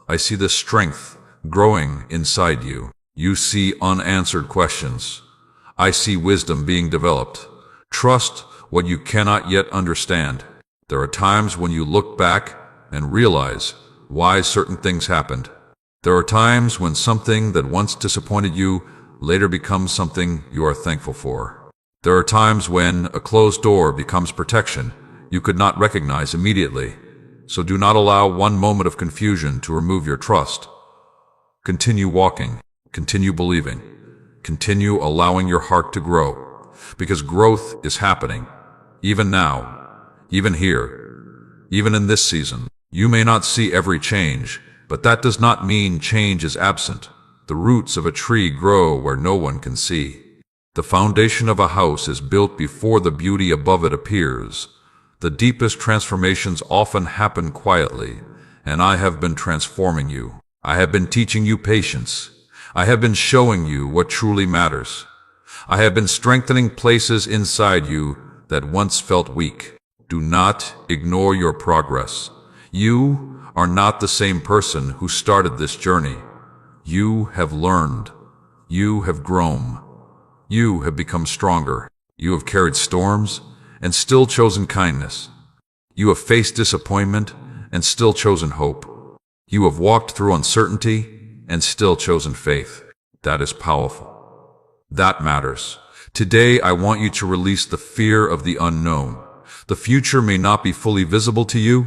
A: I see the strength growing inside you. You see unanswered questions. I see wisdom being developed. Trust what you cannot yet understand. There are times when you look back and realize why certain things happened. There are times when something that once disappointed you later becomes something you are thankful for. There are times when a closed door becomes protection you could not recognize immediately. So do not allow one moment of confusion to remove your trust. Continue walking, continue believing, continue allowing your heart to grow, because growth is happening, even now, even here, even in this season. You may not see every change, but that does not mean change is absent. The roots of a tree grow where no one can see. The foundation of a house is built before the beauty above it appears. The deepest transformations often happen quietly, and I have been transforming you. I have been teaching you patience. I have been showing you what truly matters. I have been strengthening places inside you that once felt weak. Do not ignore your progress. You are not the same person who started this journey. You have learned. You have grown. You have become stronger. You have carried storms and still chosen kindness. You have faced disappointment and still chosen hope. You have walked through uncertainty and still chosen faith. That is powerful. That matters. Today, I want you to release the fear of the unknown. The future may not be fully visible to you,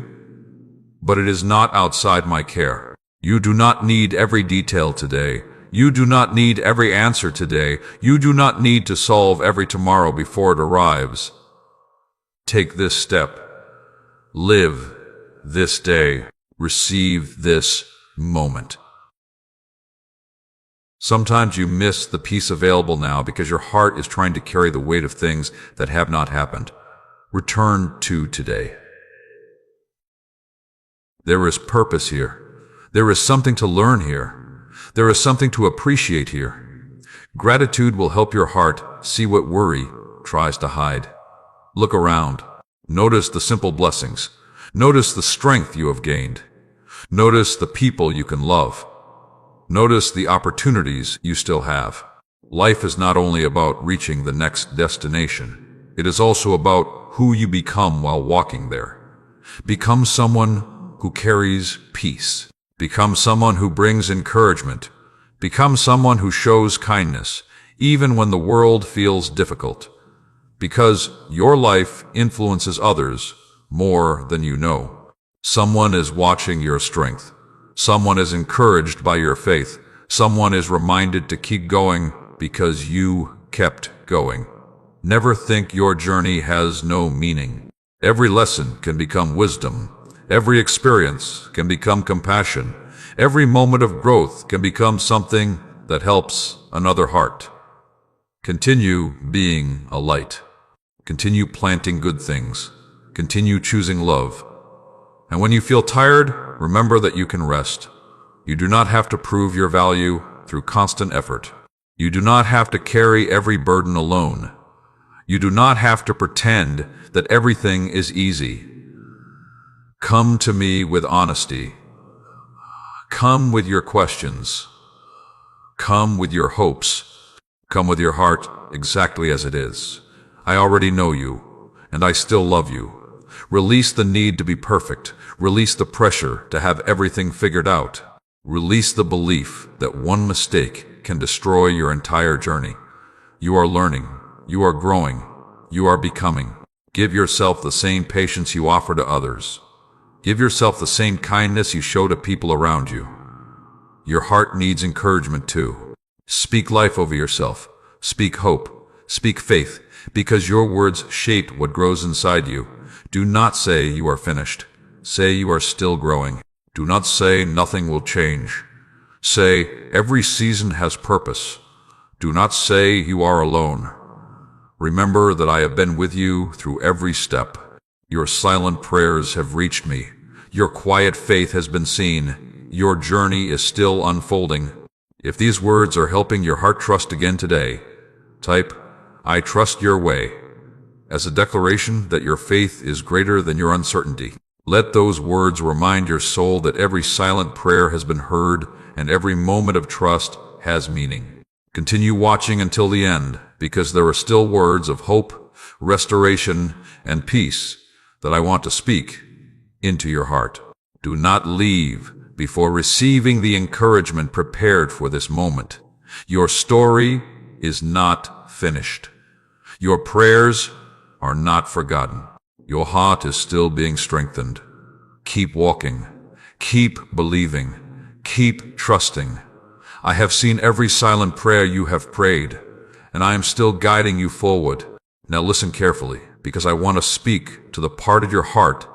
A: but it is not outside my care. You do not need every detail today. You do not need every answer today. You do not need to solve every tomorrow before it arrives. Take this step. Live this day. Receive this moment. Sometimes you miss the peace available now because your heart is trying to carry the weight of things that have not happened. Return to today. There is purpose here. There is something to learn here. There is something to appreciate here. Gratitude will help your heart see what worry tries to hide. Look around. Notice the simple blessings. Notice the strength you have gained. Notice the people you can love. Notice the opportunities you still have. Life is not only about reaching the next destination. It is also about who you become while walking there. Become someone who carries peace. Become someone who brings encouragement. Become someone who shows kindness, even when the world feels difficult. Because your life influences others more than you know. Someone is watching your strength. Someone is encouraged by your faith. Someone is reminded to keep going because you kept going. Never think your journey has no meaning. Every lesson can become wisdom. Every experience can become compassion. Every moment of growth can become something that helps another heart. Continue being a light. Continue planting good things. Continue choosing love. And when you feel tired, remember that you can rest. You do not have to prove your value through constant effort. You do not have to carry every burden alone. You do not have to pretend that everything is easy. Come to me with honesty. Come with your questions. Come with your hopes. Come with your heart exactly as it is. I already know you, and I still love you. Release the need to be perfect. Release the pressure to have everything figured out. Release the belief that one mistake can destroy your entire journey. You are learning. You are growing. You are becoming. Give yourself the same patience you offer to others. Give yourself the same kindness you show to people around you. Your heart needs encouragement too. Speak life over yourself. Speak hope. Speak faith, because your words shape what grows inside you. Do not say you are finished. Say you are still growing. Do not say nothing will change. Say every season has purpose. Do not say you are alone. Remember that I have been with you through every step. Your silent prayers have reached me. Your quiet faith has been seen. Your journey is still unfolding. If these words are helping your heart trust again today, type, "I trust your way," as a declaration that your faith is greater than your uncertainty. Let those words remind your soul that every silent prayer has been heard and every moment of trust has meaning. Continue watching until the end, because there are still words of hope, restoration, and peace that I want to speak into your heart. Do not leave before receiving the encouragement prepared for this moment. Your story is not finished. Your prayers are not forgotten. Your heart is still being strengthened. Keep walking. Keep believing. Keep trusting. I have seen every silent prayer you have prayed, and I am still guiding you forward. Now listen carefully, because I want to speak to the part of your heart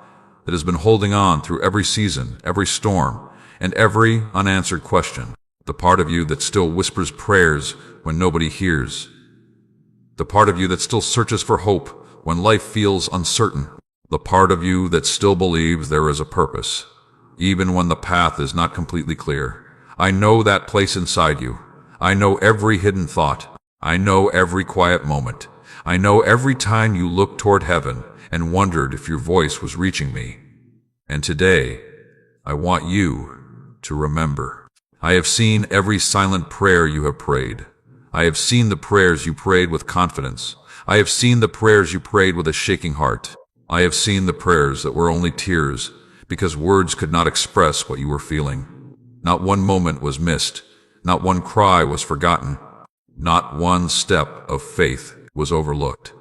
A: that has been holding on through every season, every storm, and every unanswered question. The part of you that still whispers prayers when nobody hears. The part of you that still searches for hope when life feels uncertain. The part of you that still believes there is a purpose, even when the path is not completely clear. I know that place inside you. I know every hidden thought. I know every quiet moment. I know every time you looked toward heaven and wondered if your voice was reaching me. And today, I want you to remember. I have seen every silent prayer you have prayed. I have seen the prayers you prayed with confidence. I have seen the prayers you prayed with a shaking heart. I have seen the prayers that were only tears because words could not express what you were feeling. Not one moment was missed. Not one cry was forgotten. Not one step of faith was overlooked.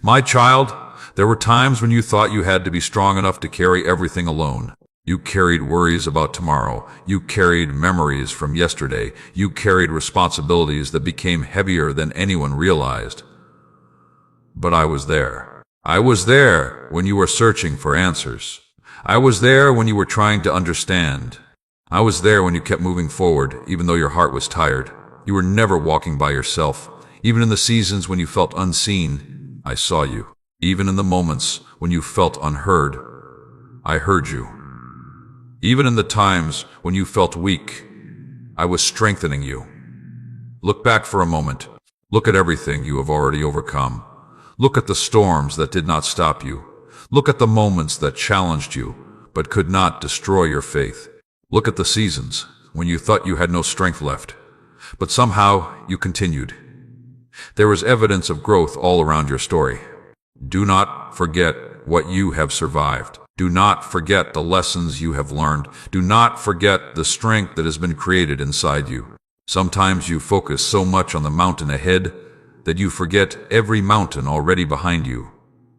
A: My child, there were times when you thought you had to be strong enough to carry everything alone. You carried worries about tomorrow. You carried memories from yesterday. You carried responsibilities that became heavier than anyone realized. But I was there. I was there when you were searching for answers. I was there when you were trying to understand. I was there when you kept moving forward, even though your heart was tired. You were never walking by yourself. Even in the seasons when you felt unseen, I saw you. Even in the moments when you felt unheard, I heard you. Even in the times when you felt weak, I was strengthening you. Look back for a moment. Look at everything you have already overcome. Look at the storms that did not stop you. Look at the moments that challenged you, but could not destroy your faith. Look at the seasons when you thought you had no strength left, but somehow you continued. There is evidence of growth all around your story. Do not forget what you have survived. Do not forget the lessons you have learned. Do not forget the strength that has been created inside you. Sometimes you focus so much on the mountain ahead that you forget every mountain already behind you.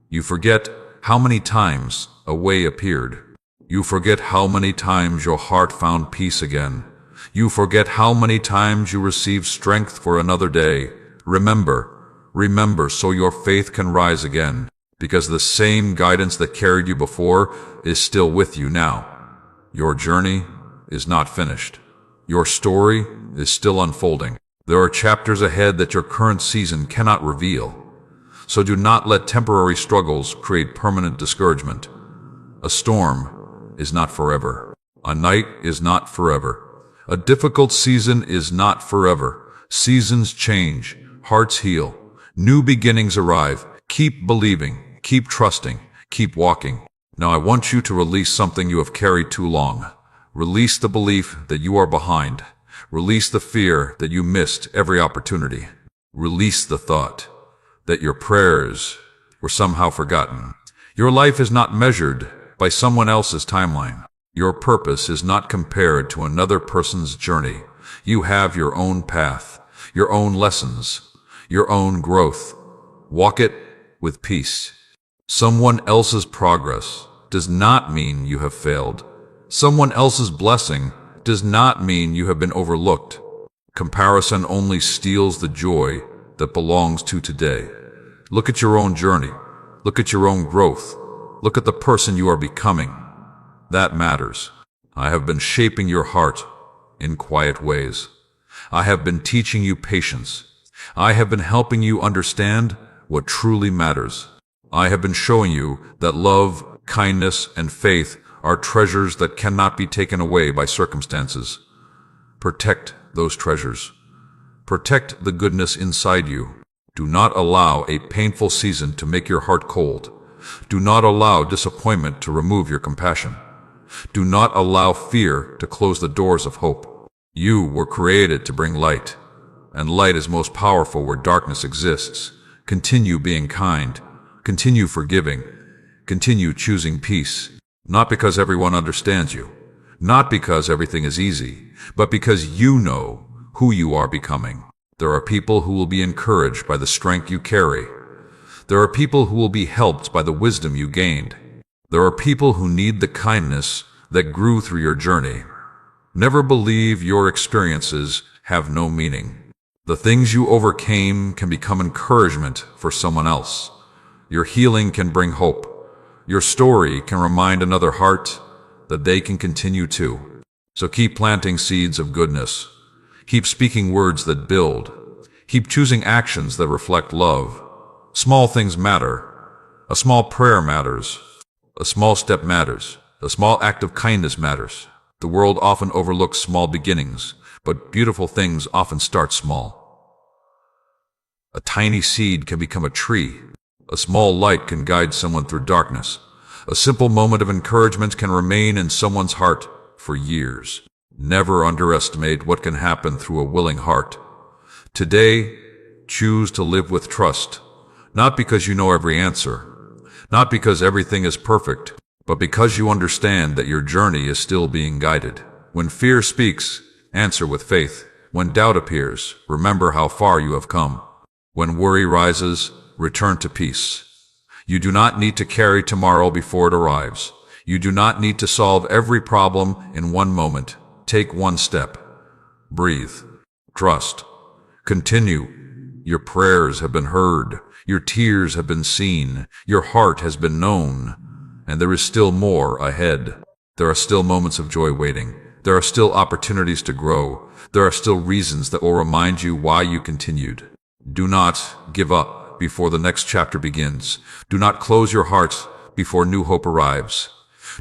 A: You forget how many times a way appeared. You forget how many times your heart found peace again. You forget how many times you received strength for another day. Remember so your faith can rise again, because the same guidance that carried you before is still with you now. Your journey is not finished. Your story is still unfolding. There are chapters ahead that your current season cannot reveal. So do not let temporary struggles create permanent discouragement. A storm is not forever. A night is not forever. A difficult season is not forever. Seasons change. Hearts heal. New beginnings arrive. Keep believing. Keep trusting. Keep walking. Now I want you to release something you have carried too long. Release the belief that you are behind. Release the fear that you missed every opportunity. Release the thought that your prayers were somehow forgotten. Your life is not measured by someone else's timeline. Your purpose is not compared to another person's journey. You have your own path, your own lessons, your own growth. Walk it with peace. Someone else's progress does not mean you have failed. Someone else's blessing does not mean you have been overlooked. Comparison only steals the joy that belongs to today. Look at your own journey. Look at your own growth. Look at the person you are becoming. That matters. I have been shaping your heart in quiet ways. I have been teaching you patience. I have been helping you understand what truly matters. I have been showing you that love, kindness, and faith are treasures that cannot be taken away by circumstances. Protect those treasures. Protect the goodness inside you. Do not allow a painful season to make your heart cold. Do not allow disappointment to remove your compassion. Do not allow fear to close the doors of hope. You were created to bring light, and light is most powerful where darkness exists. Continue being kind. Continue forgiving. Continue choosing peace. Not because everyone understands you, not because everything is easy, but because you know who you are becoming. There are people who will be encouraged by the strength you carry. There are people who will be helped by the wisdom you gained. There are people who need the kindness that grew through your journey. Never believe your experiences have no meaning. The things you overcame can become encouragement for someone else. Your healing can bring hope. Your story can remind another heart that they can continue too. So keep planting seeds of goodness. Keep speaking words that build. Keep choosing actions that reflect love. Small things matter. A small prayer matters. A small step matters. A small act of kindness matters. The world often overlooks small beginnings, but beautiful things often start small. A tiny seed can become a tree. A small light can guide someone through darkness. A simple moment of encouragement can remain in someone's heart for years. Never underestimate what can happen through a willing heart. Today, choose to live with trust, not because you know every answer, not because everything is perfect, but because you understand that your journey is still being guided. When fear speaks, answer with faith. When doubt appears, remember how far you have come. When worry rises, return to peace. You do not need to carry tomorrow before it arrives. You do not need to solve every problem in one moment. Take one step. Breathe. Trust. Continue. Your prayers have been heard. Your tears have been seen. Your heart has been known. And there is still more ahead. There are still moments of joy waiting. There are still opportunities to grow. There are still reasons that will remind you why you continued. Do not give up before the next chapter begins. Do not close your heart before new hope arrives.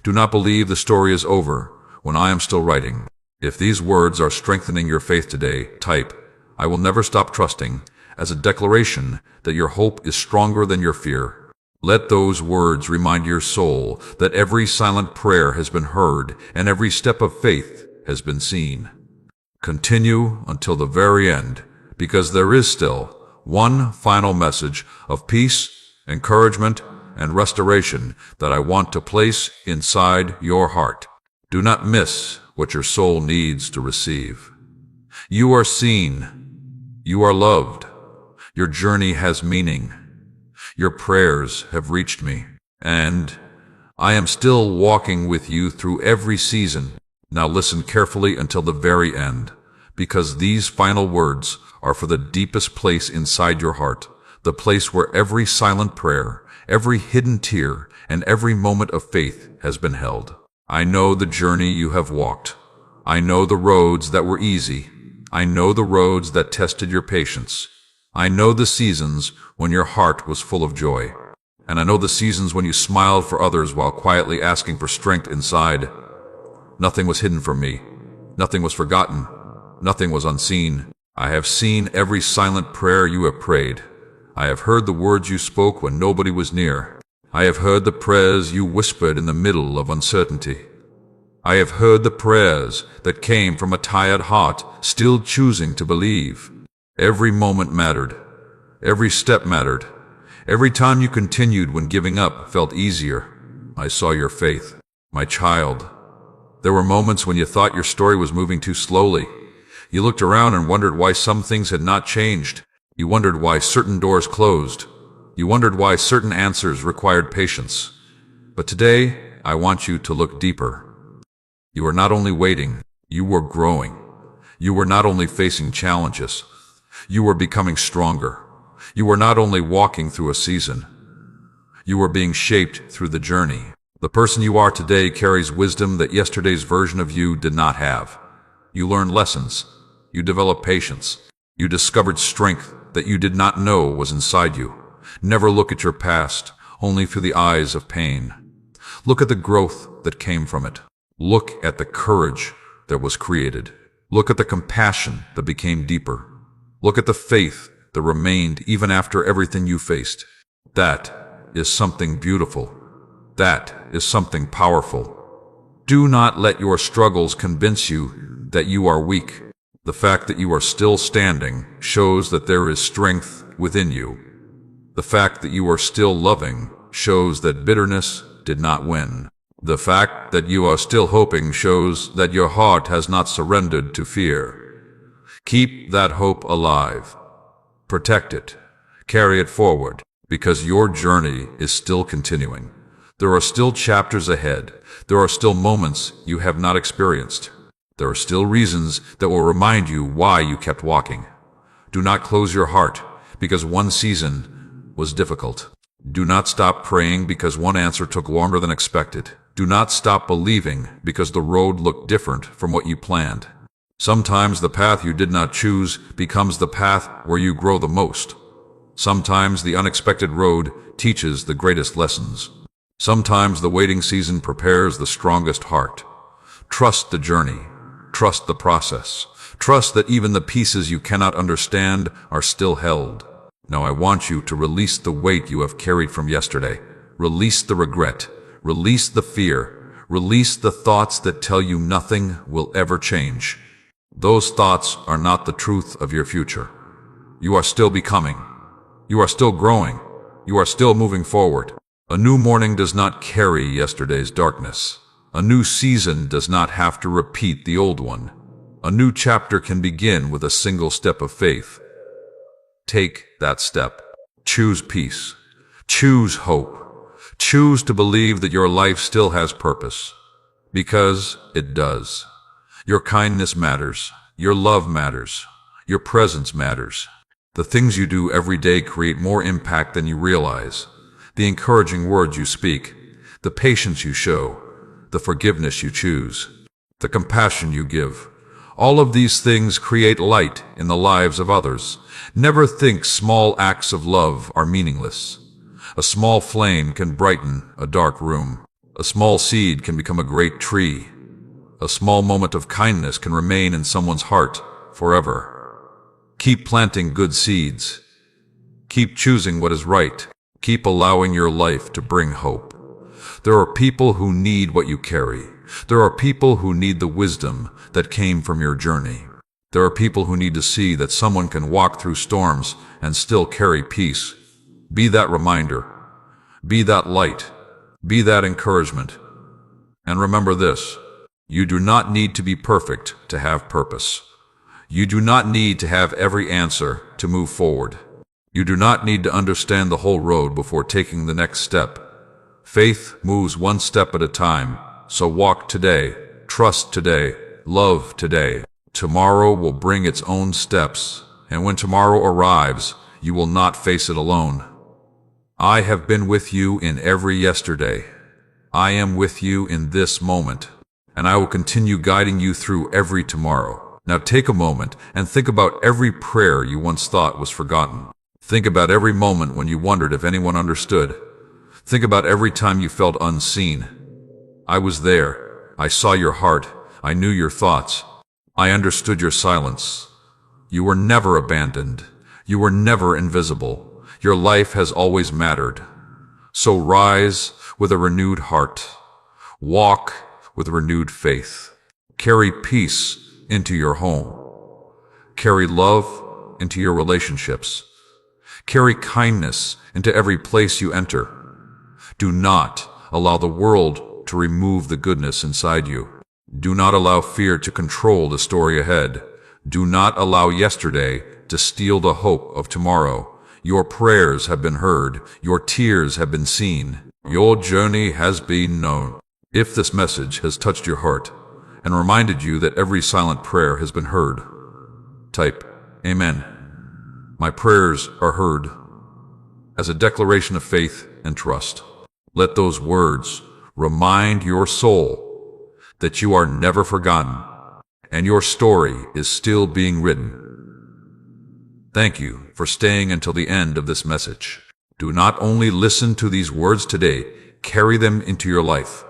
A: Do not believe the story is over when I am still writing. If these words are strengthening your faith today, type, "I will never stop trusting," as a declaration that your hope is stronger than your fear. Let those words remind your soul that every silent prayer has been heard and every step of faith has been seen. Continue until the very end, because there is still one final message of peace, encouragement, and restoration that I want to place inside your heart. Do not miss what your soul needs to receive. You are seen. You are loved. Your journey has meaning. Your prayers have reached me, and I am still walking with you through every season. Now listen carefully until the very end, because these final words are for the deepest place inside your heart, the place where every silent prayer, every hidden tear, and every moment of faith has been held. I know the journey you have walked. I know the roads that were easy. I know the roads that tested your patience. I know the seasons when your heart was full of joy. And I know the seasons when you smiled for others while quietly asking for strength inside. Nothing was hidden from me. Nothing was forgotten. Nothing was unseen. I have seen every silent prayer you have prayed. I have heard the words you spoke when nobody was near. I have heard the prayers you whispered in the middle of uncertainty. I have heard the prayers that came from a tired heart, still choosing to believe. Every moment mattered. Every step mattered. Every time you continued when giving up felt easier. I saw your faith, my child. There were moments when you thought your story was moving too slowly. You looked around and wondered why some things had not changed. You wondered why certain doors closed. You wondered why certain answers required patience. But today, I want you to look deeper. You were not only waiting, you were growing. You were not only facing challenges, you were becoming stronger. You were not only walking through a season, you were being shaped through the journey. The person you are today carries wisdom that yesterday's version of you did not have. You learned lessons. You developed patience. You discovered strength that you did not know was inside you. Never look at your past only through the eyes of pain. Look at the growth that came from it. Look at the courage that was created. Look at the compassion that became deeper. Look at the faith that remained even after everything you faced. That is something beautiful. That is something powerful. Do not let your struggles convince you that you are weak. The fact that you are still standing shows that there is strength within you. The fact that you are still loving shows that bitterness did not win. The fact that you are still hoping shows that your heart has not surrendered to fear. Keep that hope alive. Protect it. Carry it forward, because your journey is still continuing. There are still chapters ahead. There are still moments you have not experienced. There are still reasons that will remind you why you kept walking. Do not close your heart because one season was difficult. Do not stop praying because one answer took longer than expected. Do not stop believing because the road looked different from what you planned. Sometimes the path you did not choose becomes the path where you grow the most. Sometimes the unexpected road teaches the greatest lessons. Sometimes the waiting season prepares the strongest heart. Trust the journey. Trust the process. Trust that even the pieces you cannot understand are still held. Now I want you to release the weight you have carried from yesterday. Release the regret. Release the fear. Release the thoughts that tell you nothing will ever change. Those thoughts are not the truth of your future. You are still becoming. You are still growing. You are still moving forward. A new morning does not carry yesterday's darkness. A new season does not have to repeat the old one. A new chapter can begin with a single step of faith. Take that step. Choose peace. Choose hope. Choose to believe that your life still has purpose. Because it does. Your kindness matters. Your love matters. Your presence matters. The things you do every day create more impact than you realize. The encouraging words you speak, the patience you show, the forgiveness you choose, the compassion you give. All of these things create light in the lives of others. Never think small acts of love are meaningless. A small flame can brighten a dark room. A small seed can become a great tree. A small moment of kindness can remain in someone's heart forever. Keep planting good seeds. Keep choosing what is right. Keep allowing your life to bring hope. There are people who need what you carry. There are people who need the wisdom that came from your journey. There are people who need to see that someone can walk through storms and still carry peace. Be that reminder. Be that light. Be that encouragement. And remember this. You do not need to be perfect to have purpose. You do not need to have every answer to move forward. You do not need to understand the whole road before taking the next step. Faith moves one step at a time, so walk today, trust today, love today. Tomorrow will bring its own steps, and when tomorrow arrives, you will not face it alone. I have been with you in every yesterday. I am with you in this moment. and I will continue guiding you through every tomorrow. Now take a moment and think about every prayer you once thought was forgotten. Think about every moment when you wondered if anyone understood. Think about every time you felt unseen. I was there. I saw your heart. I knew your thoughts. I understood your silence. You were never abandoned. You were never invisible. Your life has always mattered. So rise with a renewed heart. Walk with renewed faith. Carry peace into your home. Carry love into your relationships. Carry kindness into every place you enter. Do not allow the world to remove the goodness inside you. Do not allow fear to control the story ahead. Do not allow yesterday to steal the hope of tomorrow. Your prayers have been heard. Your tears have been seen. Your journey has been known. If this message has touched your heart and reminded you that every silent prayer has been heard, type Amen. My prayers are heard, as a declaration of faith and trust. Let those words remind your soul that you are never forgotten and your story is still being written. Thank you for staying until the end of this message. Do not only listen to these words today, carry them into your life.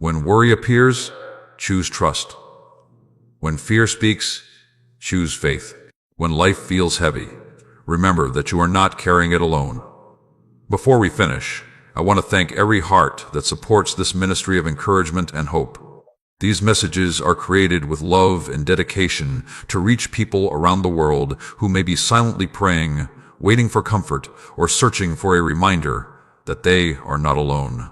A: When worry appears, choose trust. When fear speaks, choose faith. When life feels heavy, remember that you are not carrying it alone. Before we finish, I want to thank every heart that supports this ministry of encouragement and hope. These messages are created with love and dedication to reach people around the world who may be silently praying, waiting for comfort, or searching for a reminder that they are not alone.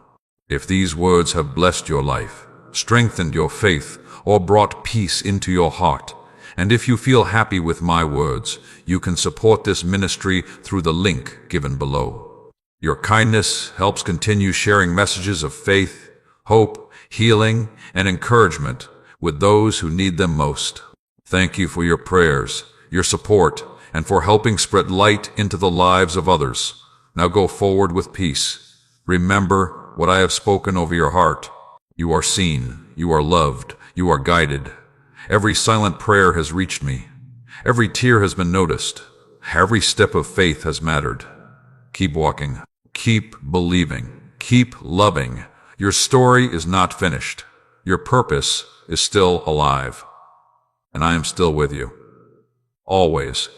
A: If these words have blessed your life, strengthened your faith, or brought peace into your heart, and if you feel happy with my words, you can support this ministry through the link given below. Your kindness helps continue sharing messages of faith, hope, healing, and encouragement with those who need them most. Thank you for your prayers, your support, and for helping spread light into the lives of others. Now go forward with peace. Remember what I have spoken over your heart. You are seen, you are loved, you are guided. Every silent prayer has reached me. Every tear has been noticed. Every step of faith has mattered. Keep walking. Keep believing. Keep loving. Your story is not finished. Your purpose is still alive. And I am still with you. Always.